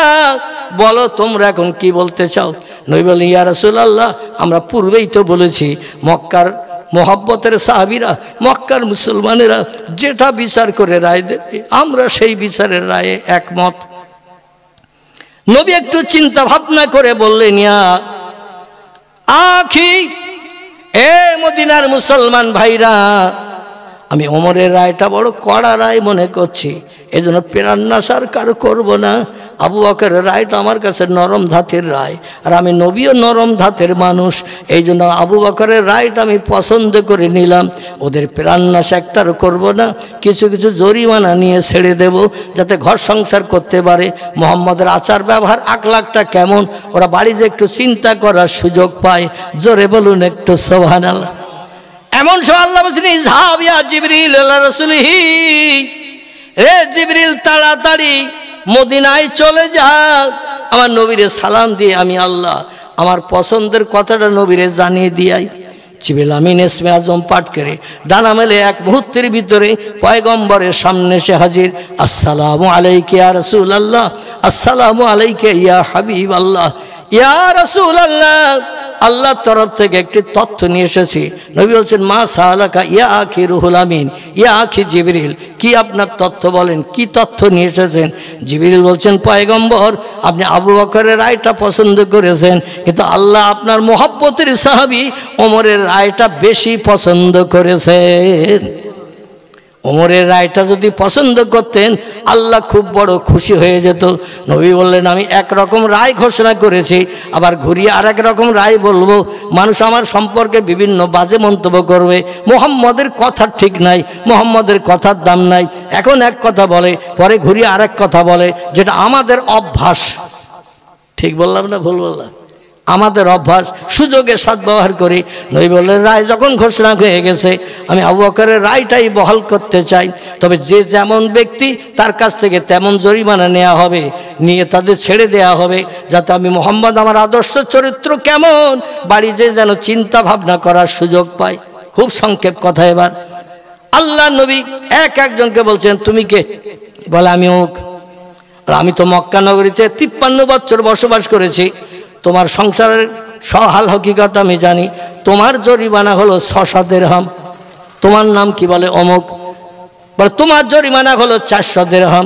বলো তোমরা এখন কি বলতে চাও? নবী বললেন, ইয়া রাসূলুল্লাহ, আমরা পূর্বেই তো বলেছি, মক্কার মোহাব্বতের সাহাবীরা, মক্কার মুসলমানেরা যেটা বিচার করে রায় দেবে আমরা সেই বিচারের রায়ে একমত। নবী একটু চিন্তা ভাবনা করে বললেন, ইয়া আখি, এ মদিনার মুসলমান ভাইরা, আমি ওমরের রায়টা বড় কড়া রায় মনে করছি, এজন্য প্রাণনাশ আর কারো করবো না। আবু বকরের রায়টা আমার কাছে নরম ধাতের রায়, আর আমি নবীও নরম ধাতের মানুষ, এই জন্য আবু বকরের রায়টা আমি পছন্দ করে নিলাম। ওদের প্রাণনাশ একটারও করবো না, কিছু কিছু জরিমানা নিয়ে ছেড়ে দেব, যাতে ঘর সংসার করতে পারে। মোহাম্মদের আচার ব্যবহার আখলাকটা কেমন, ওরা বাড়িতে একটু চিন্তা করার সুযোগ পায়। জোরে বলুন একটু সুবহানাল্লাহ। এমন সব আল্লাহ বলছেন, ইযহাব ইয়া জিবরিল ইলা রাসূলিহি, রে জিবরিল তাড়াতাড়ি মদিনায় চলে যা, আমার নবীরে সালাম দিয়ে আমি আল্লাহ আমার পছন্দের কথাটা নবীরে জানিয়ে দিয়াই। জিবরিল আমিন ইসমে আজম পাঠ করে ডানা মেলে এক মুহূর্তের ভিতরে পয়গম্বরের সামনে সে হাজির। আসসালামু আলাইকা ইয়া রাসূলুল্লাহ, আসসালামু আলাইকা ইয়া হাবিবাল্লাহ, ইয়া রাসূলুল্লাহ, আল্লাহর তরফ থেকে একটি তথ্য নিয়ে এসেছি। নবী বলছেন, মা সাআলাকা ইয়া আখি রুহুল আমিন, ইয়া আখি জিবরিল, কি আপনার তথ্য বলেন, কি তথ্য নিয়ে এসেছেন? জিবরিল বলছেন, পয়গম্বর, আপনি আবু বকরের রায়টা পছন্দ করেছেন, কিন্তু আল্লাহ আপনার মোহাব্বতের সাহাবী ওমরের রায়টা বেশি পছন্দ করেছেন। ওমরের রায়টা যদি পছন্দ করতেন আল্লাহ খুব বড় খুশি হয়ে যেত। নবী বললেন, আমি একরকম রায় ঘোষণা করেছি, আবার ঘুরিয়ে আর এক রকম রায় বলবো, মানুষ আমার সম্পর্কে বিভিন্ন বাজে মন্তব্য করবে, মুহাম্মদের কথা ঠিক নাই, মুহাম্মদের কথার দাম নাই, এখন এক কথা বলে পরে ঘুরিয়ে আর এক কথা বলে, যেটা আমাদের অভ্যাস। ঠিক বললাম না ভুল বললাম? আমাদের অভ্যাস, সুযোগে সদ্ব্যবহার করি। নবী বললেন, রায় যখন ঘোষণা হয়ে গেছে, আমি আবু বকরের রায়টাই বহাল করতে চাই, তবে যে যেমন ব্যক্তি তার কাছ থেকে তেমন জরিমানা নেওয়া হবে, নিয়ে তাদের ছেড়ে দেওয়া হবে, যাতে আমি মুহাম্মদ আমার আদর্শ চরিত্র কেমন বাড়ি যে যেন চিন্তা ভাবনা করার সুযোগ পাই। খুব সংক্ষেপ কথা। এবার আল্লাহ নবী একজনকে বলছেন, তুমি কে? বলে, আমি ওক। আমি তো মক্কা নগরীতে 53 বছর বসবাস করেছি, তোমার সংসারের সহাল হকিকত আমি জানি, তোমার জরিমানা হলো 600 দিরহাম। তোমার নাম কি? বলে অমুক। বলে, তোমার জরিমানা হলো 400 দিরহাম।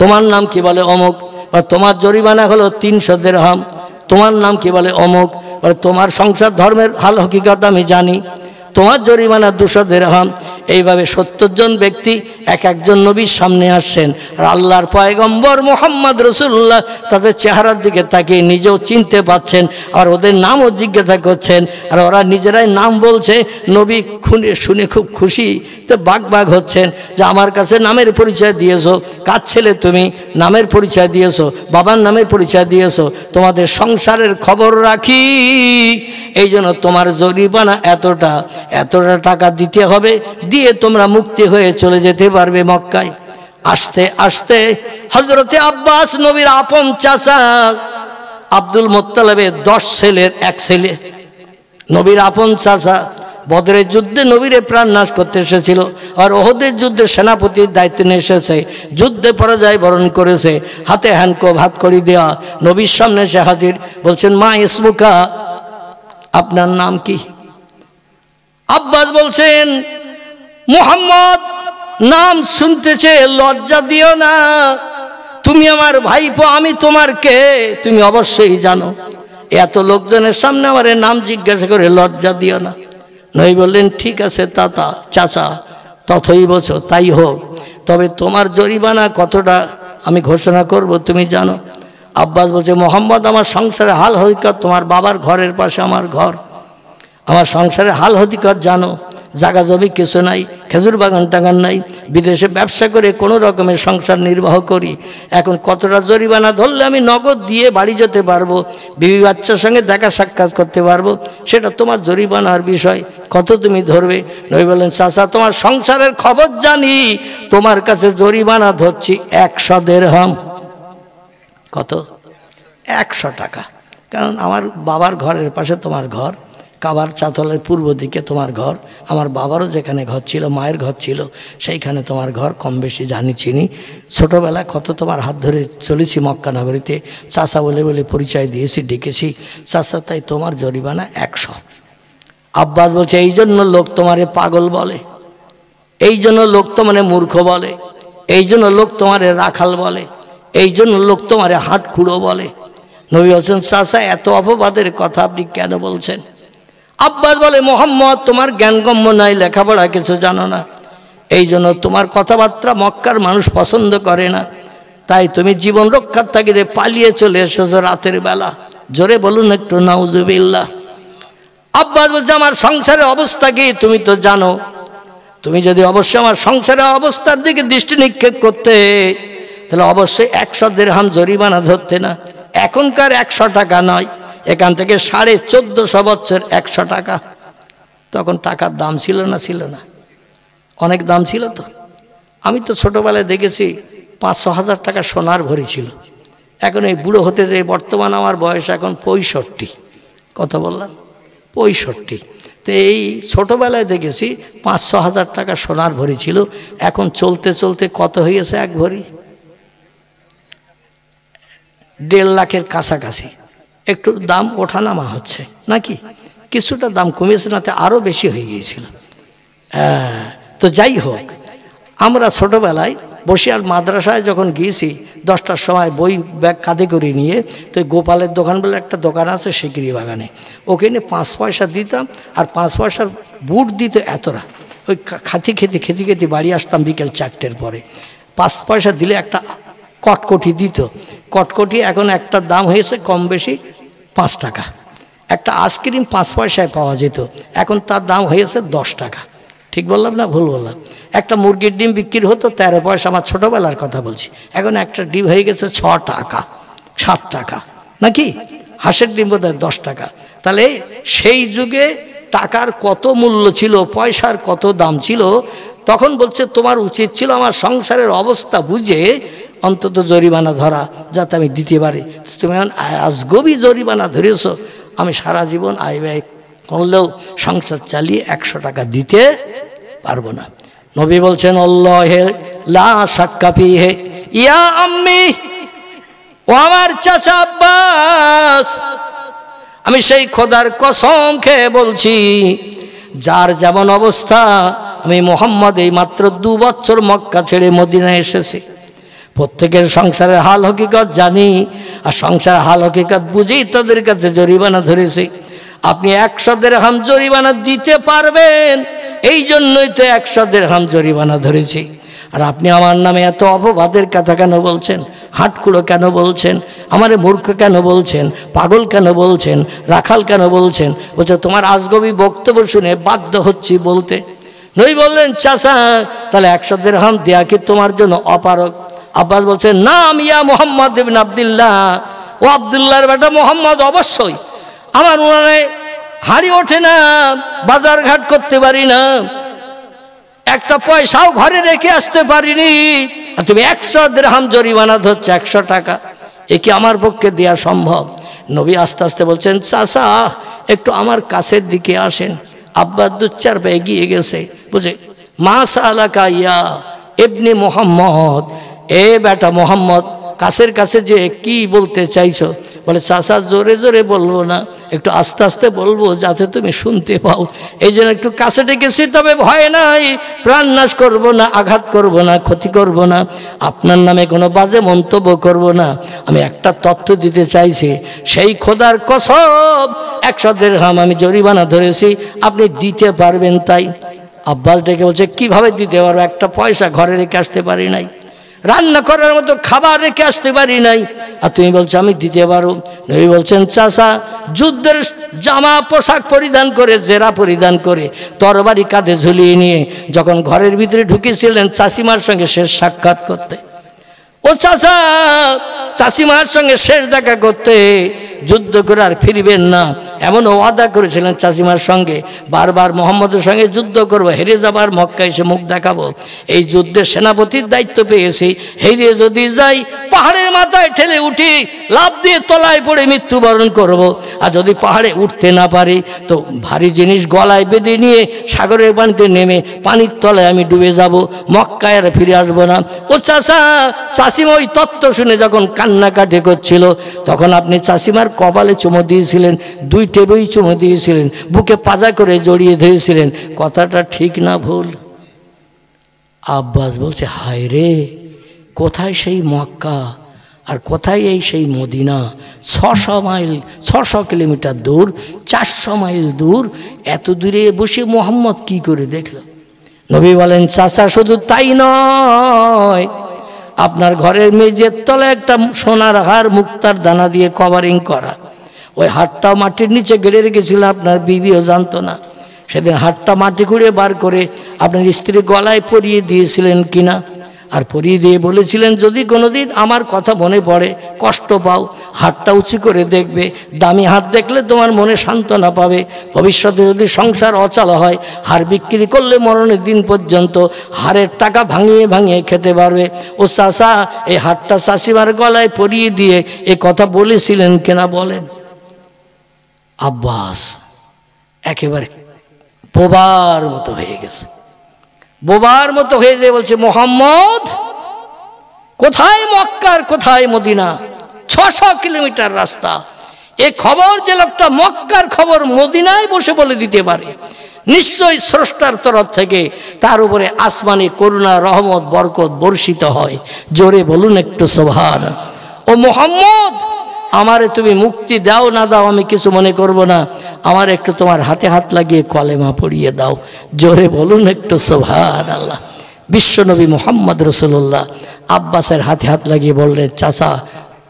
তোমার নাম কি? বলে অমুক। বলে, তোমার জরিমানা হলো 300 দিরহাম। তোমার নাম কি? বলে অমুক। বলে, তোমার সংসার ধর্মের হাল হকিকত আমি জানি, তোমার জরিমানা 200 দিরহাম। এইভাবে 70 জন ব্যক্তি একজন নবীর সামনে আসছেন, আর আল্লাহর পয়গম্বর মুহাম্মদ রাসূলুল্লাহ তাদের চেহারার দিকে তাকিয়ে নিজেও চিনতে পাচ্ছেন, আর ওদের নামও জিজ্ঞাসা করছেন, আর ওরা নিজেরাই নাম বলছে। নবী শুনে খুব খুশি, তো বাগ হচ্ছেন যে আমার কাছে নামের পরিচয় দিয়েছো, কার ছেলে তুমি, নামের পরিচয় দিয়েছো, বাবার নামের পরিচয় দিয়েছো, তোমাদের সংসারের খবর রাখি, এই জন্য তোমার জরিমানা এতটা টাকা দিতে হবে, দিয়ে তোমরা মুক্তি হয়ে চলে যেতে পারবে মক্কায়। আস্তে আস্তে হযরতে আব্বাস, নবীর আপন চাচা, আব্দুল মোত্তালেবের 10 ছেলের এক ছেলে, নবীর আপন চাচা। বদরের যুদ্ধে নবীরে প্রাণ নাশ করতে এসেছিল, আর ওহদের যুদ্ধে সেনাপতির দায়িত্ব নিয়ে এসেছে, যুদ্ধে পরাজয় বরণ করেছে, হাতে হ্যান্ডকো ভাত করে দেওয়া। নবীর সামনে সে হাজির, বলছেন মা ইসমুকা, আপনার নাম কি? আব্বাস বলছেন মুহাম্মদ। নাম শুনতেছে, লজ্জা দিও না, তুমি আমার ভাইপো, আমি তোমার কে তুমি অবশ্যই জানো। এত লোকজনের সামনে আমার নাম জিজ্ঞাসা করে লজ্জা দিও না। নবী বললেন ঠিক আছে তাতা, চাচা, তথই বলছো, তাই হোক, তবে তোমার জরিমানা কতটা আমি ঘোষণা করব তুমি জানো? আব্বাস বলছে মোহাম্মদ, আমার সংসারে হাল হকিকত, তোমার বাবার ঘরের পাশে আমার ঘর, আমার সংসারে হাল হকিকত জানো। জায়গা জমি কিছু নাই, খেজুর বাগান টাগান নাই, বিদেশে ব্যবসা করে কোনো রকমের সংসার নির্বাহ করি। এখন কতটা জরিমানা ধরলে আমি নগদ দিয়ে বাড়ি যেতে পারবো, বিবি বাচ্চার সঙ্গে দেখা সাক্ষাৎ করতে পারবো, সেটা তোমার জরিমানার বিষয়, কত তুমি ধরবে? নবী বললেন চাচা, তোমার সংসারের খবর জানি, তোমার কাছে জরিমানা ধরছি 100 দিরহাম। কত? 100 টাকা। কারণ আমার বাবার ঘরের পাশে তোমার ঘর, কাবার চাতলের পূর্ব দিকে তোমার ঘর, আমার বাবারও যেখানে ঘর ছিল, মায়ের ঘর ছিল, সেইখানে তোমার ঘর, কম বেশি জানি চিনি। ছোটোবেলায় কত তোমার হাত ধরে চলেছি মক্কা নগরীতে, চাচা বলে বলে পরিচয় দিয়েছি, ডেকেছি চাচা, তাই তোমার জরিমানা 100। আব্বাস বলছে এই জন্য লোক তোমারে পাগল বলে, এই জন্য লোক তোমারে মূর্খ বলে, এই জন্য লোক তোমারে রাখাল বলে, এই জন্য লোক তোমারে হাটখুড়ো বলে। নবী বলছেন চাচা, এত অপবাদের কথা আপনি কেন বলছেন? আব্বাস বলে মোহাম্মদ, তোমার জ্ঞানগম্য নাই, লেখাপড়া কিছু জানো না, এই জন্য তোমার কথাবার্তা মক্কার মানুষ পছন্দ করে না, তাই তুমি জীবন রক্ষার তাগিদে পালিয়ে চলে এসেছো রাতের বেলা। জোরে বলুন একটু নাউজুবিল্লাহ। আব্বাস বলছে আমার সংসারের অবস্থা কি তুমি তো জানো, তুমি যদি অবশ্যই আমার সংসারের অবস্থার দিকে দৃষ্টি নিক্ষেপ করতে, তাহলে অবশ্যই 100 দিরহাম জরিমানা ধরতে না। এখনকার 100 টাকা নয়, এখান থেকে 1450 বছর 100 টাকা। তখন টাকার দাম ছিল না, ছিল না, অনেক দাম ছিল। তো আমি তো ছোটোবেলায় দেখেছি 500 হাজার টাকা সোনার ভরি ছিল। এখন এই বুড়ো হতে যে বর্তমান আমার বয়স এখন 65। কত বললাম? 65। তো এই ছোটোবেলায় দেখেছি 500 হাজার টাকা সোনার ভরি ছিল, এখন চলতে চলতে কত হয়েছে এক ভরি? 1.5 লাখের কাছাকাছি। একটু দাম ওঠানামা হচ্ছে নাকি, কিছুটা দাম কমেছে, না আরও বেশি হয়ে গিয়েছিল। তো যাই হোক, আমরা ছোটোবেলায় বসিয়ার মাদ্রাসায় যখন গিয়েছি 10টার সময় বই ব্যাগ কাঁধে করে নিয়ে, তো গোপালের দোকান বলে একটা দোকান আছে শিকরি বাগানে, ওখানে 5 পয়সা দিতাম, আর 5 পয়সার বুট দিত এতটা, ওই খেতে বাড়ি আসতাম বিকেল 4টের পরে। 5 পয়সা দিলে একটা কটকটি দিত। কটকটি এখন একটা দাম হয়েছে কম বেশি 5 টাকা। একটা আইসক্রিম 5 পয়সায় পাওয়া যেত, এখন তার দাম হয়েছে 10 টাকা। ঠিক বললাম না ভুল বললাম? একটা মুরগির ডিম বিক্রি হতো 13 পয়সা, আমার ছোটোবেলার কথা বলছি। এখন একটা ডিম হয়ে গেছে 6 টাকা, 7 টাকা, নাকি? হাঁসের ডিম বোধহয় 10 টাকা। তাহলে সেই যুগে টাকার কত মূল্য ছিল, পয়সার কত দাম ছিল। তখন বলছে তোমার উচিত ছিল আমার সংসারের অবস্থা বুঝে অন্তত জরিমানা ধরা, যাতে আমি দিতে পারি। তুমি এখন আজগবি জরিমানা ধরেছ, আমি সারা জীবন আয় ব্যয় করলেও সংসার চালিয়ে 100 টাকা দিতে পারবো না। নবী বলছেন আল্লাহে লা শাক্কা ফিহি ইয়া আম্মি, ও আমার চাচা আব্বাস, আমি সেই খোদার কসম খেয়ে বলছি, যার যেমন অবস্থা, আমি মুহাম্মদ এই মাত্র 2 বছর মক্কা ছেড়ে মদিনায় এসেছি, প্রত্যেকের সংসারের হাল হকিকত জানি, আর সংসারের হাল হকিকত বুঝেই তাদের কাছে জরিমানা ধরেছি। আপনি 100 দিরহাম জরিমানা দিতে পারবেন, এই জন্যই তো 100 দিরহাম জরিমানা ধরেছি। আর আপনি আমার নামে এত অপবাদের কথা কেন বলছেন? হাটকুড়ো কেন বলছেন? আমারে মূর্খ কেন বলছেন? পাগল কেন বলছেন? রাখাল কেন বলছেন? বলছে তোমার আজগবি বক্তব্য শুনে বাধ্য হচ্ছি বলতে। নবী বললেন চাচা, তাহলে 100 দিরহাম দেয়া কি তোমার জন্য অপারক? আব্বাস বলছেন নাম ইয়া মুহাম্মদ ইবনে আব্দুল্লাহ, ও আব্দুল্লাহর বেটা মুহাম্মদ, অবশ্যই। আমার উনানে হাড়ি ওঠে না, বাজার ঘাট করতে পারি না, একটা পয়সাও ঘরে রেখে আসতে পারিনি, আর তুমি 100 দিরহাম জরিমানা ধরছো 100 টাকা, এ কি আমার পক্ষে দেওয়া সম্ভব? নবী আস্তে আস্তে বলছেন, চাচা একটু আমার কাছের দিকে আসেন। আব্বাস 2-4 পা এগিয়ে গেছে, বলছে মাশাআল্লাকা ইয়া ইবনে মুহাম্মদ, এ বেটা মোহাম্মদ, কাছের কাছে যে কি বলতে চাইছো? বলে চাচা জোরে জোরে বলবো না, একটু আস্তে আস্তে বলবো যাতে তুমি শুনতে পাও, এই জন্য একটু কাছে ডেকেছি। তবে ভয় নাই, প্রাণ নাশ করবো না, আঘাত করবো না, ক্ষতি করবো না, আপনার নামে কোনো বাজে মন্তব্য করবো না। আমি একটা তথ্য দিতে চাইছি, সেই খোদার কসম 100 দিরহাম আমি জরিমানা ধরেছি, আপনি দিতে পারবেন? তাই আব্বাস ডেকে বলছে, কিভাবে দিতে পারবো? একটা পয়সা ঘরে রেখে আসতে পারি নাই, রান্না করার মতো খাবার রেখে আসতে পারি নাই, আর তুমি বলছো আমি দিতে পারো? নবী বলছেন, চাচা যুদ্ধের জামা পোশাক পরিধান করে, জেরা পরিধান করে, তরবারি কাঁধে ঝুলিয়ে নিয়ে যখন ঘরের ভিতরে ঢুকেছিলেন চাচিমার সঙ্গে শেষ সাক্ষাৎ করতে, ও চাচা চাচিমার সঙ্গে শেষ দেখা করতে, যুদ্ধ করে আর ফিরবেন না এমন ওয়াদা করেছিলেন চাচিমার সঙ্গে, বারবার মোহাম্মদের সঙ্গে যুদ্ধ করবো, হেরে যাবার মক্কা এসে মুখ দেখাবো, এই যুদ্ধের সেনাপতির দায়িত্ব পেয়েছি, হেরে যদি যাই পাহাড়ের মাথায় ঠেলে উঠি, লাফ দিয়ে তলায় পড়ে মৃত্যুবরণ করব, আর যদি পাহাড়ে উঠতে না পারি তো ভারী জিনিস গলায় বেঁধে নিয়ে সাগরের পানিতে নেমে পানির তলায় আমি ডুবে যাব, মক্কায় আর ফিরে আসবো না। ও চাচা, চাচিমা ওই তত্ত্ব শুনে যখন কান্নাকাটি করছিল, তখন আপনি চাচিমার কপালে চুমো দিয়েছিলেন, 2 টেবই চুমো দিয়েছিলেন, বুকে পাজা করে জড়িয়ে ধরেছিলেন, কথাটা ঠিক না ভুল? আব্বাস বলছে, হায় রে, কোথায় সেই মক্কা আর কোথায় এই সেই মদিনা? 600 মাইল, 600 কিলোমিটার দূর, 400 মাইল দূর, এত দূরে বসে মোহাম্মদ কি করে দেখল? নবী বলেন, চাচা শুধু তাই নয়, আপনার ঘরের মেঝের তলায় একটা সোনার হার মুক্তার দানা দিয়ে কভারিং করা, ওই হাটটাও মাটির নিচে গেড়ে রেখেছিল, আপনার বিবিও জানতো না। সেদিন হাটটা মাটি খুঁড়ে বার করে আপনার স্ত্রী গলায় পরিয়ে দিয়েছিলেন কিনা, আর পরিয়ে দিয়ে বলেছিলেন, যদি কোনোদিন আমার কথা মনে পড়ে, কষ্ট পাও, হাতটা উঁচু করে দেখবে, দামি হাত দেখলে তোমার মনে সান্ত্বনা পাবে, ভবিষ্যতে যদি সংসার অচল হয় হার বিক্রি করলে মরণের দিন পর্যন্ত হারের টাকা ভাঙিয়ে ভাঙিয়ে খেতে পারবে। ও চাচা এই হাতটা চাচিমার গলায় পরিয়ে দিয়ে এ কথা বলেছিলেন কিনা বলেন? আব্বাস একেবারে বোবার মতো হয়ে গেছে, বোবার মতো হয়ে যায়, বলছে, মোহাম্মদ কোথায় মক্কার কোথায় মদিনা? 600 কিলোমিটার রাস্তা, এ খবর যে লোকটা মক্কার খবর মদিনায় বসে বলে দিতে পারে, নিশ্চয়ই স্রষ্টার তরফ থেকে তার উপরে আসমানি করুণা, রহমত, বরকত বর্ষিত হয়। জোরে বলুন একটু সুবহান। ও মোহাম্মদ, আমারে তুমি মুক্তি দাও না দাও আমি কিছু মনে করব না, আমার একটু তোমার হাতে হাত লাগিয়ে কলেমা পড়িয়ে দাও। জোরে বলুন একটু সুবহানাল্লাহ। বিশ্বনবী মুহাম্মদ রাসূলুল্লাহ আব্বাসের হাতে হাত লাগিয়ে বললেন, চাচা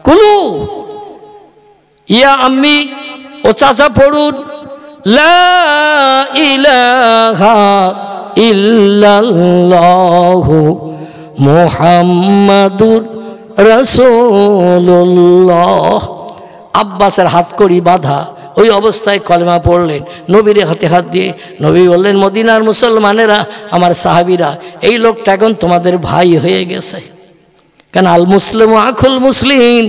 কুলু ইয়া আম্মি, ও চাচা পড়ুন, লা ইলাহা ইল্লাল্লাহু মুহাম্মাদুর রাসূলুল্লাহ। আব্বাসের হাত কড়ি বাঁধা, ওই অবস্থায় কলেমা পড়লেন, নবীর হাতে হাত দিয়ে। নবী বললেন, মদিনার মুসলমানেরা, আমার সাহাবীরা, এই লোকটা এখন তোমাদের ভাই হয়ে গেছে। কেন? আল মুসলিম আখুল মুসলিম,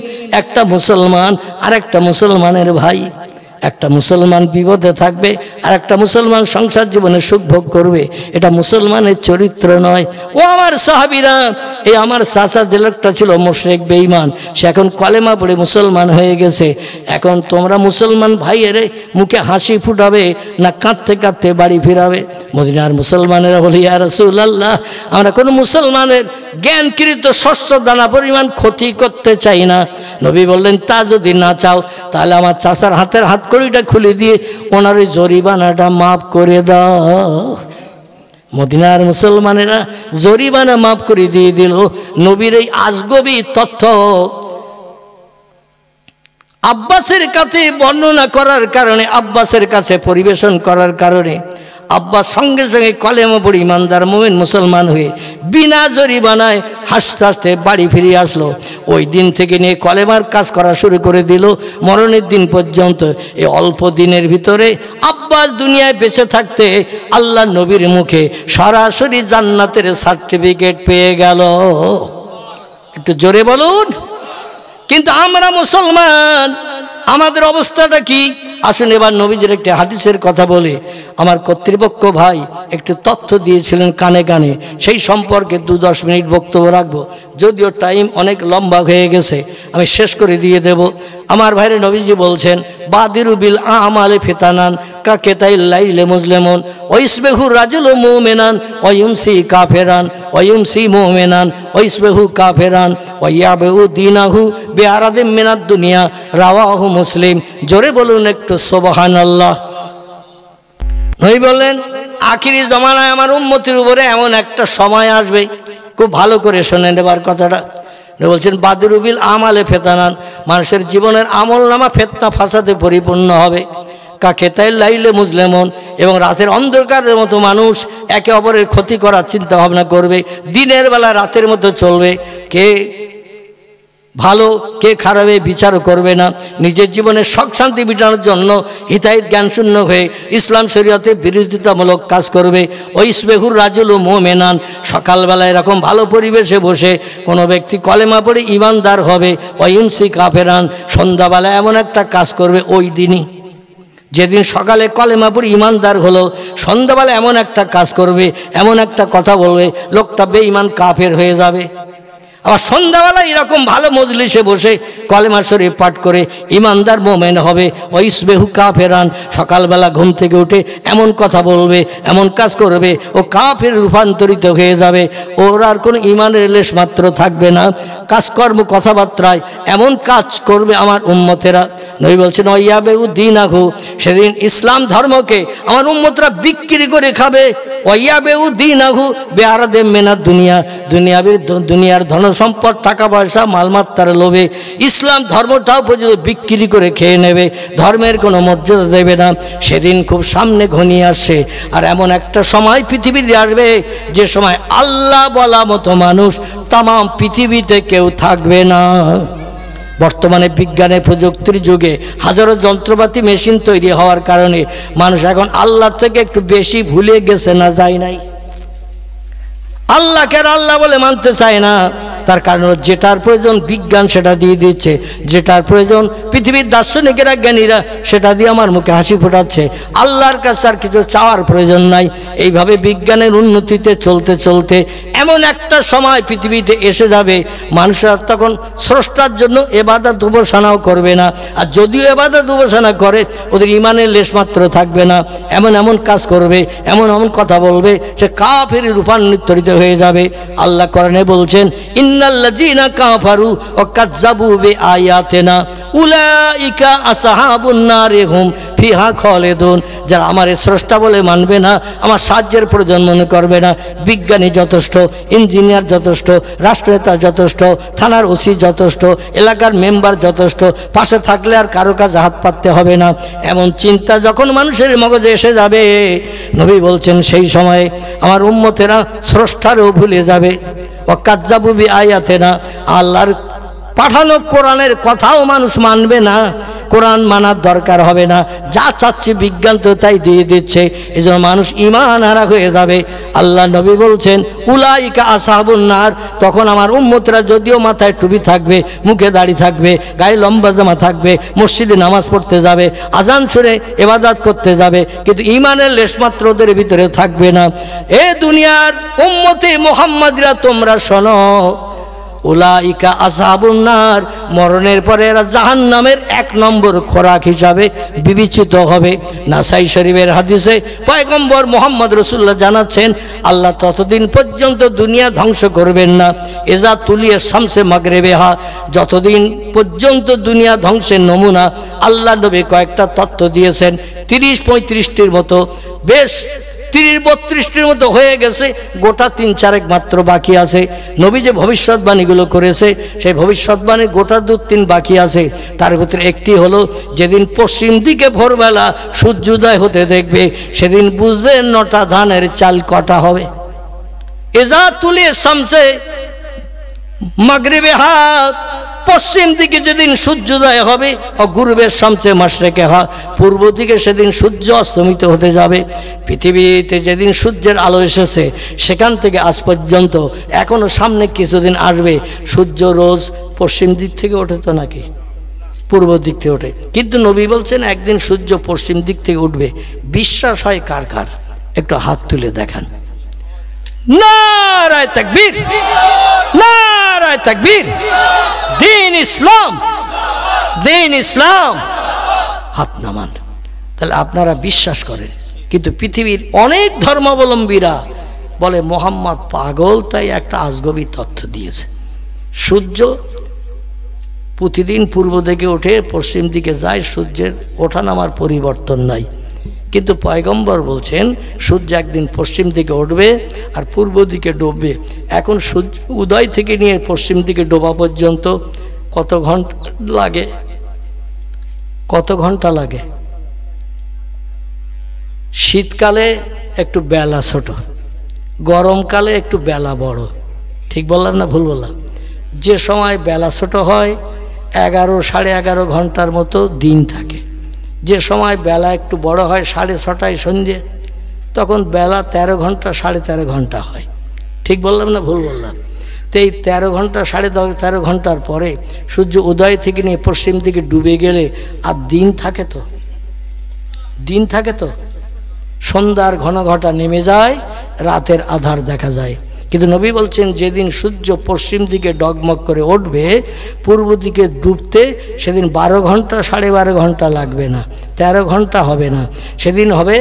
একটা মুসলমান আর একটা মুসলমানের ভাই। একটা মুসলমান বিপদে থাকবে আর একটা মুসলমান সংসার জীবনে সুখ ভোগ করবে, এটা মুসলমানের চরিত্র নয়। ও আমার সাহাবীরা, এই আমার চাচা যে লোকটা ছিল মুশরিক বেঈমান, সে এখন কলেমা পড়ে মুসলমান হয়ে গেছে। এখন তোমরা মুসলমান ভাইয়ের মুখে হাসি ফুটাবে না কাঁদতে কাঁদতে বাড়ি ফিরাবে? মদিনার মুসলমানেরা বলে, ইয়া রাসূলুল্লাহ, আমরা কোনো মুসলমানের জ্ঞানকৃত শস্য দানা পরিমাণ ক্ষতি করতে চাই না। নবী বললেন, তা যদি না চাও তাহলে আমার চাচার হাতের হাত কড়িটা খুলে দিয়ে ওনার ওই জরিমানাটা মাফ করে দাও। মদিনার মুসলমানেরা জরিমানা মাফ করে দিয়ে দিল। নবীর এই আজগবি তথ্য আব্বাসের কাছে বর্ণনা করার কারণে, আব্বাসের কাছে পরিবেশন করার কারণে আব্বাস সঙ্গে সঙ্গে কলেমা পড়ে ইমানদার মুমিন মুসলমান হয়ে বিনা জরিমানায় হাসতে হাসতে বাড়ি ফিরে আসলো। ওই দিন থেকে নিয়ে কলেমার কাজ করা শুরু করে দিল মরণের দিন পর্যন্ত। এই অল্প দিনের ভিতরে আব্বাস দুনিয়ায় বেঁচে থাকতে আল্লাহ নবীর মুখে সরাসরি জান্নাতের সার্টিফিকেট পেয়ে গেল। একটু জোরে বলুন। কিন্তু আমরা মুসলমান, আমাদের অবস্থাটা কি? আসুন এবার নবীজির একটি হাদিসের কথা বলে আমার কর্তৃপক্ষ ভাই একটু তথ্য দিয়েছিলেন কানে কানে, সেই সম্পর্কে 2-10 মিনিট বক্তব্য রাখবো। যদিও টাইম অনেক লম্বা হয়ে গেছে, আমি শেষ করে দিয়ে দেব। আমার ভাইরে নবীজি বলছেন, বাদিরু বিল আমালে ফিতানান কা কেতাইল লাইলে মুসলিমুন ওয়াইসবিহু রাজুলু মুমিনান ওয়ায়ুমসি কাফিরান ওয়ায়ুমসি মুমিনান ওয়াইসবিহু কাফিরান ওয়ায়াবু দীনাহু বিআরাদিম মিনাদ দুনিয়া, রাওয়াহু মুসলিম। জোরে বলুন একটু সুবহানাল্লাহ। নবী বললেন, আখিরি জমানায় আমার উম্মতের উপরে এমন একটা সময় আসবে, খুব ভালো করে শোনেন এবার কথাটা। বলছেন বাদিরু বিল আমালে ফিতানান, মানুষের জীবনের আমল নামা ফিতনা ফাসাদে পরিপূর্ণ হবে। কাকেতাইল লাইলে মুসলিমুন, এবং রাতের অন্ধকারের মতো মানুষ একে অপরের ক্ষতি করার চিন্তা ভাবনা করবে। দিনের বেলা রাতের মতো চলবে, কে ভালো কে খারাপে বিচারও করবে না। নিজের জীবনে সুখ শান্তি বিটানোর জন্য হিতাহিত জ্ঞান শূন্য হয়ে ইসলাম শরীয়তে বিরোধিতামূলক কাজ করবে। ওয়াইসবিহুর রাজুলু মুমিনান, সকালবেলা এরকম ভালো পরিবেশে বসে কোনো ব্যক্তি কলেমা পড়ে ইমানদার হবে। ওয়ায়ুমসি কাফেরান, সন্ধ্যাবেলা এমন একটা কাজ করবে ওই দিনই, যেদিন সকালে কলেমা পড়ে ইমানদার হলো, সন্ধ্যাবেলা এমন একটা কাজ করবে, এমন একটা কথা বলবে, লোকটা বেঈমান কাফের হয়ে যাবে। আবার সন্ধ্যাবেলা এরকম ভালো মজলিসে বসে কলেমা শরীফ পাঠ করে ইমানদার মোমেন হবে। ওয়াইসবিহু কাফেরান, সকালবেলা ঘুম থেকে উঠে এমন কথা বলবে, এমন কাজ করবে, ও কাফের রূপান্তরিত হয়ে যাবে। ওর আর কোনো ইমানের লেশ মাত্র থাকবে না। কাজকর্ম কথাবার্তায় এমন কাজ করবে আমার উম্মতেরা। নবী বলছেন ওয়ায়াবু দীনাহু, সেদিন ইসলাম ধর্মকে আমার উম্মতরা বিক্রি করে খাবে। ওয়ায়াবু দীনাহু বিআরাদিম মিনাদ দুনিয়া, দুনিয়ার ধন সম্পদ টাকা পয়সা মালমাত্রার লোভে ইসলাম ধর্মটাও পর্যন্ত বিক্রি করে খেয়ে নেবে, ধর্মের কোনো মর্যাদা দেবে না। সেদিন খুব সামনে ঘনিয়ে আসছে। আর এমন একটা সময় পৃথিবীতে আসবে, যে সময় আল্লাহ বলা মতো মানুষ তাম পৃথিবীতে কেউ থাকবে না। বর্তমানে বিজ্ঞানের প্রযুক্তির যুগে হাজারো যন্ত্রপাতি মেশিন তৈরি হওয়ার কারণে মানুষ এখন আল্লাহ থেকে একটু বেশি ভুলে গেছে, না যায় নাই? আল্লাহকে আর আল্লাহ বলে মানতে চায় না। তার কারণ যেটার প্রয়োজন বিজ্ঞান সেটা দিয়ে দিচ্ছে, যেটার প্রয়োজন পৃথিবীর দার্শনিকেরা জ্ঞানীরা সেটা দিয়ে আমার মুখে হাসি ফোটাচ্ছে। আল্লাহর কাছে আর কিছু চাওয়ার প্রয়োজন নাই। এইভাবে বিজ্ঞানের উন্নতিতে চলতে চলতে এমন একটা সময় পৃথিবীতে এসে যাবে, মানুষরা তখন স্রষ্টার জন্য ইবাদত উপাসনাও করবে না। আর যদিও ইবাদত উপাসনা করে, ওদের ইমানের লেশমাত্র থাকবে না। এমন এমন কাজ করবে, এমন এমন কথা বলবে, সে কাফের রূপান্তরিত হয়ে যাবে। আল্লাহ কোরআনে বলছেন, ইন্নাল্লাযীনা কাফারু ওয়া কাযযাবু বিআয়াতিনা উলাইকা আসহাবুন নারি হুম ফিহা খালিদুন। যারা আমার স্রষ্টা বলে মানবে না, আমার সাহায্যের প্রয়োজন মনে করবে না, বিজ্ঞানী যথেষ্ট, ইঞ্জিনিয়ার যথেষ্ট, রাষ্ট্রনেতা যথেষ্ট, থানার ওসি যথেষ্ট, এলাকার মেম্বার যথেষ্ট, পাশে থাকলে আর কারো কাছে হাত পাততে হবে না, এমন চিন্তা যখন মানুষের মগজে এসে যাবে, নবী বলছেন সেই সময়ে আমার উম্মতেরা স্রষ্টারও ভুলে যাবে। ওয়াকাযযাবু বিআয়াতিনা, আল্লাহর পাঠানো কোরআনের কথাও মানুষ মানবে না, কোরআন মানার দরকার হবে না, যা চাচ্ছে বিজ্ঞান তো তাই দিয়ে দিচ্ছে। এই জন্য মানুষ ঈমান হারা হয়ে যাবে। আল্লাহ নবী বলছেন উলাইকা আসহাবুন নার, তখন আমার উম্মতরা যদিও মাথায় টুপি থাকবে, মুখে দাড়ি থাকবে, গায়ে লম্বা জামা থাকবে, মসজিদে নামাজ পড়তে যাবে, আজান শুনে ইবাদত করতে যাবে, কিন্তু ঈমানের লেশমাত্র ওদের ভিতরে থাকবে না। এ দুনিয়ার উম্মতে মুহাম্মাদিরা তোমরা শোনো, উলাইকা আসহাবুন নার, মরণের পরে এরা জাহান্নামের 1 নম্বর খোরাক হিসাবে বিবেচিত হবে। নাসাই শরীফের হাদিসে পয়গম্বর মুহাম্মদ রাসূলুল্লাহ জানাচ্ছেন, আল্লাহ ততদিন পর্যন্ত দুনিয়া ধ্বংস করবেন না, এজা তুলিয়ে শামসে মাগরিবিহা, যতদিন পর্যন্ত দুনিয়া ধ্বংসের নমুনা আল্লাহ নবী কয়েকটা তত্ত্ব দিয়েছেন, 30-35টির মতো, বেশ 30-32টির মতো হয়ে গেছে, গোটা 3-4 মাত্র বাকি আছে। নবী যে ভবিষ্যৎবাণীগুলো করেছে, সেই ভবিষ্যৎবাণীর গোটা 2-3 বাকি আছে। তার ভিতরে একটি হলো, যেদিন পশ্চিম দিকে ভোরবেলা সূর্যোদয় হতে দেখবে, সেদিন বুঝবে 9টা ধানের চাল কটা হবে। এজা তুলে শামসে মাগরিবিহা, পশ্চিম দিকে যেদিন সূর্যোদয় হবে, ও গুরুবের শামসে মাশরিকে হা, পূর্ব দিকে সেদিন সূর্য অস্তমিত হতে যাবে। পৃথিবীতে যেদিন সূর্যের আলো এসেছে, সেখান থেকে আজ পর্যন্ত এখনো সামনে কিছুদিন আসবে, সূর্য রোজ পশ্চিম দিক থেকে ওঠে তো নাকি? পূর্ব দিক থেকে ওঠে। কিন্তু নবী বলছেন একদিন সূর্য পশ্চিম দিক থেকে উঠবে। বিশ্বাস হয় কার কার? একটু হাত তুলে দেখান। নারায়ে তাকবীর, নারায়ে তাকবীর। দ্বীন ইসলাম, দ্বীন ইসলাম। হাত নামান। তাহলে আপনারা বিশ্বাস করেন, কিন্তু পৃথিবীর অনেক ধর্মাবলম্বীরা বলে মোহাম্মদ পাগল, তাই একটা আজগবি তথ্য দিয়েছে। সূর্য প্রতিদিন পূর্ব দিকে ওঠে, পশ্চিম দিকে যায়, সূর্যের ওঠানামার পরিবর্তন নাই। কিন্তু পয়গম্বর বলছেন সূর্য একদিন পশ্চিম দিকে উঠবে আর পূর্ব দিকে ডুববে। এখন সূর্য উদয় থেকে নিয়ে পশ্চিম দিকে ডোবা পর্যন্ত কত ঘন্টা লাগে? কত ঘন্টা লাগে? শীতকালে একটু বেলা ছোট, গরমকালে একটু বেলা বড়। ঠিক বললাম না ভুল বললাম? যে সময় বেলা ছোট হয় 11 সাড়ে 11 ঘন্টার মতো দিন থাকে। যে সময় বেলা একটু বড় হয় 6:30 সন্ধ্যে, তখন বেলা 13 ঘন্টা 13.5 ঘন্টা হয়। ঠিক বললাম না ভুল বললাম? তো এই 13 ঘন্টা 13.5 ঘন্টার পরে সূর্য উদয় থেকে নিয়ে পশ্চিম দিকে ডুবে গেলে আর দিন থাকে? তো দিন থাকে তো। সন্ধ্যার ঘন ঘটা নেমে যায়, রাতের আধার দেখা যায়। কিন্তু নবী বলছেন যেদিন সূর্য পশ্চিম দিকে ডগমগ করে উঠবে, পূর্ব দিকে ডুবতে সেদিন 12 ঘন্টা 12.5 ঘন্টা লাগবে না, 13 ঘন্টা হবে না। সেদিন হবে,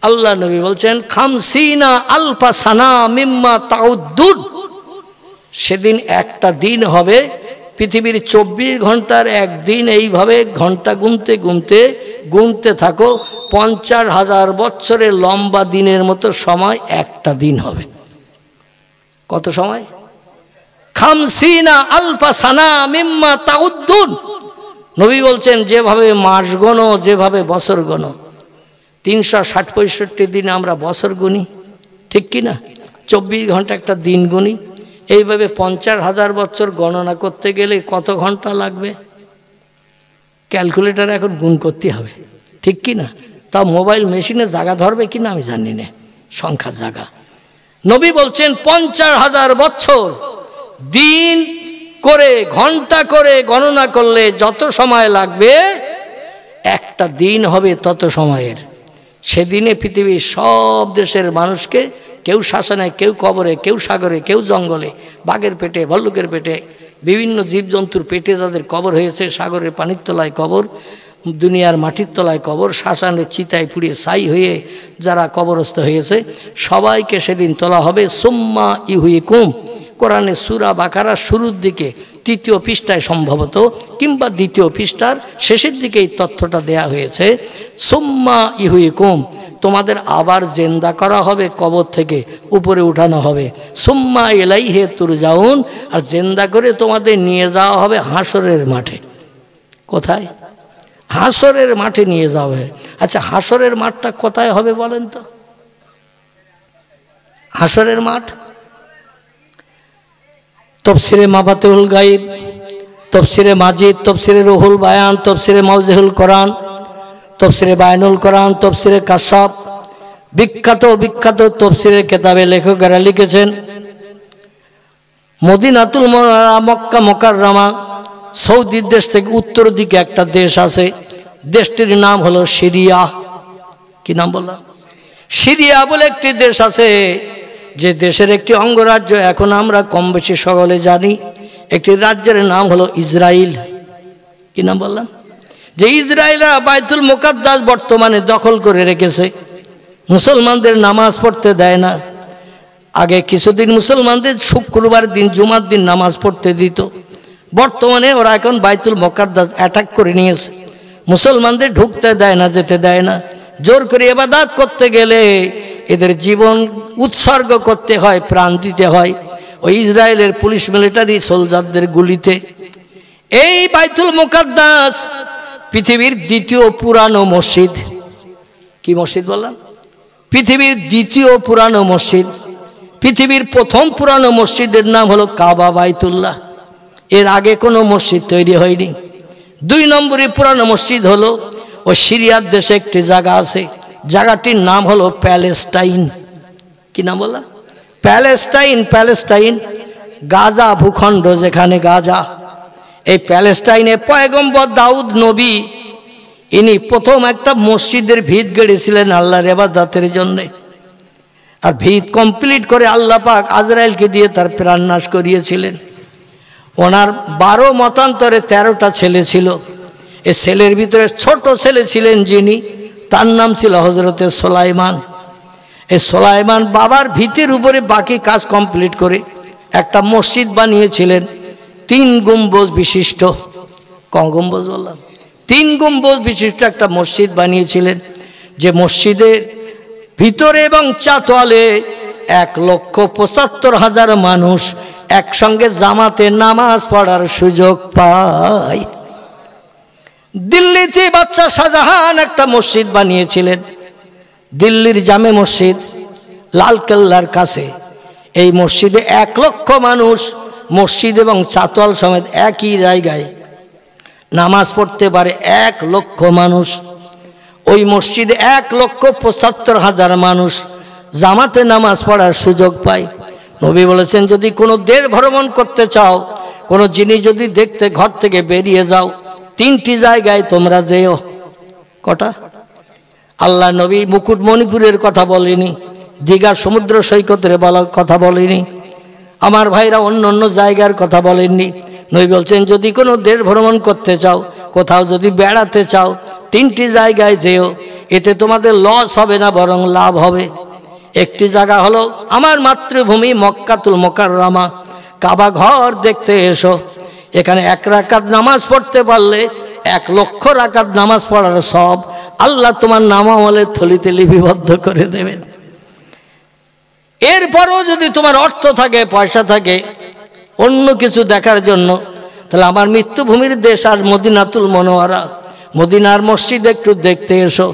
আল্লাহ নবী বলছেন, খামসিনা আলফা সানা মিম্মা তাউদ্দুন। সেদিন একটা দিন হবে পৃথিবীর 24 ঘন্টার একদিন। এইভাবে ঘন্টা গুনতে গুনতে গুনতে থাকো, 50,000 বছরের লম্বা দিনের মতো সময় একটা দিন হবে। কত সময়? খামসিনা আলফা সানা মিম্মা তাউদ্দুন। নবী বলছেন যেভাবে মাস গণো, যেভাবে বছর গণো, 360-65 দিন আমরা বছর গুনি, ঠিক কি না? 24 ঘন্টা একটা দিন গুনি। এইভাবে 50,000 বছর গণনা করতে গেলে কত ঘন্টা লাগবে? ক্যালকুলেটার এখন গুণ করতে হবে, ঠিক কি না? তা মোবাইল মেশিনে জায়গা ধরবে কিনা আমি জানি না, সংখ্যা জায়গা। নবী বলছেন 50,000 বছর দিন করে ঘন্টা করে গণনা করলে যত সময় লাগবে একটা দিন হবে তত সময়ের। সেদিনে পৃথিবীর সব দেশের মানুষকে কেউ শ্মশানে, কেউ কবরে, কেউ সাগরে, কেউ জঙ্গলে, বাঘের পেটে, ভল্লুকের পেটে, বিভিন্ন জীবজন্তুর পেটে যাদের কবর হয়েছে, সাগরের পানির তলায় কবর, দুনিয়ার মাটির তলায় কবর, শ্মশানের চিতায় পুড়িয়ে ছাই হয়ে যারা কবরস্থ হয়েছে, সবাইকে সেদিন তোলা হবে। সুম্মা ইউহিকুম, কোরআনে সূরা বাকারার শুরুর দিকে 3য় পৃষ্ঠায় সম্ভবত, কিংবা 2য় পৃষ্ঠার শেষের দিকে এই তথ্যটা দেয়া হয়েছে। সুম্মা ইউহিকুম, তোমাদের আবার জেন্দা করা হবে, কবর থেকে উপরে উঠানো হবে। সুম্মা ইলাইহি তুরজাউন, আর জেন্দা করে তোমাদের নিয়ে যাওয়া হবে হাসরের মাঠে। কোথায়? হাসরের মাঠে নিয়ে যাওয়া হবে। আচ্ছা, হাসরের মাঠটা কোথায় হবে বলেন তো? হাসরের মাঠ তফসিরে মাফাতিহুল গাইব, তফসিরে মাজিদ, তফসিরে রুহুল বায়ান, তফসিরে মাওজিহুল কোরআন, তফসিরে বায়ানুল কোরআন, তফসিরে কাশাফ, বিখ্যাত বিখ্যাত তফসিরের কেতাবে লেখকেরা লিখেছেন মদিনাতুল মুনাওয়ারা, মক্কা মুকাররমা, সৌদি দেশ থেকে উত্তর দিকে একটা দেশ আছে, দেশটির নাম হলো সিরিয়া। কি নাম বললাম? সিরিয়া বলে একটি দেশ আছে, যে দেশের একটি অঙ্গরাজ্য এখন আমরা কম বেশি সকলে জানি। একটি রাজ্যের নাম হলো ইসরায়েল। কি নাম বললাম? যে ইসরায়েলরা বাইতুল মুকাদ্দাস বর্তমানে দখল করে রেখেছে, মুসলমানদের নামাজ পড়তে দেয় না। আগে কিছুদিন মুসলমানদের শুক্রবার দিন, জুমার দিন নামাজ পড়তে দিত। বর্তমানে ওরা এখন বাইতুল মুকাদ্দাস অ্যাটাক করে নিয়েছে, মুসলমানদের ঢুকতে দেয় না, যেতে দেয় না। জোর করে ইবাদত করতে গেলে এদের জীবন উৎসর্গ করতে হয়, প্রাণ দিতে হয় ওই ইসরায়েলের পুলিশ মিলিটারি সোলজারদের গুলিতে। এই বাইতুল মুকাদ্দাস পৃথিবীর 2য় পুরানো মসজিদ। কি মসজিদ বললাম? পৃথিবীর 2য় পুরানো মসজিদ। পৃথিবীর প্রথম পুরানো মসজিদের নাম হলো কাবা বাইতুল্লাহ। এর আগে কোনো মসজিদ তৈরি হয়নি। 2 নম্বরে পুরানো মসজিদ হলো ওই সিরিয়ার দেশে একটি জায়গা আছে, জায়গাটির নাম হলো প্যালেস্টাইন। কি নাম বললাম? প্যালেস্টাইন। প্যালেস্টাইন গাজা ভূখণ্ড, যেখানে গাজা, এই প্যালেস্টাইনে পয়গম্বর দাউদ নবী ইনি প্রথম একটা মসজিদের ভিত গড়েছিলেন আল্লাহর ইবাদতের জন্য। আর ভিত কমপ্লিট করে আল্লাহ পাক আজরাইলকে দিয়ে তার প্রাণনাশ করিয়েছিলেন। ওনার 12 মতান্তরে 13টা ছেলে ছিল। এই ছেলের ভিতরে ছোট ছেলে ছিলেন যিনি, তার নাম ছিল হযরতে সুলাইমান। এই সুলাইমান বাবার ভিতের উপরে বাকি কাজ কমপ্লিট করে একটা মসজিদ বানিয়েছিলেন 3 গম্বুজ বিশিষ্ট। কম গম্বুজ বললাম? 3 গম্বুজ বিশিষ্ট একটা মসজিদ বানিয়েছিলেন, যে মসজিদের ভিতরে এবং চাতওয়ালে 1,75,000 মানুষ একসঙ্গে জামাতে নামাজ পড়ার সুযোগ পায়। দিল্লিতে বাদশা শাহজাহান একটা মসজিদ বানিয়েছিলেন, দিল্লির জামে মসজিদ, লালকেল্লার কাছে। এই মসজিদে 1 লক্ষ মানুষ মসজিদ এবং চাতওয়াল সমেত একই জায়গায় নামাজ পড়তে পারে। 1 লক্ষ মানুষ ওই মসজিদে 1,75,000 মানুষ জামাতে নামাজ পড়ার সুযোগ পায়। নবী বলেছেন, যদি কোনো দেশ ভ্রমণ করতে চাও, কোনো জিনিস যদি দেখতে ঘর থেকে বেরিয়ে যাও, 3টি জায়গায় তোমরা যেও। কটা? আল্লাহ নবী মুকুটমণিপুরের কথা বলেনি, দীঘার সমুদ্র সৈকতের কথা বলেনি, আমার ভাইরা অন্য অন্য জায়গার কথা বলেননি। নবী বলছেন, যদি কোনো দেশ ভ্রমণ করতে চাও, কোথাও যদি বেড়াতে চাও, 3টি জায়গায় যেও, এতে তোমাদের লস হবে না, বরং লাভ হবে। একটি জায়গা হলো আমার মাতৃভূমি মক্কাতুল মুকাররমা, কাবা ঘর দেখতে এসো। এখানে 1 রাকাত নামাজ পড়তে পারলে 1 লক্ষ রাকাত নামাজ পড়ার সব আল্লাহ তোমার নামামলের থলিতে লিপিবদ্ধ করে দেবেন। এরপরও যদি তোমার অর্থ থাকে, পয়সা থাকে অন্য কিছু দেখার জন্য, তাহলে আমার মৃত্যুভূমির দেশ আর মদিনাতুল মুনাওয়ারা, মদিনার মসজিদ একটু দেখতে এসো।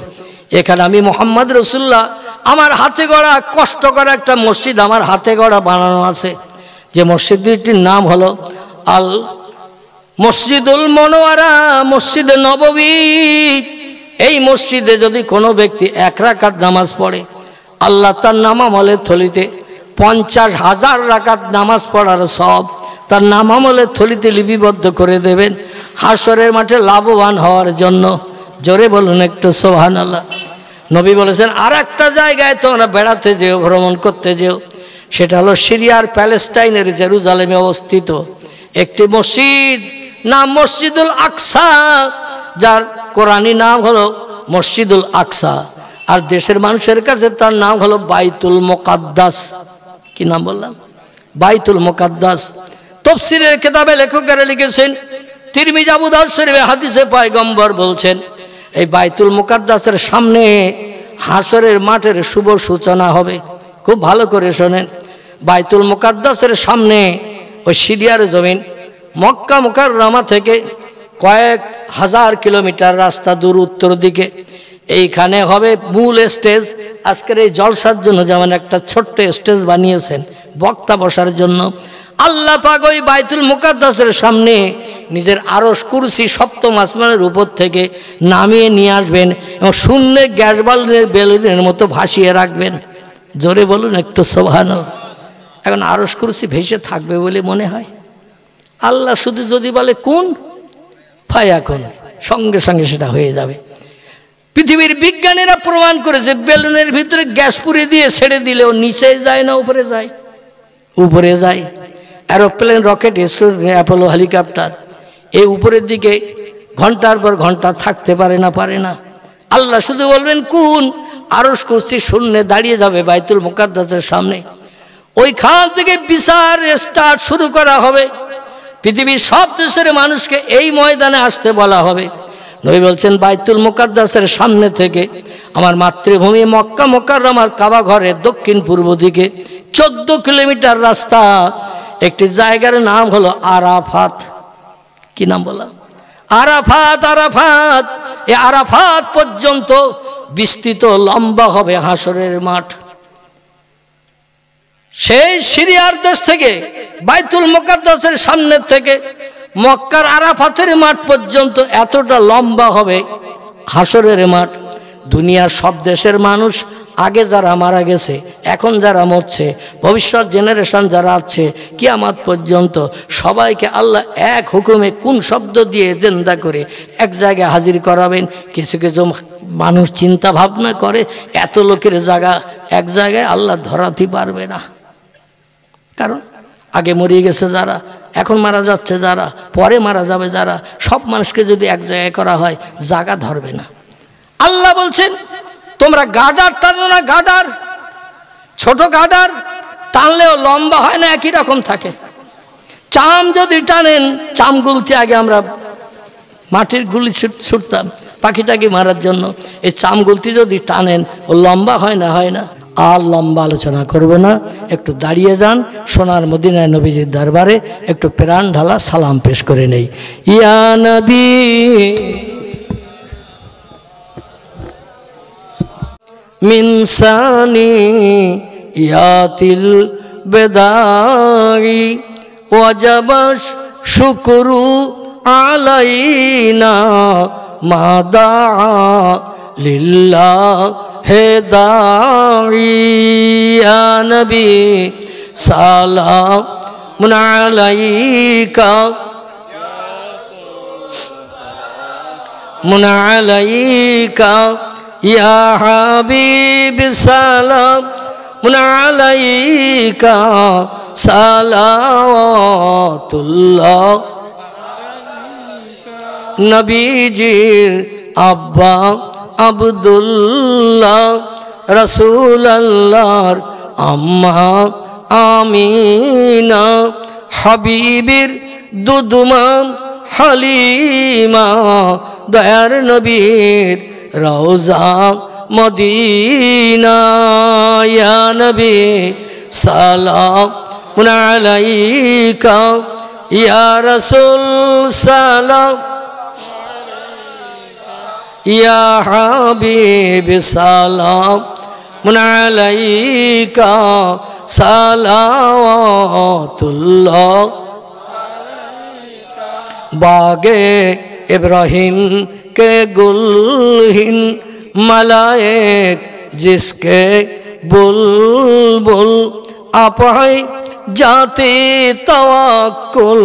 এখানে আমি মুহাম্মদ রাসূলুল্লাহ আমার হাতে গড়া কষ্ট করা একটা মসজিদ আমার হাতে গড়া বানানো আছে, যে মসজিদটির নাম হলো আল মসজিদুল মুনাওয়ারা, মসজিদে নববী। এই মসজিদে যদি কোনো ব্যক্তি 1 রাকাত নামাজ পড়ে, আল্লাহ তার নামামলের থলিতে 50,000 রাকাত নামাজ পড়ার সব তার নামামলের থলিতে লিপিবদ্ধ করে দেবেন, হাসরের মাঠে লাভবান হওয়ার জন্য। জোরে বলুন একটু সুবহানাল্লাহ। নবী বলেছেন, আর একটা জায়গায় তোমরা বেড়াতে যেও, ভ্রমণ করতে যেও, সেটা হলো সিরিয়ার প্যালেস্টাইনের জেরুজালেমে অবস্থিত একটি মসজিদ, নাম মসজিদুল আকসা, যার কোরআনী নাম হলো মসজিদুল আকসা, আর দেশের মানুষের কাছে তার নাম হলো বাইতুল মুকাদ্দাস। কি নাম বললাম? বাইতুল মুকাদ্দাস। তাফসীরের কিতাবে লেখকেরা লিখেছেন, তিরমিজি, আবু দাউদ শরীফে হাদিসে পয়গম্বর বলছেন, এই বাইতুল মুকাদ্দাসের সামনে হাসরের মাঠের শুভ সূচনা হবে। খুব ভালো করে শোনেন, বাইতুল মুকাদ্দাসের সামনে ওই সিরিয়ার জমিন, মক্কা মুকাররমা থেকে কয়েক হাজার কিলোমিটার রাস্তা দূর উত্তর দিকে, এইখানে হবে মূল স্টেজ। আজকের এই জলসার জন্য যেমন একটা ছোট্ট স্টেজ বানিয়েছেন বক্তা বসার জন্য, আল্লাহ পাক ওই বাইতুল মুকাদ্দাসের সামনে নিজের আরশ কুরসি 7ম আসমানের উপর থেকে নামিয়ে নিয়ে আসবেন এবং শূন্যে গ্যাস বালুনের বেলুনের মতো ভাসিয়ে রাখবেন। জোরে বলুন একটু সুবহানাল্লাহ। এখন আরশ কুরসি ভেসে থাকবে বলে মনে হয়? আল্লাহ শুধু যদি বলে কোন ফায়াকুন, সঙ্গে সঙ্গে সেটা হয়ে যাবে। পৃথিবীর বিজ্ঞানীরা প্রমাণ করেছে, বেলুনের ভিতরে গ্যাস পুড়ে দিয়ে ছেড়ে দিলেও নিচে যায় না উপরে যায়? উপরে যায়। এরোপ্লেন, রকেট, অ্যাপোলো হেলিকপ্টার এই উপরের দিকে ঘন্টার পর ঘন্টা থাকতে পারে না, পারে না। আল্লাহ শুধু বলবেন কোন, আরশ কুরসি শূন্যে দাঁড়িয়ে যাবে বাইতুল মুকাদ্দাসের সামনে। ওইখান থেকে বিচার স্টার্ট শুরু করা হবে। পৃথিবীর সব দেশের মানুষকে এই ময়দানে আসতে বলা হবে। নবী বলছেন, বাইতুল মুকাদ্দাসের সামনে থেকে আমার মাতৃভূমি মক্কা মুকাররমার কাবা ঘরের দক্ষিণ পূর্ব দিকে 14 কিলোমিটার রাস্তা, একটি জায়গার নাম হলো আরাফাত। কি নাম বললাম? আরাফাত। আরাফাত, এই আরাফাত পর্যন্ত বিস্তৃত লম্বা হবে হাসরের মাঠ। সেই সিরিয়ার দেশ থেকে বাইতুল মুকাদ্দাসের সামনে থেকে মক্কার আরাফাতের মাঠ পর্যন্ত এতটা লম্বা হবে হাসরের মাঠ। দুনিয়ার সব দেশের মানুষ আগে যারা মারা গেছে, এখন যারা মরছে, ভবিষ্যৎ জেনারেশন যারা আছে কিয়ামত পর্যন্ত, সবাইকে আল্লাহ এক হুকুমে কোন শব্দ দিয়ে জিন্দা করে এক জায়গায় হাজির করাবেন। কিছু কিছু মানুষ চিন্তা ভাবনা করে এত লোকের জায়গা এক জায়গায় আল্লাহ ধরাতে পারবে না, কারণ আগে মরিয়ে গেছে যারা, এখন মারা যাচ্ছে যারা, পরে মারা যাবে যারা, সব মানুষকে যদি এক জায়গায় করা হয় জায়গা ধরবে না। আল্লাহ বলছেন তোমরা গাডার টানো না, গাডার ছোট গাডার টানলেও লম্বা হয় না, একই রকম থাকে। চাম যদি টানেন, চাম গুলতে আগে আমরা মাটির গুলি ছুটতাম পাখিটাকে মারার জন্য, এই চাম গুলতি যদি টানেন ও লম্বা হয় না, হয় না। আর লম্বা আলোচনা করব না, একটু দাঁড়িয়ে যান, সোনার মদিনায় নবীজির দরবারে একটু প্রাণ ঢালা সালাম পেশ করে নেই। ইয়া নবী মিনসানি ইয়াতিল বেদাই ওয়াজাবাস শুকরু আলাইনা মাদা লিল্লাহ হে দাঈ ইয়া নবী সালামুন আলাইকা মুন আলাইকা ইয়া হাবিব সালামুন আলাইকা সালাওয়াতুল্লাহ। নবীজির আব্বা আব্দুল্লাহ, রাসূলুল্লাহর আম্মা আমিনা, হাবিবের দুদুমা হালিমা, দয়ার নবীর রওজা মদিনা। ইয়া নবী সালামুন আলাইকা ইয়া রাসূল সালাম ইয়া হাবিব সালামুন আলাইকা সালাওয়াতুল্লাহ। बागे इब्राहिम के गुलहिन मलाएक जिसके बुलबुल अपहाय जाते तवक्कुल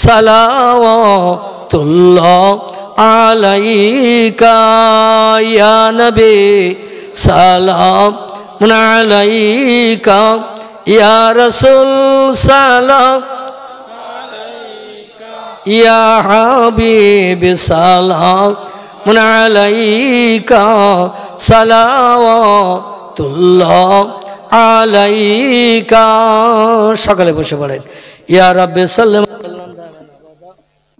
सलावतुल्लाह अलैका या नबी सलामुन अलैका या रसूल सलाम या हबीब सलामुन अलैका सलावतुल्लाह अलैका। সকলে বসে পড়েন। ইয়া রাব্বি সাল্লাম।